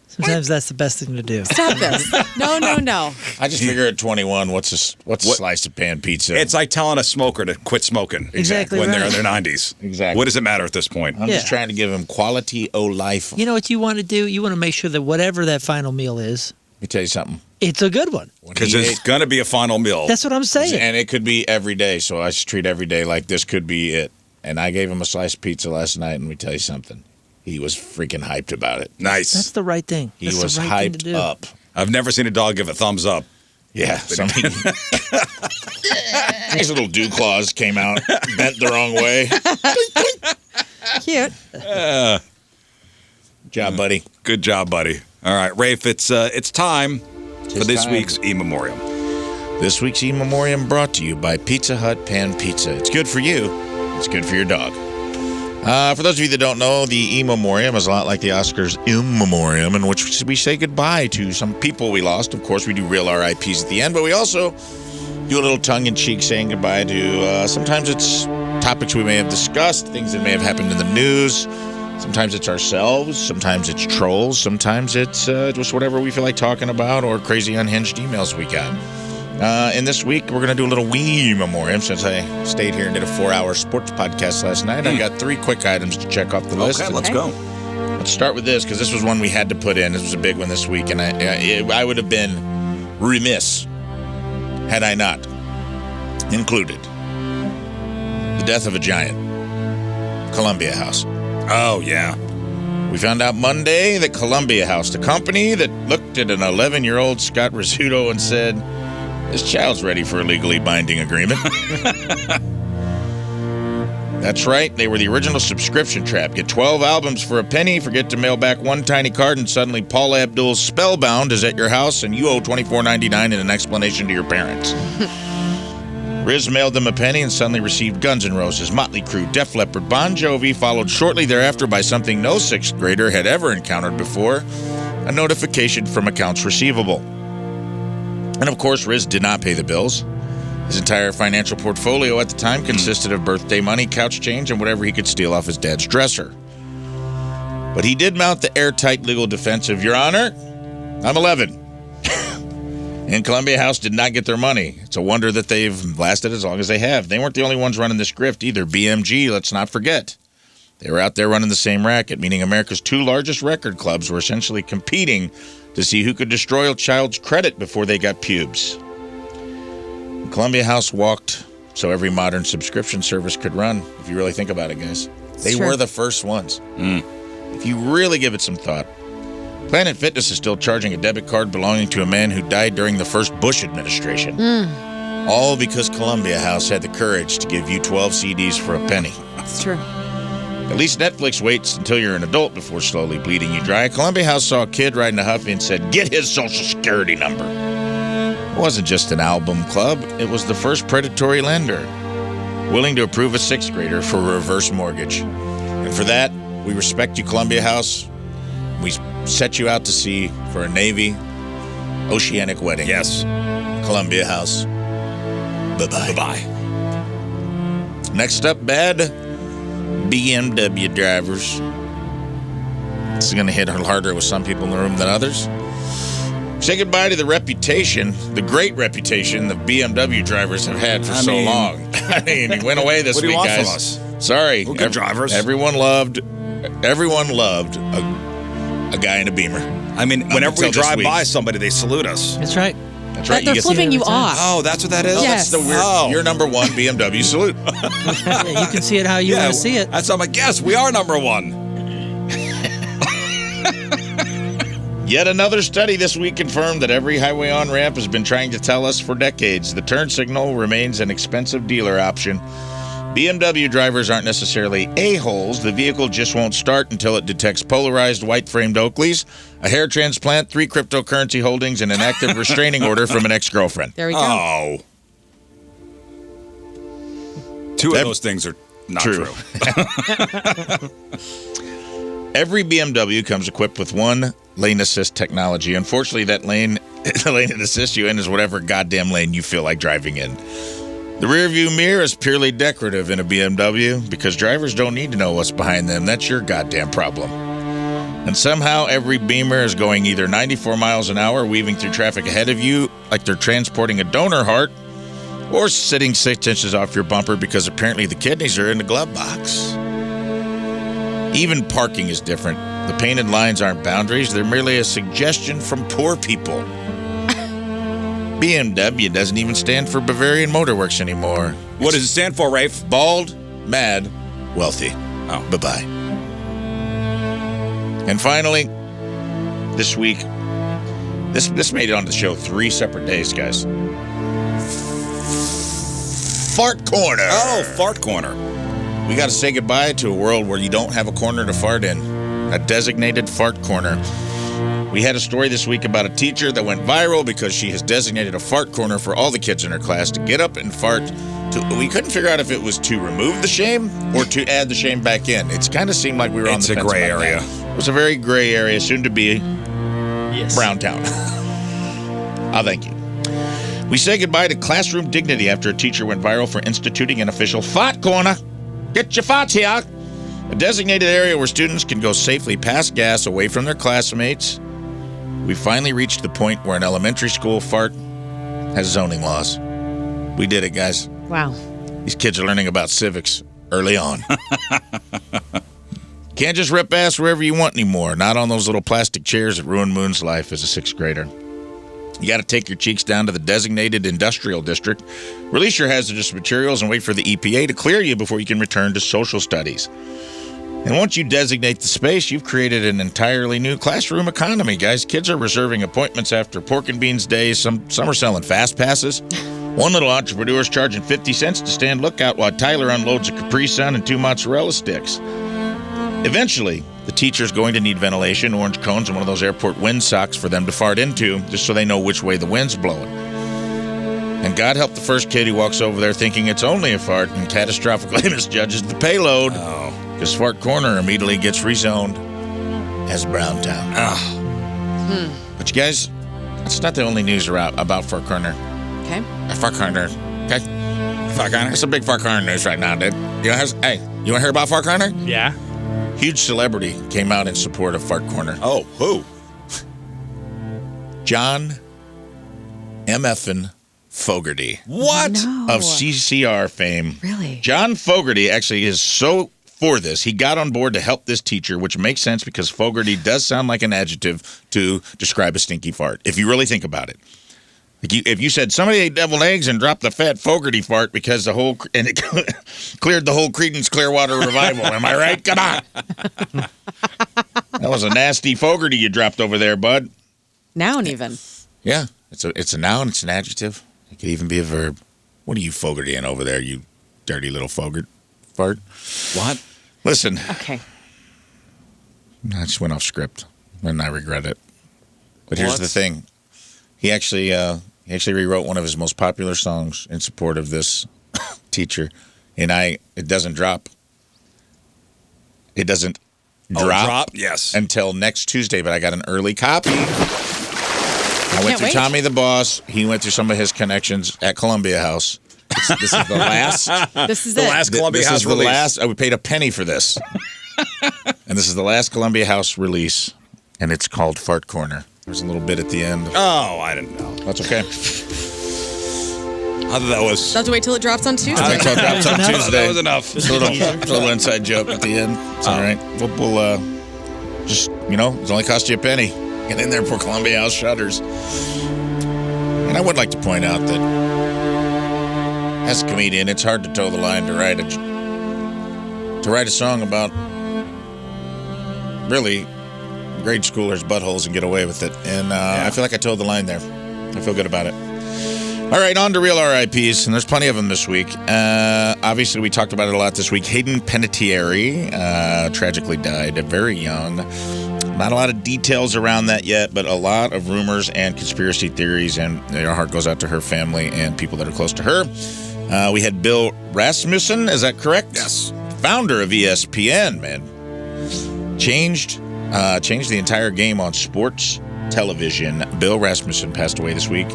Sometimes that's the best thing to do. Stop this. No. I just figure at 21, what's a slice of pan pizza? It's like telling a smoker to quit smoking. Exactly When they're right. in their 90s. Exactly. What does it matter at this point? I'm just Yeah. trying to give him quality o' life. You know what you want to do? You want to make sure that whatever that final meal is, Let me tell you something. it's a good one. Because there's going to be a final meal. That's what I'm saying. And it could be every day, so I just treat every day like this could be it. And I gave him a slice of pizza last night, and let me tell you something. He was freaking hyped about it. Nice. That's the right thing. He That's was the right thing to hyped do. up. I've never seen a dog give a thumbs up. Yeah. His little dew claws came out, bent the wrong way. Cute. Good job, buddy. Good job, buddy. All right, Rafe, it's time for this time. week's E Memoriam. This week's E Memoriam brought to you by Pizza Hut Pan Pizza. It's good for you. It's good for your dog. For those of you that don't know, the E Memoriam is a lot like the Oscars In Memoriam, in which we say goodbye to some people we lost. Of course, we do real RIPs at the end, but we also do a little tongue-in-cheek saying goodbye to, sometimes it's topics we may have discussed, things that may have happened in the news. Sometimes it's ourselves. Sometimes it's trolls. Sometimes it's just whatever we feel like talking about or crazy unhinged emails we got. And this week, we're going to do a little wee memoriam since I stayed here and did a 4-hour sports podcast last night. I got 3 quick items to check off the list. Okay, let's go. Let's start with this because this was one we had to put in. This was a big one this week, and I would have been remiss had I not included the death of a giant, Columbia House. Oh, yeah. We found out Monday that Columbia House, the company that looked at an 11-year-old Scott Rizzuto and said, "This child's ready for a legally binding agreement." That's right. They were the original subscription trap. Get 12 albums for a penny, forget to mail back one tiny card, and suddenly Paula Abdul's Spellbound is at your house, and you owe $24.99 and an explanation to your parents. Rizz mailed them a penny and suddenly received Guns N' Roses, Motley Crue, Def Leppard, Bon Jovi, followed shortly thereafter by something no 6th grader had ever encountered before, a notification from accounts receivable. And of course, Rizz did not pay the bills. His entire financial portfolio at the time consisted of birthday money, couch change, and whatever he could steal off his dad's dresser. But he did mount the airtight legal defense of, "Your Honor, I'm 11. And Columbia House did not get their money. It's a wonder that they've lasted as long as they have. They weren't the only ones running this grift either. BMG, let's not forget. They were out there running the same racket, meaning America's 2 largest record clubs were essentially competing to see who could destroy a child's credit before they got pubes. Columbia House walked so every modern subscription service could run, if you really think about it, guys. They were the first ones. If you really give it some thought. Planet Fitness is still charging a debit card belonging to a man who died during the first Bush administration. All because Columbia House had the courage to give you 12 CDs for a penny. It's true. At least Netflix waits until you're an adult before slowly bleeding you dry. Columbia House saw a kid riding a Huffy and said, "Get his social security number." It wasn't just an album club, it was the first predatory lender, willing to approve a sixth grader for a reverse mortgage. And for that, we respect you, Columbia House. We set you out to sea for a Navy oceanic wedding. Yes. Columbia House. Bye-bye. Bye-bye. Next up, bad BMW drivers. This is going to hit harder with some people in the room than others. Say goodbye to the reputation, the great reputation the BMW drivers have had for so long. I mean, he went away this what do week, you want guys. from us? Sorry. We're good drivers. Everyone loved a guy in a Beamer. I mean, whenever until we this drive week. by somebody, they salute us. That's right. That's right. They're flipping you every time. off. Oh, that's what that is? Yes. That's the weird. You're number one BMW salute. Yeah, you can see it how you want to see it. That's I'm like, yes, we are number one. Yet another study this week confirmed that every highway on-ramp has been trying to tell us for decades the turn signal remains an expensive dealer option. BMW drivers aren't necessarily a-holes. The vehicle just won't start until it detects polarized white-framed Oakleys, a hair transplant, 3 cryptocurrency holdings, and an active restraining order from an ex-girlfriend. There we go. Oh. 2 of those things are not true. Every BMW comes equipped with one lane assist technology. Unfortunately, that lane, the lane it assists you in is whatever goddamn lane you feel like driving in. The rear view mirror is purely decorative in a BMW because drivers don't need to know what's behind them. That's your goddamn problem. And somehow every Beamer is going either 94 miles an hour, weaving through traffic ahead of you like they're transporting a donor heart, or sitting 6 inches off your bumper because apparently the kidneys are in the glove box. Even parking is different. The painted lines aren't boundaries. They're merely a suggestion from poor people. BMW doesn't even stand for Bavarian Motor Works anymore. What does it stand for, Rafe? Bald, mad, wealthy. Oh. Bye-bye. And finally, this week, this made it onto the show 3 separate days, guys. Fart Corner. Oh, Fart Corner. We got to say goodbye to a world where you don't have a corner to fart in. A designated fart corner. We had a story this week about a teacher that went viral because she has designated a fart corner for all the kids in her class to get up and fart. We couldn't figure out if it was to remove the shame or to add the shame back in. It's kind of seemed like we were on the fence. It's a gray about area. that. It was a very gray area, soon to be Browntown. Oh, thank you. We say goodbye to classroom dignity after a teacher went viral for instituting an official fart corner. Get your farts here. A designated area where students can go safely pass gas away from their classmates. We finally reached the point where an elementary school fart has zoning laws. We did it, guys. Wow. These kids are learning about civics early on. Can't just rip ass wherever you want anymore. Not on those little plastic chairs that ruined Moon's life as a 6th grader. You got to take your cheeks down to the designated industrial district, release your hazardous materials, and wait for the EPA to clear you before you can return to social studies. And once you designate the space, you've created an entirely new classroom economy, guys. Kids are reserving appointments after pork and beans days. Some are selling fast passes. One little entrepreneur's charging 50 cents to stand lookout while Tyler unloads a Capri Sun and 2 mozzarella sticks. Eventually, the teacher's going to need ventilation, orange cones, and one of those airport wind socks for them to fart into, just so they know which way the wind's blowing. And God help the first kid who walks over there thinking it's only a fart and catastrophically misjudges the payload. Because Fart Corner immediately gets rezoned as Browntown. But you guys, that's not the only news about Fart Corner. Okay. Fart Corner. Okay. Fart Corner. It's a big Fart Corner news right now, dude. You want to hear about Fart Corner? Yeah. Huge celebrity came out in support of Fart Corner. Oh, who? John M.F.N. Fogerty. What? No. Of CCR fame. Really? John Fogerty actually is so for this. He got on board to help this teacher, which makes sense because Fogerty does sound like an adjective to describe a stinky fart, if you really think about it. Like if you said somebody ate deviled eggs and dropped the fat Fogerty fart because and it cleared the whole Creedence Clearwater Revival. Am I right? Come on. That was a nasty Fogerty you dropped over there, bud. Noun even. Yeah, it's a noun. It's an adjective. It could even be a verb. What are you Fogertying over there, you dirty little fart? What? Listen. Okay. I just went off script, and I regret it. But here's the thing. He actually He actually rewrote one of his most popular songs in support of this teacher. And it doesn't drop. It doesn't drop yes. until next Tuesday, but I got an early copy. I went through wait. Tommy the Boss. He went through some of his connections at Columbia House. This is the last. This is The it. last Columbia This House is the release. last. We paid a penny for this. And this is the last Columbia House release. And it's called Fart Corner. There's a little bit at the end. Oh, I didn't know. That's okay. I thought that was. Have to wait till it drops on Tuesday. I think it drops on Tuesday. That was enough. It's a little inside joke at the end. It's all right. We'll just, it's only cost you a penny. Get in there before Columbia House shutters. And I would like to point out that as a comedian, it's hard to toe the line to write a song about really grade schoolers' buttholes and get away with it. And I feel like I toed the line there. I feel good about it. All right, on to real RIPs, and there's plenty of them this week. Obviously, we talked about it a lot this week. Hayden Panettiere tragically died very young. Not a lot of details around that yet, but a lot of rumors and conspiracy theories, and our heart goes out to her family and people that are close to her. We had Bill Rasmussen, is that correct? Yes. Founder of ESPN, man. Changed the entire game on sports television. Bill Rasmussen passed away this week.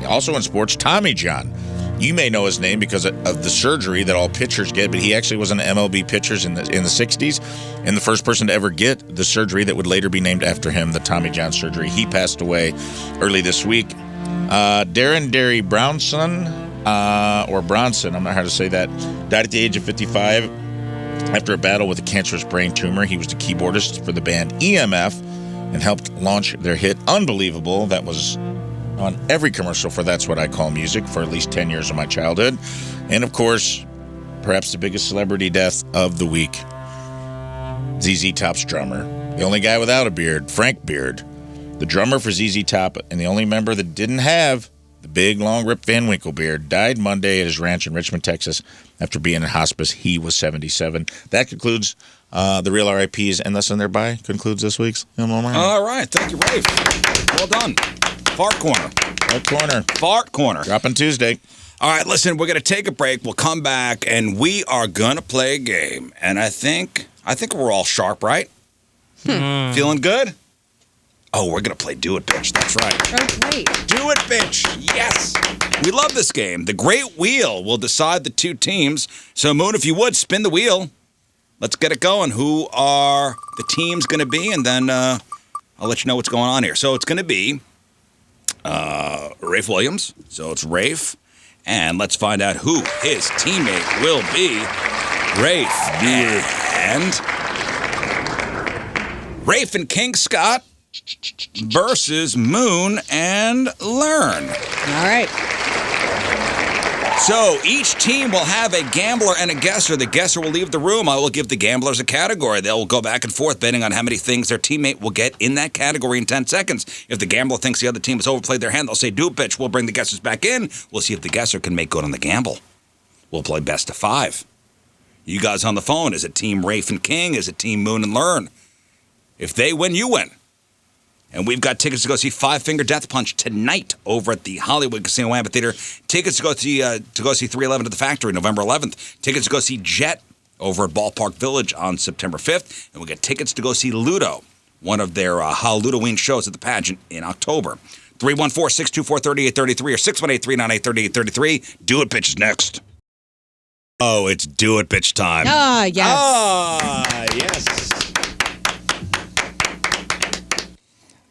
Also in sports, Tommy John. You may know his name because of the surgery that all pitchers get, but he actually was an MLB pitcher in the 60s, and the first person to ever get the surgery that would later be named after him, the Tommy John surgery. He passed away early this week. Darren Derry Brownson, or Bronson, I'm not sure how to say that, died at the age of 55 after a battle with a cancerous brain tumor. He was the keyboardist for the band EMF and helped launch their hit Unbelievable. That was on every commercial for That's What I Call Music for at least 10 years of my childhood. And, of course, perhaps the biggest celebrity death of the week, ZZ Top's drummer. The only guy without a beard, Frank Beard. The drummer for ZZ Top and the only member that didn't have the big, long Rip Van Winkle beard, died Monday at his ranch in Richmond, Texas, after being in hospice. He was 77. That concludes the Real RIPs, and thus and thereby concludes this week's All right. Thank you, Rafe. Well done. Fart Corner. Fart Corner. Dropping Tuesday. All right, listen, we're going to take a break. We'll come back, and we are going to play a game. And I think we're all sharp, right? Feeling good? Oh, we're going to play Do It, Bitch. That's right. Oh, great. Do It, Bitch. Yes. We love this game. The Great Wheel will decide the two teams. So, Moon, if you would, spin the wheel. Let's get it going. Who are the teams going to be? And then I'll let you know what's going on here. So, it's going to be Rafe Williams. So, it's Rafe. And let's find out who his teammate will be. Rafe and King Scott versus Moon and Learn. All right. So each team will have a gambler and a guesser. The guesser will leave the room. I will give the gamblers a category. They'll go back and forth betting on how many things their teammate will get in that category in 10 seconds. If the gambler thinks the other team has overplayed their hand, they'll say, do it, bitch. We'll bring the guessers back in. We'll see if the guesser can make good on the gamble. We'll play best of 5. You guys on the phone, is it Team Rafe and King? Is it Team Moon and Learn? If they win, you win. And we've got tickets to go see Five Finger Death Punch tonight over at the Hollywood Casino Amphitheater. Tickets to go see 311 at the Factory November 11th. Tickets to go see Jet over at Ballpark Village on September 5th. And we got tickets to go see Ludo, one of their Halloween shows at the pageant in October. 314-624-3833 or 618-398-3833. Do It, Bitch is next. Oh, it's Do It, Bitch time. Yes. Yes.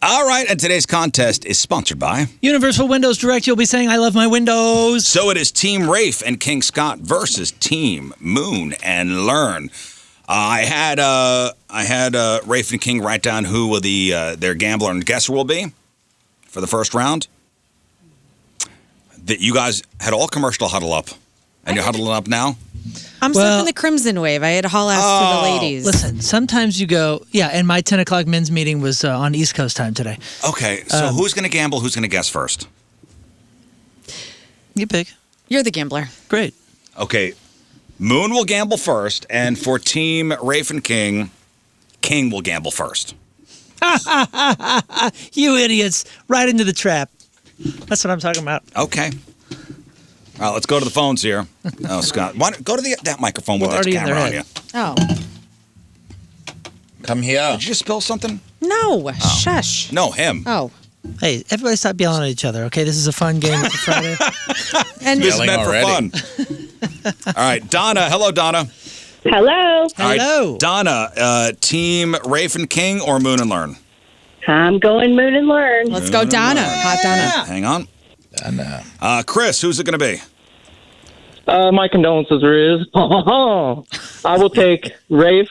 All right, and today's contest is sponsored by Universal Windows Direct. You'll be saying, I love my windows. So it is Team Rafe and King Scott versus Team Moon and Learn. I had Rafe and King write down who will their gambler and guesser will be for the first round. That you guys had all commercial huddle up, and you're huddling up now. I'm surfing the Crimson Wave. I had to haul ass to the ladies. Listen, sometimes you go, and my 10 o'clock men's meeting was on East Coast time today. Okay, so who's going to gamble? Who's going to guess first? You pick. You're the gambler. Great. Okay, Moon will gamble first, and for Team Rafe and King, King will gamble first. You idiots. Right into the trap. That's what I'm talking about. Okay. All right, let's go to the phones here. Oh, Scott. Why don't, go to that microphone with that camera on you. Oh. Come here. Did you just spill something? No. Shush. No, him. Oh. Hey, everybody stop yelling at each other, okay? This is a fun game for Friday. And This is Yelling meant already. for fun. All right, Donna. Hello, Donna. Hello. All right, Hello. Donna, team Rafe and King or Moon and Learn? I'm going Moon and Learn. let's go, Donna. Hot Donna. Hang on. Donna. Chris, who's it going to be? My condolences, Rizz. I will take Rafe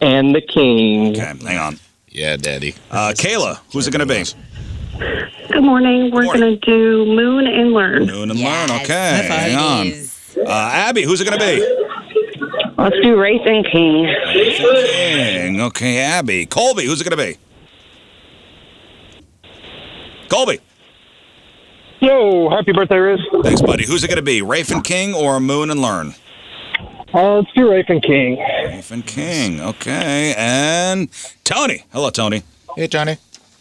and the King. Okay, hang on. Yeah, Daddy. Kayla, who's it going to be? Good morning. We're Morning. going to do Moon and Learn. Moon and Learn. Okay, hang on. Abby, who's it going to be? Let's do Rafe and King. King. Okay, Abby. Colby, who's it going to be? Colby. Yo, happy birthday, Rizz. Thanks, buddy. Who's it going to be? Rafe and King or Moon and Learn? Let's do Rafe and King. Rafe and King. Okay, and Tony. Hello, Tony. Hey, Johnny.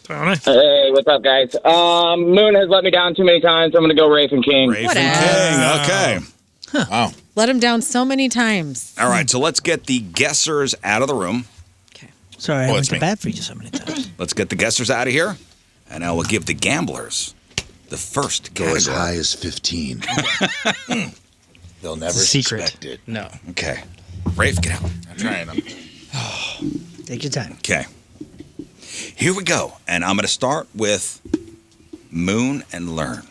Hey, what's up, guys? Moon has let me down too many times. I'm going to go Rafe and King. Rafe and King. Okay. Wow. Let him down so many times. All right, so let's get the guessers out of the room. Sorry, I went it's to me. bat for you so many times. Let's get the guessers out of here, and I will give the gamblers the first Go as category. high as 15. They'll never Secret. suspect it. No. Okay. Rafe, get out. I'm trying them. Take your time. Okay. Here we go, and I'm going to start with Moon and Learn.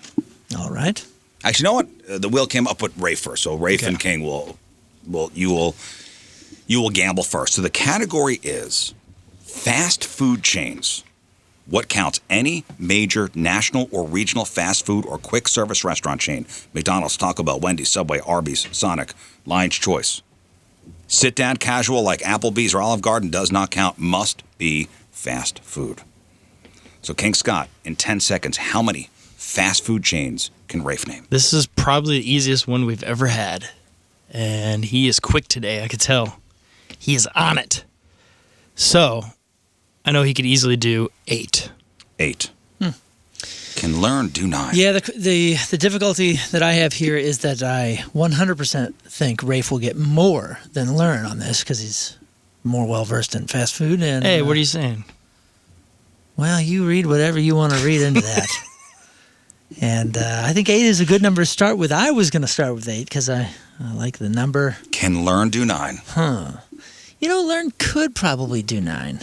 All right. Actually, you know what? The wheel came up with Rafe first, so Rafe and King you will gamble first. So the category is fast food chains. What counts? Any major national or regional fast food or quick service restaurant chain. McDonald's, Taco Bell, Wendy's, Subway, Arby's, Sonic, Lion's Choice. Sit down casual like Applebee's or Olive Garden does not count. Must be fast food. So King Scott, in 10 seconds, how many fast food chains can Rafe name? This is probably the easiest one we've ever had. And he is quick today, I could tell. He is on it. So, I know he could easily do 8. 8. Can Learn do 9. Yeah, the difficulty that I have here is that I 100% think Rafe will get more than Learn on this because he's more well-versed in fast food. And Hey, what are you saying? Well, you read whatever you want to read into that. And I think 8 is a good number to start with. I was going to start with 8 because I like the number. Can Learn do 9? You know, Learn could probably do 9.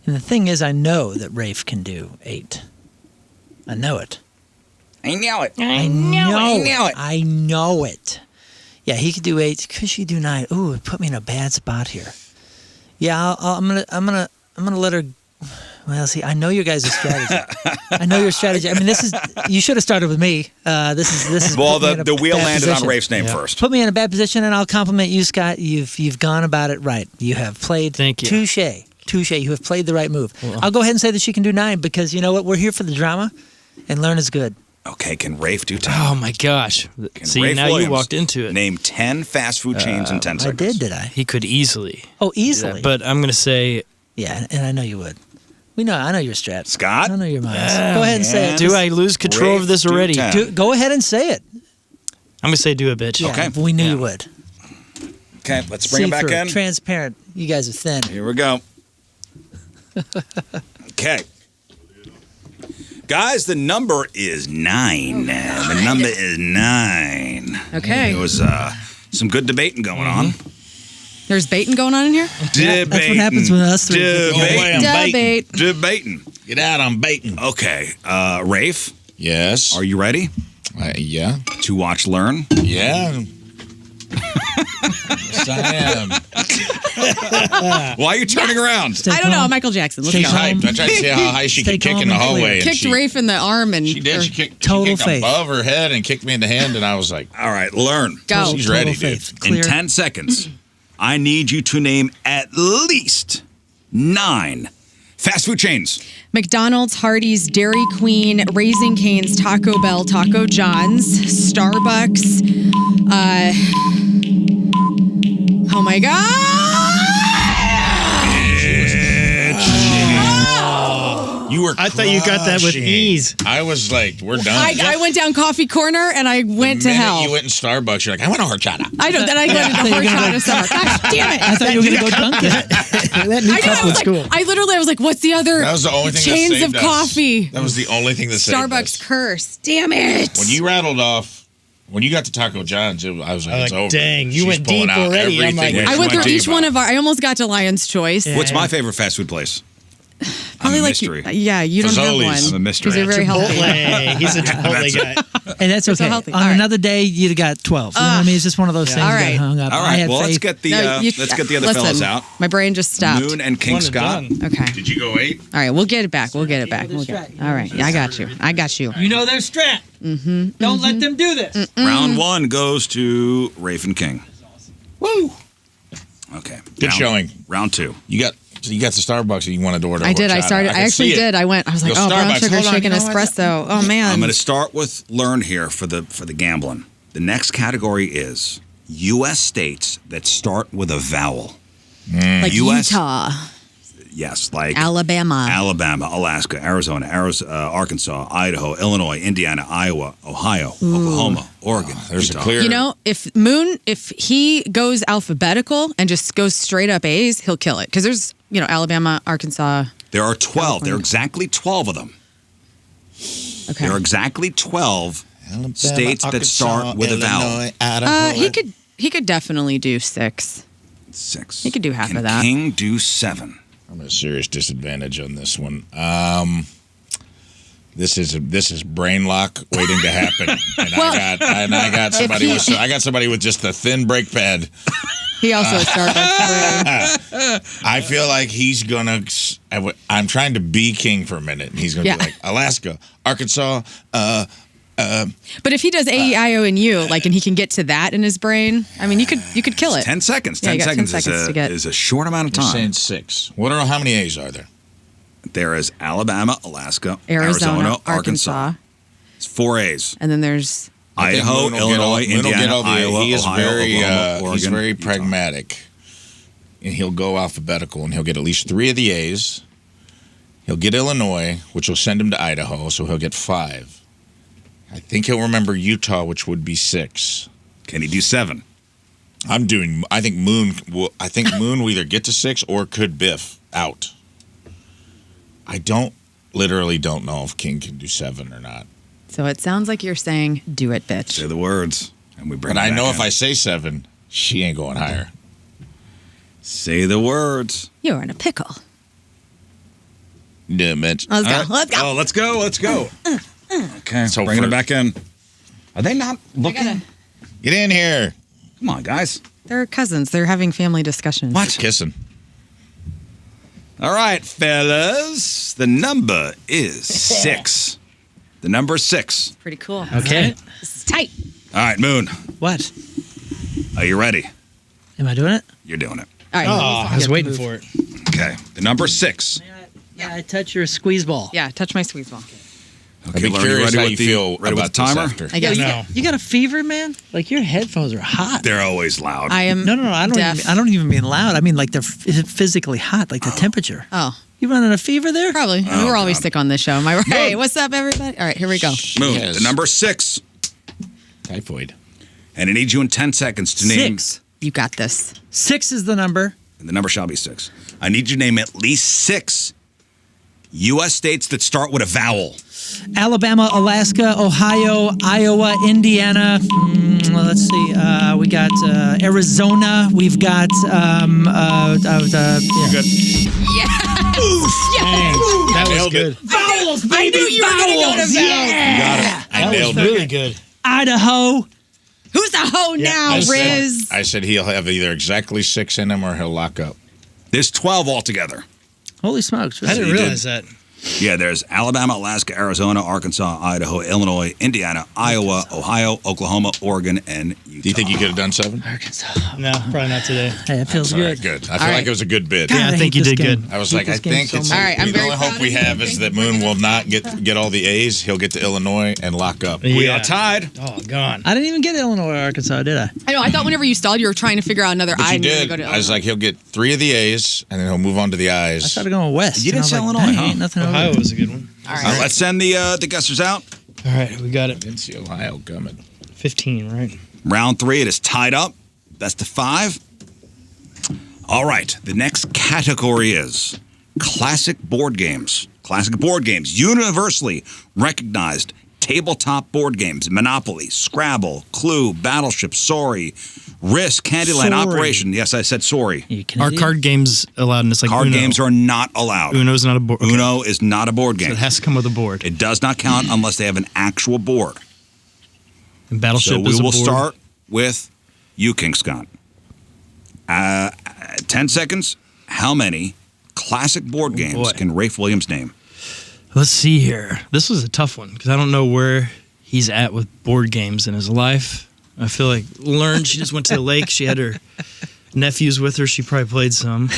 And the thing is, I know that Rafe can do 8. I know it. I know it. I know it. Yeah, he could do 8. Could she do 9? Ooh, it put me in a bad spot here. Yeah, I'm gonna let her. Well, see, I know your guys' strategy. I know your strategy. I mean, you should have started with me. This is. Well, put me in a the wheel bad landed on position. Rafe's name first. Put me in a bad position, and I'll compliment you, Scott. You've gone about it right. You have played. Thank you. Touche. You have played the right move. I'll go ahead and say that she can do 9 because you know what? We're here for the drama, and Learn is good. Okay, can Rafe do 10? Oh, my gosh. Can See, Rafe now Williams you walked into it. Name 10 fast food chains in 10 I seconds. did I? He could easily. Oh, do easily. that, but I'm going to say, Yeah, and I know you would. I know your strat. Scott? I know your minds. Go ahead and say it. do I lose control Rafe of this do already? 10. Go ahead and say it. I'm going to say do a bitch. Yeah, Okay. We knew you would. Okay, let's bring him back See-through, in. Transparent. You guys are thin. Here we go. Okay. Guys, the number is 9. The number is 9. Okay. There was some good debating going on. There's baiting going on in here? Debating. That's what happens when us three get Go away, I'm baiting. Debate. Debating. Get out, I'm baiting. Okay, Rafe, Yes. are you ready Yeah. to watch Learn? Yeah. Yes, I am. Why are you turning around? I don't know. Michael Jackson. Let's Stay go. calm. Hyped. I tried to see how high she Stay could kick calm in the and clear. hallway. And Kicked she, Rafe in the arm and She did. She kicked Total faith. above her head and kicked me in the hand, and I was like, All right, Learn. Go. she's Total ready, faith. dude. Clear. In 10 seconds, I need you to name at least 9 fast food chains. McDonald's, Hardee's, Dairy Queen, Raising Cane's, Taco Bell, Taco John's, Starbucks. Oh my God! You were. I thought you got that with crushing. ease. I was like, we're done. I went down coffee corner and I went to The minute hell. You went in Starbucks. You're like, I want a horchata. I know. Then I went into horchata summer. Gosh, damn it! I thought you were going to go Dunkin'. That new cup was cool. I literally was like, "What's the other That was the only thing chains that saved of us. coffee?" That was the only thing that saved Starbucks us. curse. Damn it! When you rattled off. When you got to Taco John's, I was like, it's over. Dang, you She's went pulling deep out already. I'm everything like, that I she went through to each you one about. of our. I almost got to Lion's Choice. What's my favorite fast food place? Probably I'm a like mystery. Yeah, you don't have Fazoli's. one. I'm a mystery. Because you're very healthy. Chipotle. He's a Chipotle guy. And that's You're so okay. healthy. On All right. another day, you'd have got 12. You know what I mean? It's just one of those things All that right. hung up. All I right. had Well, let's faith. get the No, you- let's get the other listen, fellas out. My brain just stopped. Moon and King One and Scott. done. Okay. Did you go 8? All right, we'll get it back. We'll get it back. We'll get it. All right. Yeah, I got you. I got you. You know their strat. Mm-hmm. Don't let them do this. Round 1 goes to Raven King. Woo! Okay. Good showing. Round 2. You got the Starbucks and you wanted to order I did. I horchata. started. I can actually see it. did. I went. I was like, Yo, oh, brown Starbucks, sugar hold on, shaken you know what? espresso. Oh man. I'm going to start with learn here for the gambling. The next category is U.S. states that start with a vowel. like US Utah, Yes, like Alabama. Alabama, Alaska, Arizona, Arkansas, Idaho, Illinois, Indiana, Iowa, Ohio, Oklahoma, Oregon. There's Utah. a clear. You know, if he goes alphabetical and just goes straight up A's, he'll kill it. Because there's, Alabama, Arkansas. There are 12. There are exactly 12 of them. Okay. There are exactly 12 Alabama, states that start with a vowel. Illinois, Idaho. He could definitely do 6. 6. He could do half Can of that. King do 7? I'm at a serious disadvantage on this one. This is brain lock waiting to happen, and I got somebody with just a thin brake pad. He also has Starbucks brain. I feel like he's gonna. I'm trying to be King for a minute, and he's gonna be like Alaska, Arkansas. But if he does A-E-I-O and U, and he can get to that in his brain, I mean, you could kill it. 10 seconds. Yeah, 10 you got 10 seconds, seconds to get. is a short amount of You're time. saying 6. What are how many A's are there? There is Alabama, Alaska, Arizona, Arkansas. It's 4 A's. And then there's I think Idaho, Moon will get Illinois, Moon will get Indiana, all the- Iowa, he is Ohio, very, Oklahoma, Oregon, he's very Utah. pragmatic, and he'll go alphabetical, and he'll get at least 3 of the A's. He'll get Illinois, which will send him to Idaho, so he'll get 5. I think he'll remember Utah, which would be 6. Can he do 7? I think Moon will either get to 6 or could biff out. I literally don't know if King can do 7 or not. so it sounds like you're saying, do it, bitch. Say the words, and we bring But it I back know in. if I say 7, she ain't going higher. Say the words. You're in a pickle. Yeah, Mitch. Let's go. All right. Let's go. Oh, let's go. Let's go. Okay, So bringing for- it back in. Are they not looking? gotta- Get in here. Come on, guys. They're cousins. They're having family discussions. What? Kissing. All right, fellas. The number is 6. The number is 6. Pretty cool. Okay. This is tight. All right, Moon. What? Are you ready? Am I doing it? You're doing it. All right. Oh, I was waiting for it. Okay. The number is 6. Yeah, I touch your squeeze ball. Yeah, touch my squeeze ball. Okay, I'd be Lauren, curious ready how with you the, feel ready with about the this timer? after. I guess. No. You got a fever, man? Like your headphones are hot. They're always loud. I am No, I don't. deaf. I don't even mean loud. I mean like they're physically hot, like the temperature. Oh, You running a fever there? probably. Oh, We're always God. sick on this show. Am I right? Hey, what's up, everybody? All right, here we go. Moon. Yes. The number is 6. Typhoid. And I need you in 10 seconds to name. 6. You got this. 6 is the number. And the number shall be 6. I need you to name at least 6 U.S. states that start with a vowel. Alabama, Alaska, Ohio, Iowa, Indiana. Let's see. We got Arizona. We've got. Yeah. Good. That was Nailed good. it. Vowels, baby. I knew you were gonna go to Yeah. I That was nailed it. really good. Idaho. Who's the hoe now, I said- Rizz? I said he'll have either exactly 6 in him or he'll lock up. There's 12 altogether. Holy smokes. I didn't you realize that. Yeah, there's Alabama, Alaska, Arizona, Arkansas, Idaho, Illinois, Indiana, Iowa, Ohio, Oklahoma, Oregon, and Utah. Do you think you could have done 7? No, probably not today. Hey, it feels All right, good. good. I feel right. like it was a good bid. God, Yeah, I hate think you this did game. good. I was hate like, I this game think so it's much. All right, I'm the very only proud hope of we you. have is that Moon will not get all the A's. He'll get to Illinois and lock up. We Yeah. are tied. Oh, gone. I didn't even get Illinois or Arkansas, did I? I know. I thought whenever you stalled, you were trying to figure out another But I. you and you were did. gonna go to I was like, he'll get 3 of the A's and then he'll move on to the I I's. started going west. You didn't and I was say like, Illinois, dang, huh? ain't nothing Ohio was a good one. All right. Let's send the guessers out. All right, we got it. Vinci, Ohio, coming. 15, right? Round 3, it is tied up. Best of 5. All right, the next category is classic board games. Classic board games, universally recognized tabletop board games. Monopoly, Scrabble, Clue, Battleship, Sorry, Risk, Candyland, Sorry. Operation. Yes, I said Sorry. Are card games allowed in this? Like Card Uno? games are not allowed. Uno's not a board. Okay. Uno is not a board game. So it has to come with a board. It does not count unless they have an actual board. And Battleship So we is a will board. start with you, King Scott. 10 seconds. How many classic board games boy. can Rafe Williams name? Let's see here. This was a tough one because I don't know where he's at with board games in his life. I feel like Learn, she just went to the lake. She had her nephews with her. She probably played some.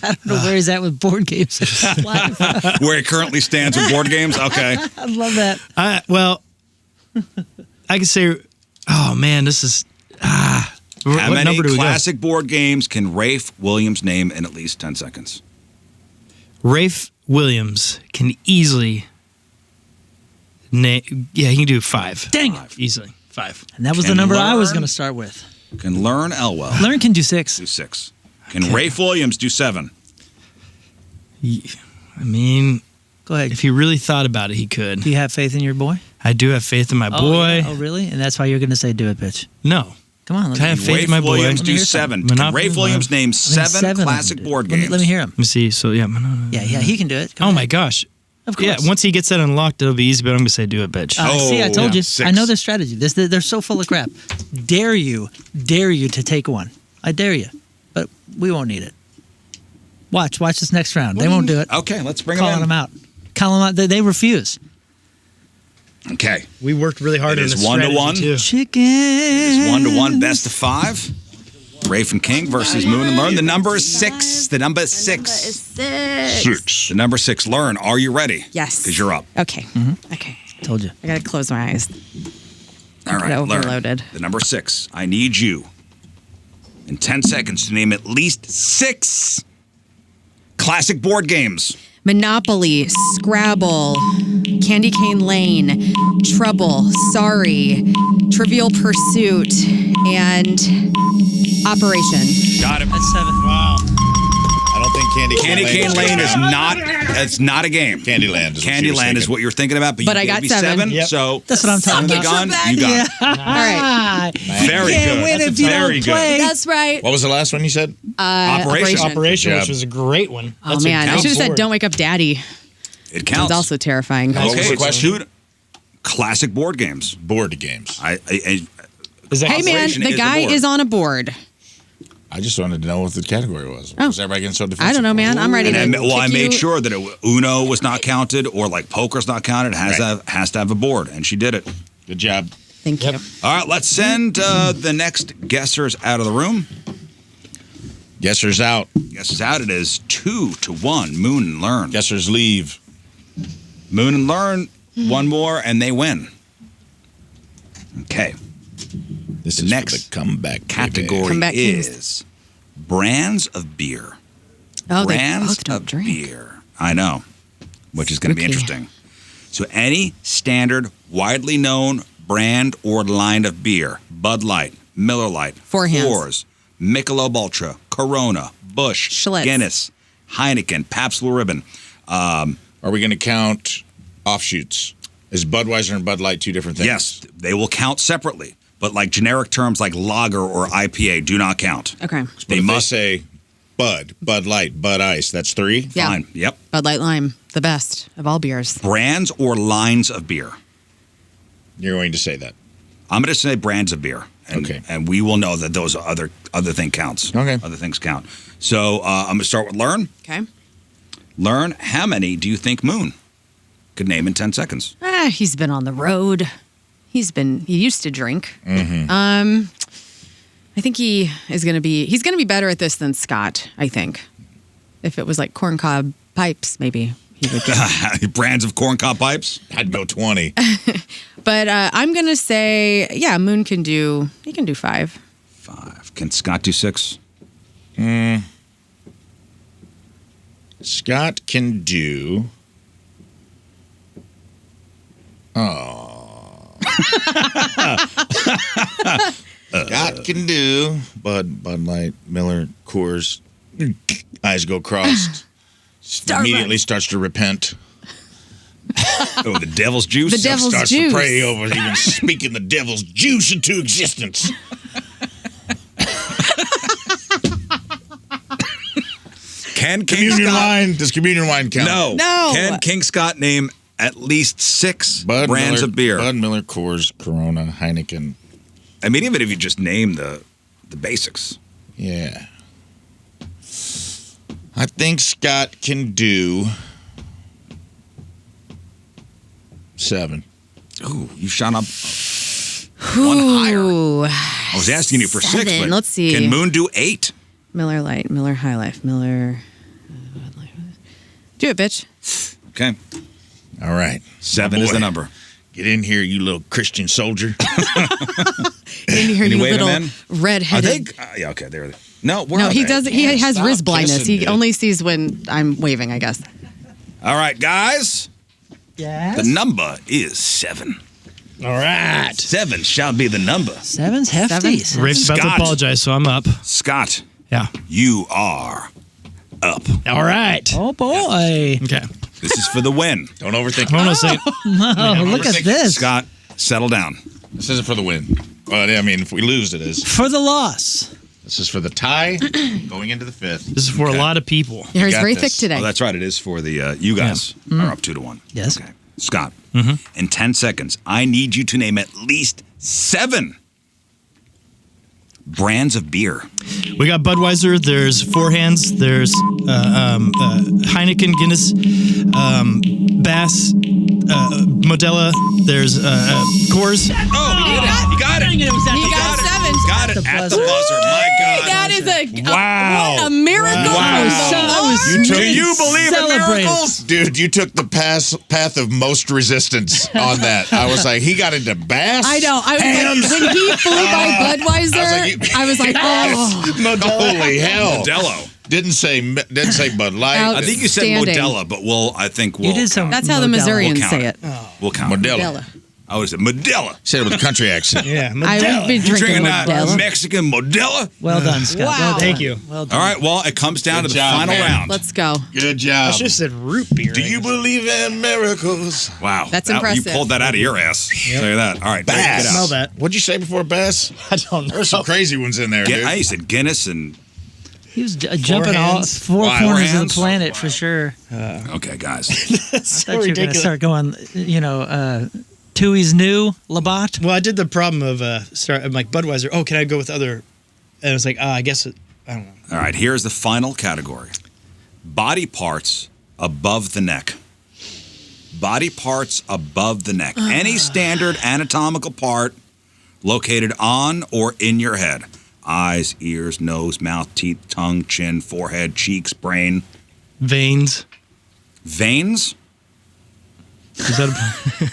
I don't know where he's at with board games in his life. Where he currently stands with board games? Okay. I love that. Well, I could say, oh man, this is. How What many number do we classic board games can Rafe Williams name in at least 10 seconds? go? Rafe Williams can easily name. Yeah, he can do 5. Dang it. Easily 5. And that was Can the number I was Learn- going to start with. Can Learn Elwell Learn can do 6. do 6? Can Rafe Williams do 7? I mean, Go ahead. if he really thought about it, he could. Do you have faith in your boy? I do have faith in my boy. Oh, really? And that's why you're going to say do it, bitch. No. Come on. I have faith Rafe in my boy. Williams Let me do hear 7. something. Can Monopoly, Rafe Williams name 7 of them, classic dude. board Let me- games? Let me hear him. Let me see. So, yeah. Yeah, he can do it. Go Oh, ahead. my gosh. Of course. Yeah, once he gets that unlocked, it'll be easy, but I'm going to say do it, bitch. See, I told yeah. you. 6. I know their strategy. They're so full of crap. Dare you to take one. I dare you. But we won't need it. Watch this next round. They won't do it. Okay, let's bring Calling them them out. Call them out. They refuse. in. Okay. We worked really hard It on is this 1-1. strategy, too. Chicken. It's 1-1, best of 5. Rafe and King versus Moon and Learn. The number is 6. The number is 6. 6. The number 6. Learn, are you ready? Yes. Because you're up. Okay. Okay. Told you. I got to close my eyes. All right, Learn. overloaded. The number 6. I need you in 10 seconds to name at least 6 classic board games. Monopoly, Scrabble, Candy Cane Lane, Trouble, Sorry, Trivial Pursuit, and Operation. Got it. That's 7. Wow. I don't think Candy Cane Lane is not. It's not a game. Candyland. Candyland is what you're thinking about, but But you I gave got me 7. Yep. So That's what I'm talking the about. gun, you got it. All right. Very You can't good. win That's if you very don't good. play. That's right. What was the last one you said? Operation. Operation, Good which job. was a great one. Oh, That's a man. I good should have said, board. don't wake up daddy. It It's counts. also terrifying. What was Okay, the it's question? 2 classic board games. Board games. I Is that Hey, man, Operation the is the guy board. is on a board. I just wanted to know what the category was. Oh. Was everybody getting so defensive? I don't know, man. I'm ready and to I kick made you. sure that Uno was not counted or like poker's not counted. It has Right. has to have a board, and she did it. Good job. Thank you. All right, let's send the next guessers out of the room. Guessers out. Guessers out. It is 2-1. Moon and Learn. Guessers leave. Moon and Learn. One more, and they win. Okay. This The is next for the comeback Category Comeback kings. is brands of beer. Oh, they Brands both don't of drink. beer. I know, which is going to be Spooky. interesting. So any standard, widely known brand or line of beer: Bud Light, Miller Lite, Four Hands. Coors, Michelob Ultra, Corona, Busch, Schlitz. Guinness, Heineken, Pabst Blue Ribbon. Are we going to count offshoots? Is Budweiser and Bud Light 2 different things? Yes, they will count separately, but like generic terms like lager or IPA do not count. Okay. But They if must. say Bud, Bud Light, Bud Ice, that's 3? Yeah. Fine. Yep. Bud Light Lime, the best of all beers. Brands or lines of beer. You're going to say that. I'm going to say brands of beer. And, Okay. And we will know that those other thing counts. Okay. Other things count. So I'm going to start with Learn. Okay. Learn, how many do you think Moon could name in 10 seconds? He's been on the road. He used to drink. Mm-hmm. I think he's going to be better at this than Scott, I think. If it was like corncob pipes, maybe he would get. Brands of corncob pipes? I'd go 20. But I'm going to say, yeah, Moon can do 5. 5. Can Scott do 6? Scott can do Oh. Scott can do. Bud Light, Miller, Coors. Eyes go crossed. Immediately starts to repent. Oh, the devil's juice. The devil's Starts juice. to pray over even speaking the devil's juice into existence. Can King Communion Scott? wine. Does communion wine count? No. Can King Scott name at least 6 Bud brands Miller, of beer? Bud Miller, Coors, Corona, Heineken. I mean, even if you just name the basics. Yeah. I think Scott can do 7. Ooh, you shot up one higher. Ooh. I was asking you for 6, 7. but Let's see. can Moon do 8? Miller Lite, Miller High Life, Miller. Do it, bitch. Okay. All right. 7 is the number. Get in here, you little Christian soldier. In here, Can you you wave little him in? redheaded. Yeah, okay, there. No, where No, are he they? doesn't. He has Stop Rizz blindness. kissing, He dude. only sees when I'm waving, I guess. All right, guys. Yes. The number is 7. All right. 7 shall be the number. 7's hefty. Rafe's about to Scott. apologize, so I'm up. Scott, Yeah. you are up. All right. Oh, boy. Okay. This is for the win. Don't overthink Hold on a it. second. Oh, look at this. Scott, settle down. This isn't for the win. But, I mean, if we lose, it is. For the loss. This is for the tie going into the 5th. This is for a lot of people. Here's got very this. thick today. Oh, that's right. It is for the you guys are up 2-1. Yes. Okay. Scott, in 10 seconds, I need you to name at least 7 brands of beer. We got Budweiser. There's Four Hands. There's Heineken, Guinness, Bass, Modelo. There's Coors. Oh, you got it. You got 7. Got it at the buzzer. My God. That is Wow. what a miracle. Wow. from the I was Lord. Do you believe in Celebrate. miracles? Dude, you took the path of most resistance on that. I was like, he got into Bass? I know. I was like, when he flew by Budweiser, I was like, oh. Holy hell. Modelo. Didn't say Bud Light. Out. I think you said Outstanding. Modelo, but I think we'll You did some. count. That's how the Modelo. Missourians We'll count say it. it. We'll count. Modelo. I would say Modelo. Said it with a country accent. Yeah. I would be You drinking drinking that Modelo. Mexican Modelo? Well done, Scott. Wow. Well done. Thank you. Well done. All right, well, it comes down Good to the job, final man. round. Let's go. Good job. I should have said root beer. Do you believe in miracles? Wow. That's You impressive. pulled that out of your ass. Tell you that. All right, Bass. get out. Smell that. What'd you say before Bass? I don't know. There's some crazy ones in there, dude. I said Guinness and... He was jumping all hands. 4 Wow. corners Four of the hands? planet for sure. Okay, guys. I thought you were going to start going, Tui's new Labatt. Well, I did the problem of I'm like Budweiser. Oh, can I go with other? And I was like, I guess I don't know. All right, here's the final category. Body parts above the neck. Body parts above the neck. Any standard anatomical part located on or in your head. Eyes, ears, nose, mouth, teeth, tongue, chin, forehead, cheeks, brain. Veins. Veins? Is that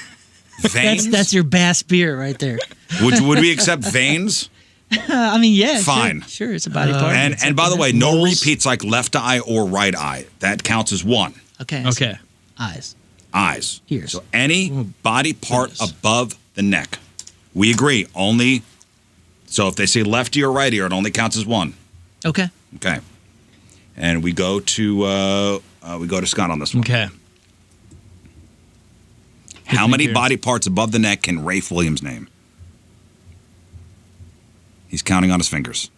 Veins? That's your Bass beer right there. Would we accept veins? I mean, yeah. Fine. Sure, it's a body part. And by the way, no Moles? repeats like left eye or right eye. That counts as 1. Okay. okay? Eyes. Eyes. Ears. So any body part above the neck. We agree. Only. So if they say left ear or right ear, it only counts as 1. Okay. Okay. And we go to Scott on this one. Okay. How many Appearance. body parts above the neck can Rafe Williams name? He's counting on his fingers.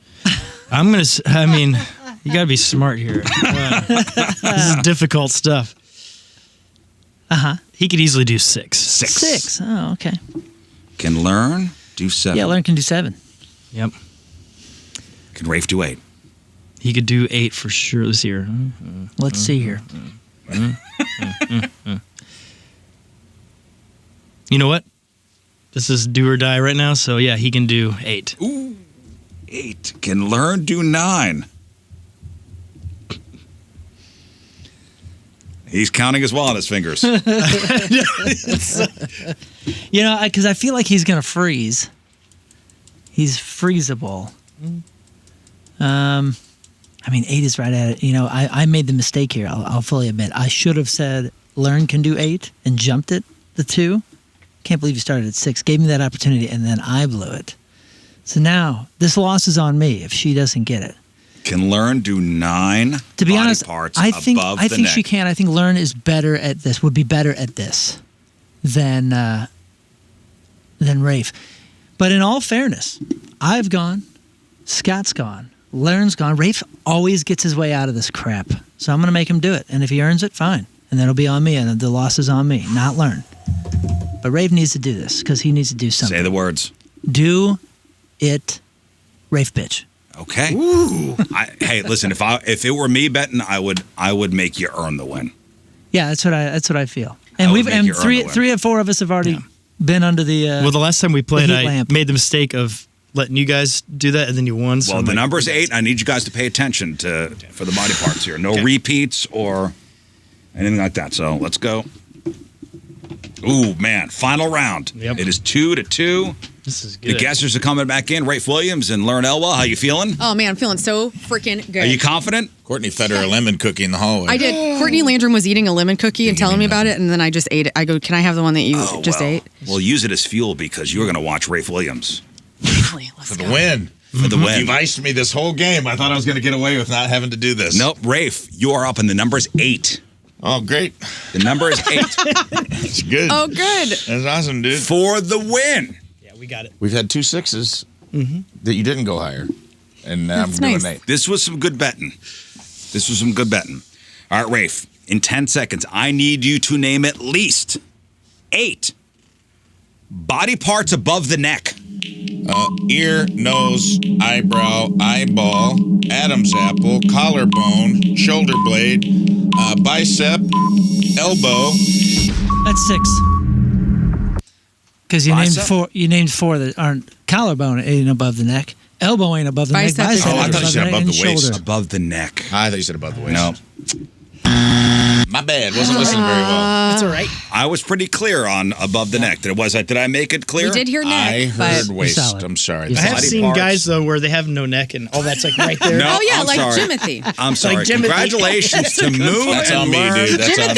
I'm gonna. I mean, you gotta be smart here. This is difficult stuff. He could easily do 6. 6. Oh, okay. Can Learn do 7? Yeah, Learn can do 7. Yep. Can Rafe do 8? He could do 8 for sure this year. Let's see here. You know what? This is do or die right now. So yeah, he can do 8. Ooh, 8. Can Learn do 9? He's counting as well on his fingers. Because I feel like he's going to freeze. He's freezable. I mean, 8 is right at it. I made the mistake here. I'll fully admit. I should have said Learn can do 8 and jumped it, the 2. Can't believe you started at 6. Gave me that opportunity, and then I blew it. So now this loss is on me if she doesn't get it. Can Learn do 9 To be body honest, parts I think above I the think neck? she can. I think Learn is better at this. Would be better at this than Rafe. But in all fairness, I've gone, Scott's gone, Learn's gone. Rafe always gets his way out of this crap. So I'm going to make him do it. And if he earns it, fine. And then it'll be on me, and the loss is on me, not Learn. But Rafe needs to do this because he needs to do something. Say the words. Do it, Rafe bitch. Okay. Ooh. Hey, listen. If it were me betting, I would make you earn the win. Yeah, that's what I feel. And would make you earn the win. three or four of us have already been under the. Well, the last time we played, heat I lamp. made the mistake of letting you guys do that, and then you won. So Well, I'm the like, number's 8. I need you guys to pay attention for the body parts here. No repeats or anything like that. So let's go. Ooh, man. Final round. Yep. It is 2-2. This is good. The guessers are coming back in. Rafe Williams and Learn Elwell. How you feeling? Oh, man, I'm feeling so freaking good. Are you confident? Courtney fed her a lemon cookie in the hallway. I did. Courtney Landrum was eating a lemon cookie and telling me about it, and then I just ate it. I go, can I have the one that you just ate? Well, use it as fuel because you're going to watch Rafe Williams. Really? Let's For the go. win. For the win. You've iced me this whole game. I thought I was going to get away with not having to do this. Nope, Rafe, you are up, and the number's 8. Oh, great. The number is 8. That's good. Oh, good. That's awesome, dude. For the win. Yeah, we got it. We've had 2 6s that you didn't go higher. And now I'm That's doing nice. 8. This was some good betting. All right, Rafe, in 10 seconds, I need you to name at least 8 body parts above the neck. Ear, nose, eyebrow, eyeball, Adam's apple, collarbone, shoulder blade, bicep, elbow. That's 6. Because you named Bicep? 4. You named 4 that aren't. Collarbone ain't above the neck. Elbow ain't above the Bicep neck. is Bicep above I thought you said neck, above and the waist. shoulder. Above the neck. I thought you said above the waist. No, My bad. Wasn't listening very well. That's all right. I was pretty clear on above the neck. Did I make it clear? We did hear neck, I heard but... waist. solid. I'm sorry. You're I have Body seen parts. guys though where they have no neck and all that's like right there. No. Oh, yeah, I'm like sorry. Jimothy. I'm sorry. Like Jimothy. Congratulations to Moon That's and on me, Learn. dude. That's on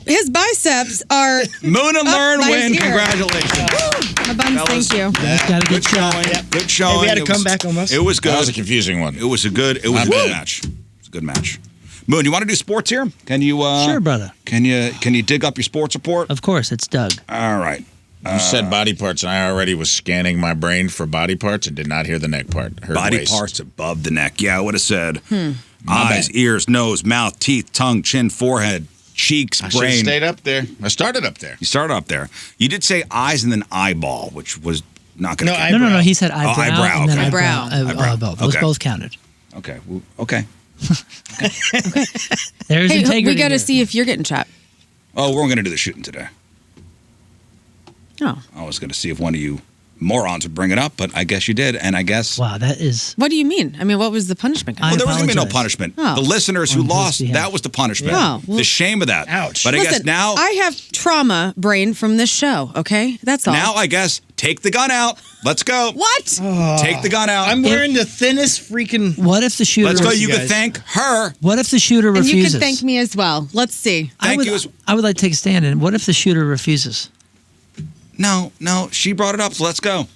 me. His biceps are Moon and Up Learn by his win. ear. Congratulations. a bun. Fellas. Thank you. That's got a good shot. Good showing. Hey, we had a It was- comeback almost. It was good. That was a confusing one. It was a good My good bad. match. It was a good match. Moon, you want to do sports here? Can you? Sure, brother. Can you dig up your sports report? Of course, it's Doug. All right. You said body parts, and I already was scanning my brain for body parts and did not hear the neck part. Heard Body waist. parts above the neck. Yeah, I would have said My eyes, bad. ears, nose, mouth, teeth, tongue, chin, forehead, cheeks, I should have brain. stayed up there. I started up there. You started up there. You did say eyes and then eyeball, which was not going to. No, No. He said eyebrow. eyebrow, And then okay. Eyebrow. eyebrow. Both. Those Okay. both counted. Okay. Okay. There's Hey, integrity. we got to here. see if you're getting shot. Oh, we're going to do the shooting today. Oh. I was going to see if one of you morons would bring it up, but I guess you did, and I guess. Wow, that is. What do you mean? I mean, what was the punishment? I Well, there was going to be no apologize. punishment. Oh. The listeners who On his lost, behalf. that was the punishment. Yeah. Oh, well- The shame of that. Ouch. But I guess Listen, now, I have trauma brain from this show, okay? That's all. now I guess take the gun out. Let's go. What? Take the gun out. I'm wearing the thinnest freaking. What if the shooter? Let's go. you You can guys. thank her. What if the shooter And refuses? you can thank me as well. Let's see. Thank you as- I would like to take a stand. And what if the shooter refuses? No, she brought it up, so let's go.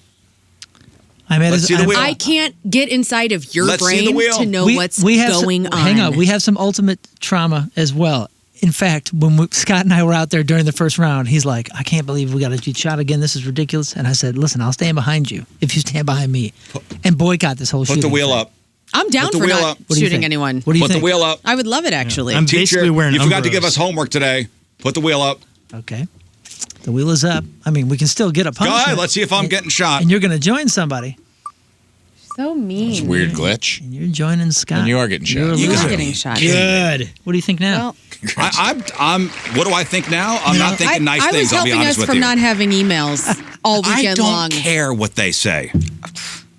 Let's see the wheel. I can't get inside of your Let's see the brain wheel. to know what's have going some, on. Hang on, we have some ultimate trauma as well. In fact, when Scott and I were out there during the first round, he's like, "I can't believe we got to shot again. This is ridiculous." And I said, "Listen, I'll stand behind you if you stand behind me and boycott this whole Put shooting the wheel thing." up. I'm down Put the for wheel not up. What do you shooting think? anyone. What do you Put think? the wheel up. I would love it, actually. I'm Teacher, basically wearing. you forgot to Umbros. give us homework today. Put the wheel up. Okay, the wheel is up. I mean, we can still get a Go punishment. ahead. Let's see if I'm getting shot. And you're going to join somebody. So mean. It's a weird glitch. And you're joining Scott. And you are getting shot. You're a You You're loser. got getting shot. Good. What do you think now? Well, I'm. What do I think now? I'm not thinking nice I things. was I'll be helping honest us with from you. not having emails all I weekend don't long. care what they say.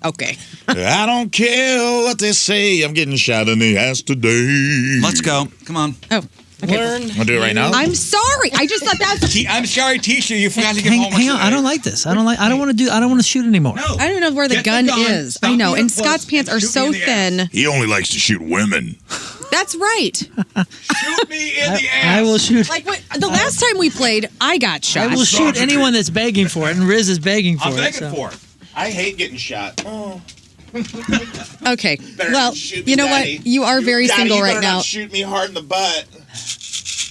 Okay. I don't care what they say. I'm getting shot in the ass today. Let's go. Come on. Oh, okay. Learn. I'll do it right now. I'm sorry. I just thought that was. I'm sorry, teacher. You forgot to give Hang, homework hang on, today. I don't like this. I don't want to shoot anymore. No. I don't know where the Get the gun gun. is. Stop I know. being And a puss. Scott's pants are Shoot me so in the ass. thin. He only likes to shoot women. That's right. Shoot me in the ass. I will shoot. Like the last time we played, I got shot. I will shoot anyone that's begging for it, and Rizz is begging for I'm it. begging for it. I hate getting shot. Okay. Better Well, shoot me, you know Daddy. what? You are very Daddy, single you right better now. not shoot me hard in the butt.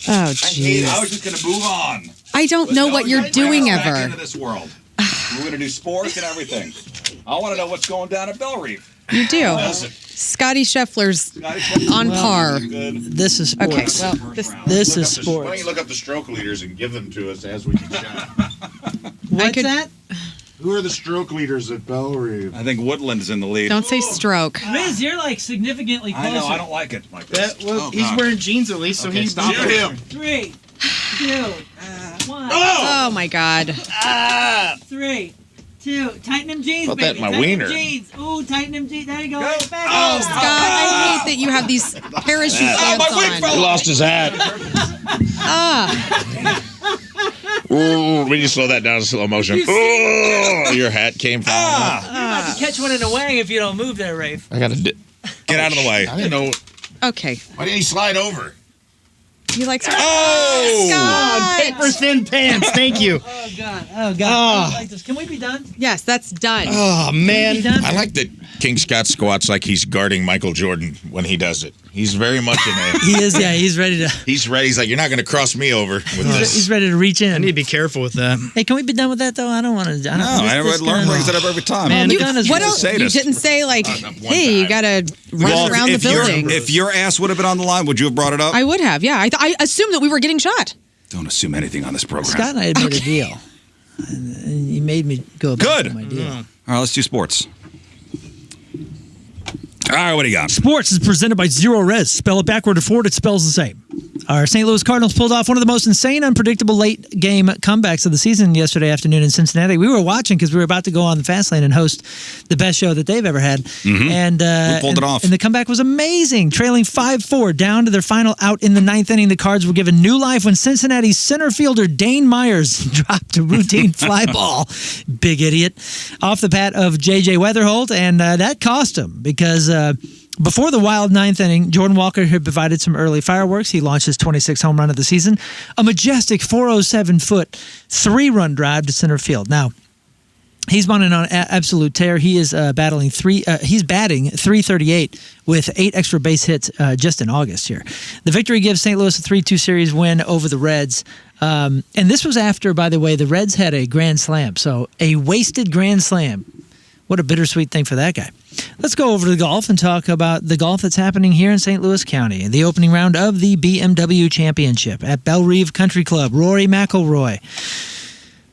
Oh, I jeez. was just going to move on. I don't know what you're doing Back ever. into this world. We're going to do sports and everything. I want to know what's going down at Bell Reef. You do. Does it? Scotty Scheffler's on par. Good. This is sports. Okay, well, This is Why sports. don't you look up the stroke leaders and give them to us as we get shot? What's that? Who are the stroke leaders at Bell Reef? I think Woodland is in the lead. Don't say stroke. Rizz, you're like significantly closer. I know. I don't like it like this. He's wearing jeans at least, so Okay, he's stop not. him. 3, 2, 1. Oh my God. 3, 2. Tighten them jeans, Put baby. that in my tighten wiener. them jeans. Ooh, tighten them jeans. There you go. Back Oh, up. Scott, I hate that you have these parachute pants on. He lost his hat. Ooh, we just slow that down in slow motion. Ooh, your hat came from. You're about to catch one in the wang if you don't move there, Rafe. I got to. Get out of the way. I didn't know. Okay. Why didn't he slide over? He likes Oh! Scott. Paper thin pants. Thank you. Oh, God. Oh, God. I like this. Can we be done? Yes, that's done. Oh Be man. done? I like that King Scott squats like he's guarding Michael Jordan when he does it. He's very much in a. He is, yeah. He's ready to. He's ready. He's like, you're not going to cross me over with this. He's ready to reach in. I need to be careful with that. Hey, can we be done with that though? I don't want to. No, Lauren brings it up every time. Man, You, gun is what really else? You sadist. didn't say like, one hey, you time. gotta run around the building. If your ass would have been on the line, would you have brought it up? I would have, yeah. I assumed that we were getting shot. Don't assume anything on this program. Scott and I had made a deal, and he made me go back Good. to my deal. All right, let's do sports. All right, what do you got? Sports is presented by Zero Res. Spell it backward or forward, it spells the same. Our St. Louis Cardinals pulled off one of the most insane, unpredictable late-game comebacks of the season yesterday afternoon in Cincinnati. We were watching because we were about to go on the Fast Lane and host the best show that they've ever had. And We pulled it off. And the comeback was amazing. Trailing 5-4 down to their final out in the ninth inning, the Cards were given new life when Cincinnati's center fielder Dane Myers dropped a routine fly ball. Big idiot. Off the bat of J.J. Weatherholt, and that cost him because before the wild ninth inning, Jordan Walker had provided some early fireworks. He launched his 26th home run of the season, a majestic 407-foot 3-run drive to center field. Now, he's on an absolute tear. He is batting .338 with 8 extra base hits just in August here. The victory gives St. Louis a 3-2 series win over the Reds. And this was after, by the way, the Reds had a grand slam. So a wasted grand slam. What a bittersweet thing for that guy. Let's go over to the golf and talk about the golf that's happening here in St. Louis County. The opening round of the BMW Championship at Belle Reve Country Club. Rory McIlroy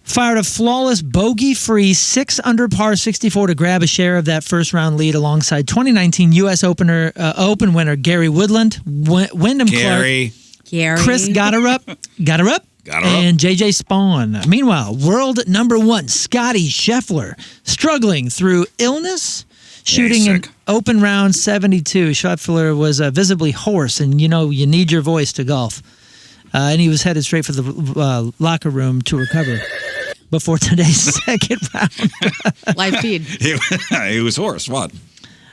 fired a flawless, bogey-free 6 under par 64 to grab a share of that first-round lead alongside 2019 U.S. Open winner Gary Woodland, Wyndham Clark, Chris Gotterup, and J.J. Spawn. Meanwhile, world number 1 Scotty Scheffler struggling through illness, shooting an open round 72. Scheffler was visibly hoarse, and you need your voice to golf. And he was headed straight for the locker room to recover before today's second round. Live feed. He was hoarse. What?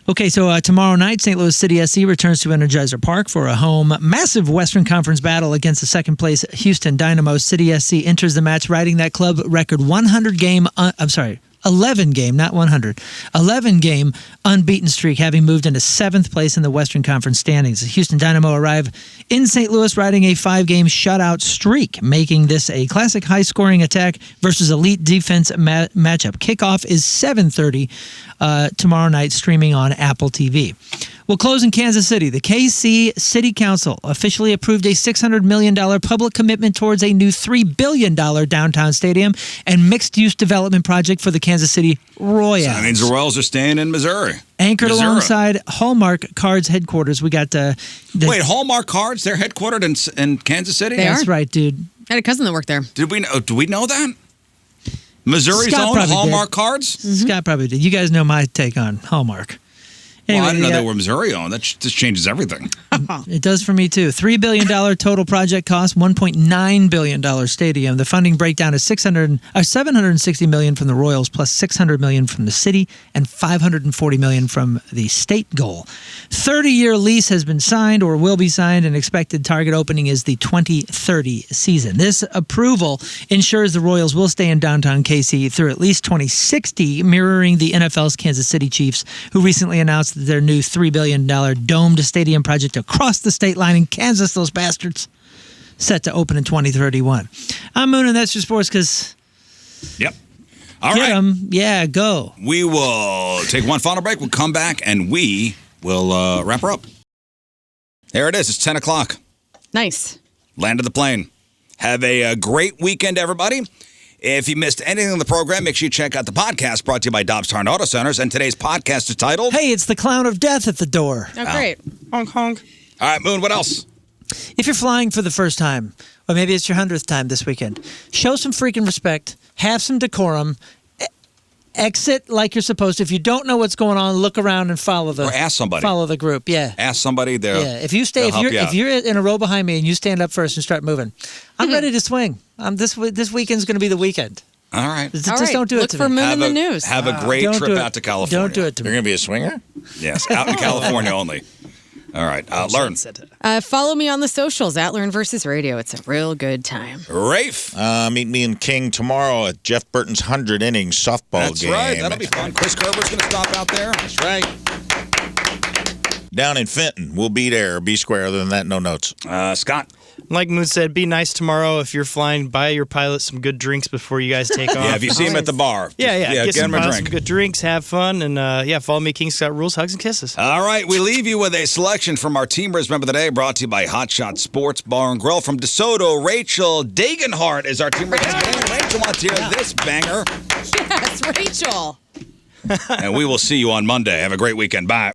Okay, so tomorrow night, St. Louis City SC returns to Energizer Park for a home massive Western Conference battle against the second-place Houston Dynamo. City SC enters the match riding that club record 11-game, not 100, 11-game unbeaten streak, having moved into 7th place in the Western Conference standings. The Houston Dynamo arrive in St. Louis riding a 5-game shutout streak, making this a classic high-scoring attack versus elite defense matchup. Kickoff is 7:30 tomorrow night, streaming on Apple TV. We'll close in Kansas City. The KC City Council officially approved a $600 million public commitment towards a new $3 billion downtown stadium and mixed-use development project for the Kansas City Royals. So that means the Royals are staying in Missouri. Anchored alongside Hallmark Cards headquarters, we got Wait, Hallmark Cards? They're headquartered in Kansas City? That's right, dude. I had a cousin that worked there. Do we know that? Missouri's own Hallmark Cards? Scott probably did. You guys know my take on Hallmark. Anyway, Well, I didn't know they were Missouri owned. That just changes everything. It does for me, too. $3 billion total project cost, $1.9 billion stadium. The funding breakdown is $760 million from the Royals, plus $600 million from the city, and $540 million from the state goal. 30-year lease has been signed or will be signed, and expected target opening is the 2030 season. This approval ensures the Royals will stay in downtown KC through at least 2060, mirroring the NFL's Kansas City Chiefs, who recently announced their new $3 billion domed stadium project across the state line in Kansas, those bastards, set to open in 2031. I'm Moon, and that's your sports, because... Yep. All right. Yeah, go. We will take one final break. We'll come back, and we will wrap her up. There it is. It's 10 o'clock. Nice. Landed the plane. Have a great weekend, everybody. If you missed anything on the program, make sure you check out the podcast brought to you by Dobbs Tire Auto Centers. And today's podcast is titled... Hey, it's the clown of death at the door. Oh, great. Honk, honk. All right, Moon, what else? If you're flying for the first time, or maybe it's your 100th time this weekend, show some freaking respect, have some decorum, exit like you're supposed to. If you don't know what's going on, look around and follow the... Or ask somebody. Follow the group, yeah. Ask somebody there. Yeah, if you're in a row behind me and you stand up first and start moving, I'm ready to swing. This weekend's going to be the weekend. All right. Just don't do it Look to for me. Moon in the news. Have a great trip out to California. Don't do it to me. You're going to be a swinger? Yes, out in California only. All right, Learn. Follow me on the socials at Learn versus Radio. It's a real good time. Rafe. Meet me and King tomorrow at Jeff Burton's 100-inning softball game. That's right. That'll be fun. Chris Kerber's going to stop out there. That's right. Down in Fenton. We'll be there. Be square. Other than that, no notes. Scott. Like Moon said, be nice tomorrow. If you're flying, buy your pilot some good drinks before you guys take off. Yeah, if you see him at the bar. Get him a drink. Some good drinks, have fun, and follow me, King Scott Rules, hugs and kisses. All right, we leave you with a selection from our Teamers Member of the Day, brought to you by Hot Shot Sports Bar and Grill. From DeSoto, Rachel Dagenhart is our Teamer Member of the Day. Rachel wants to hear this banger. Yes, Rachel. And we will see you on Monday. Have a great weekend. Bye.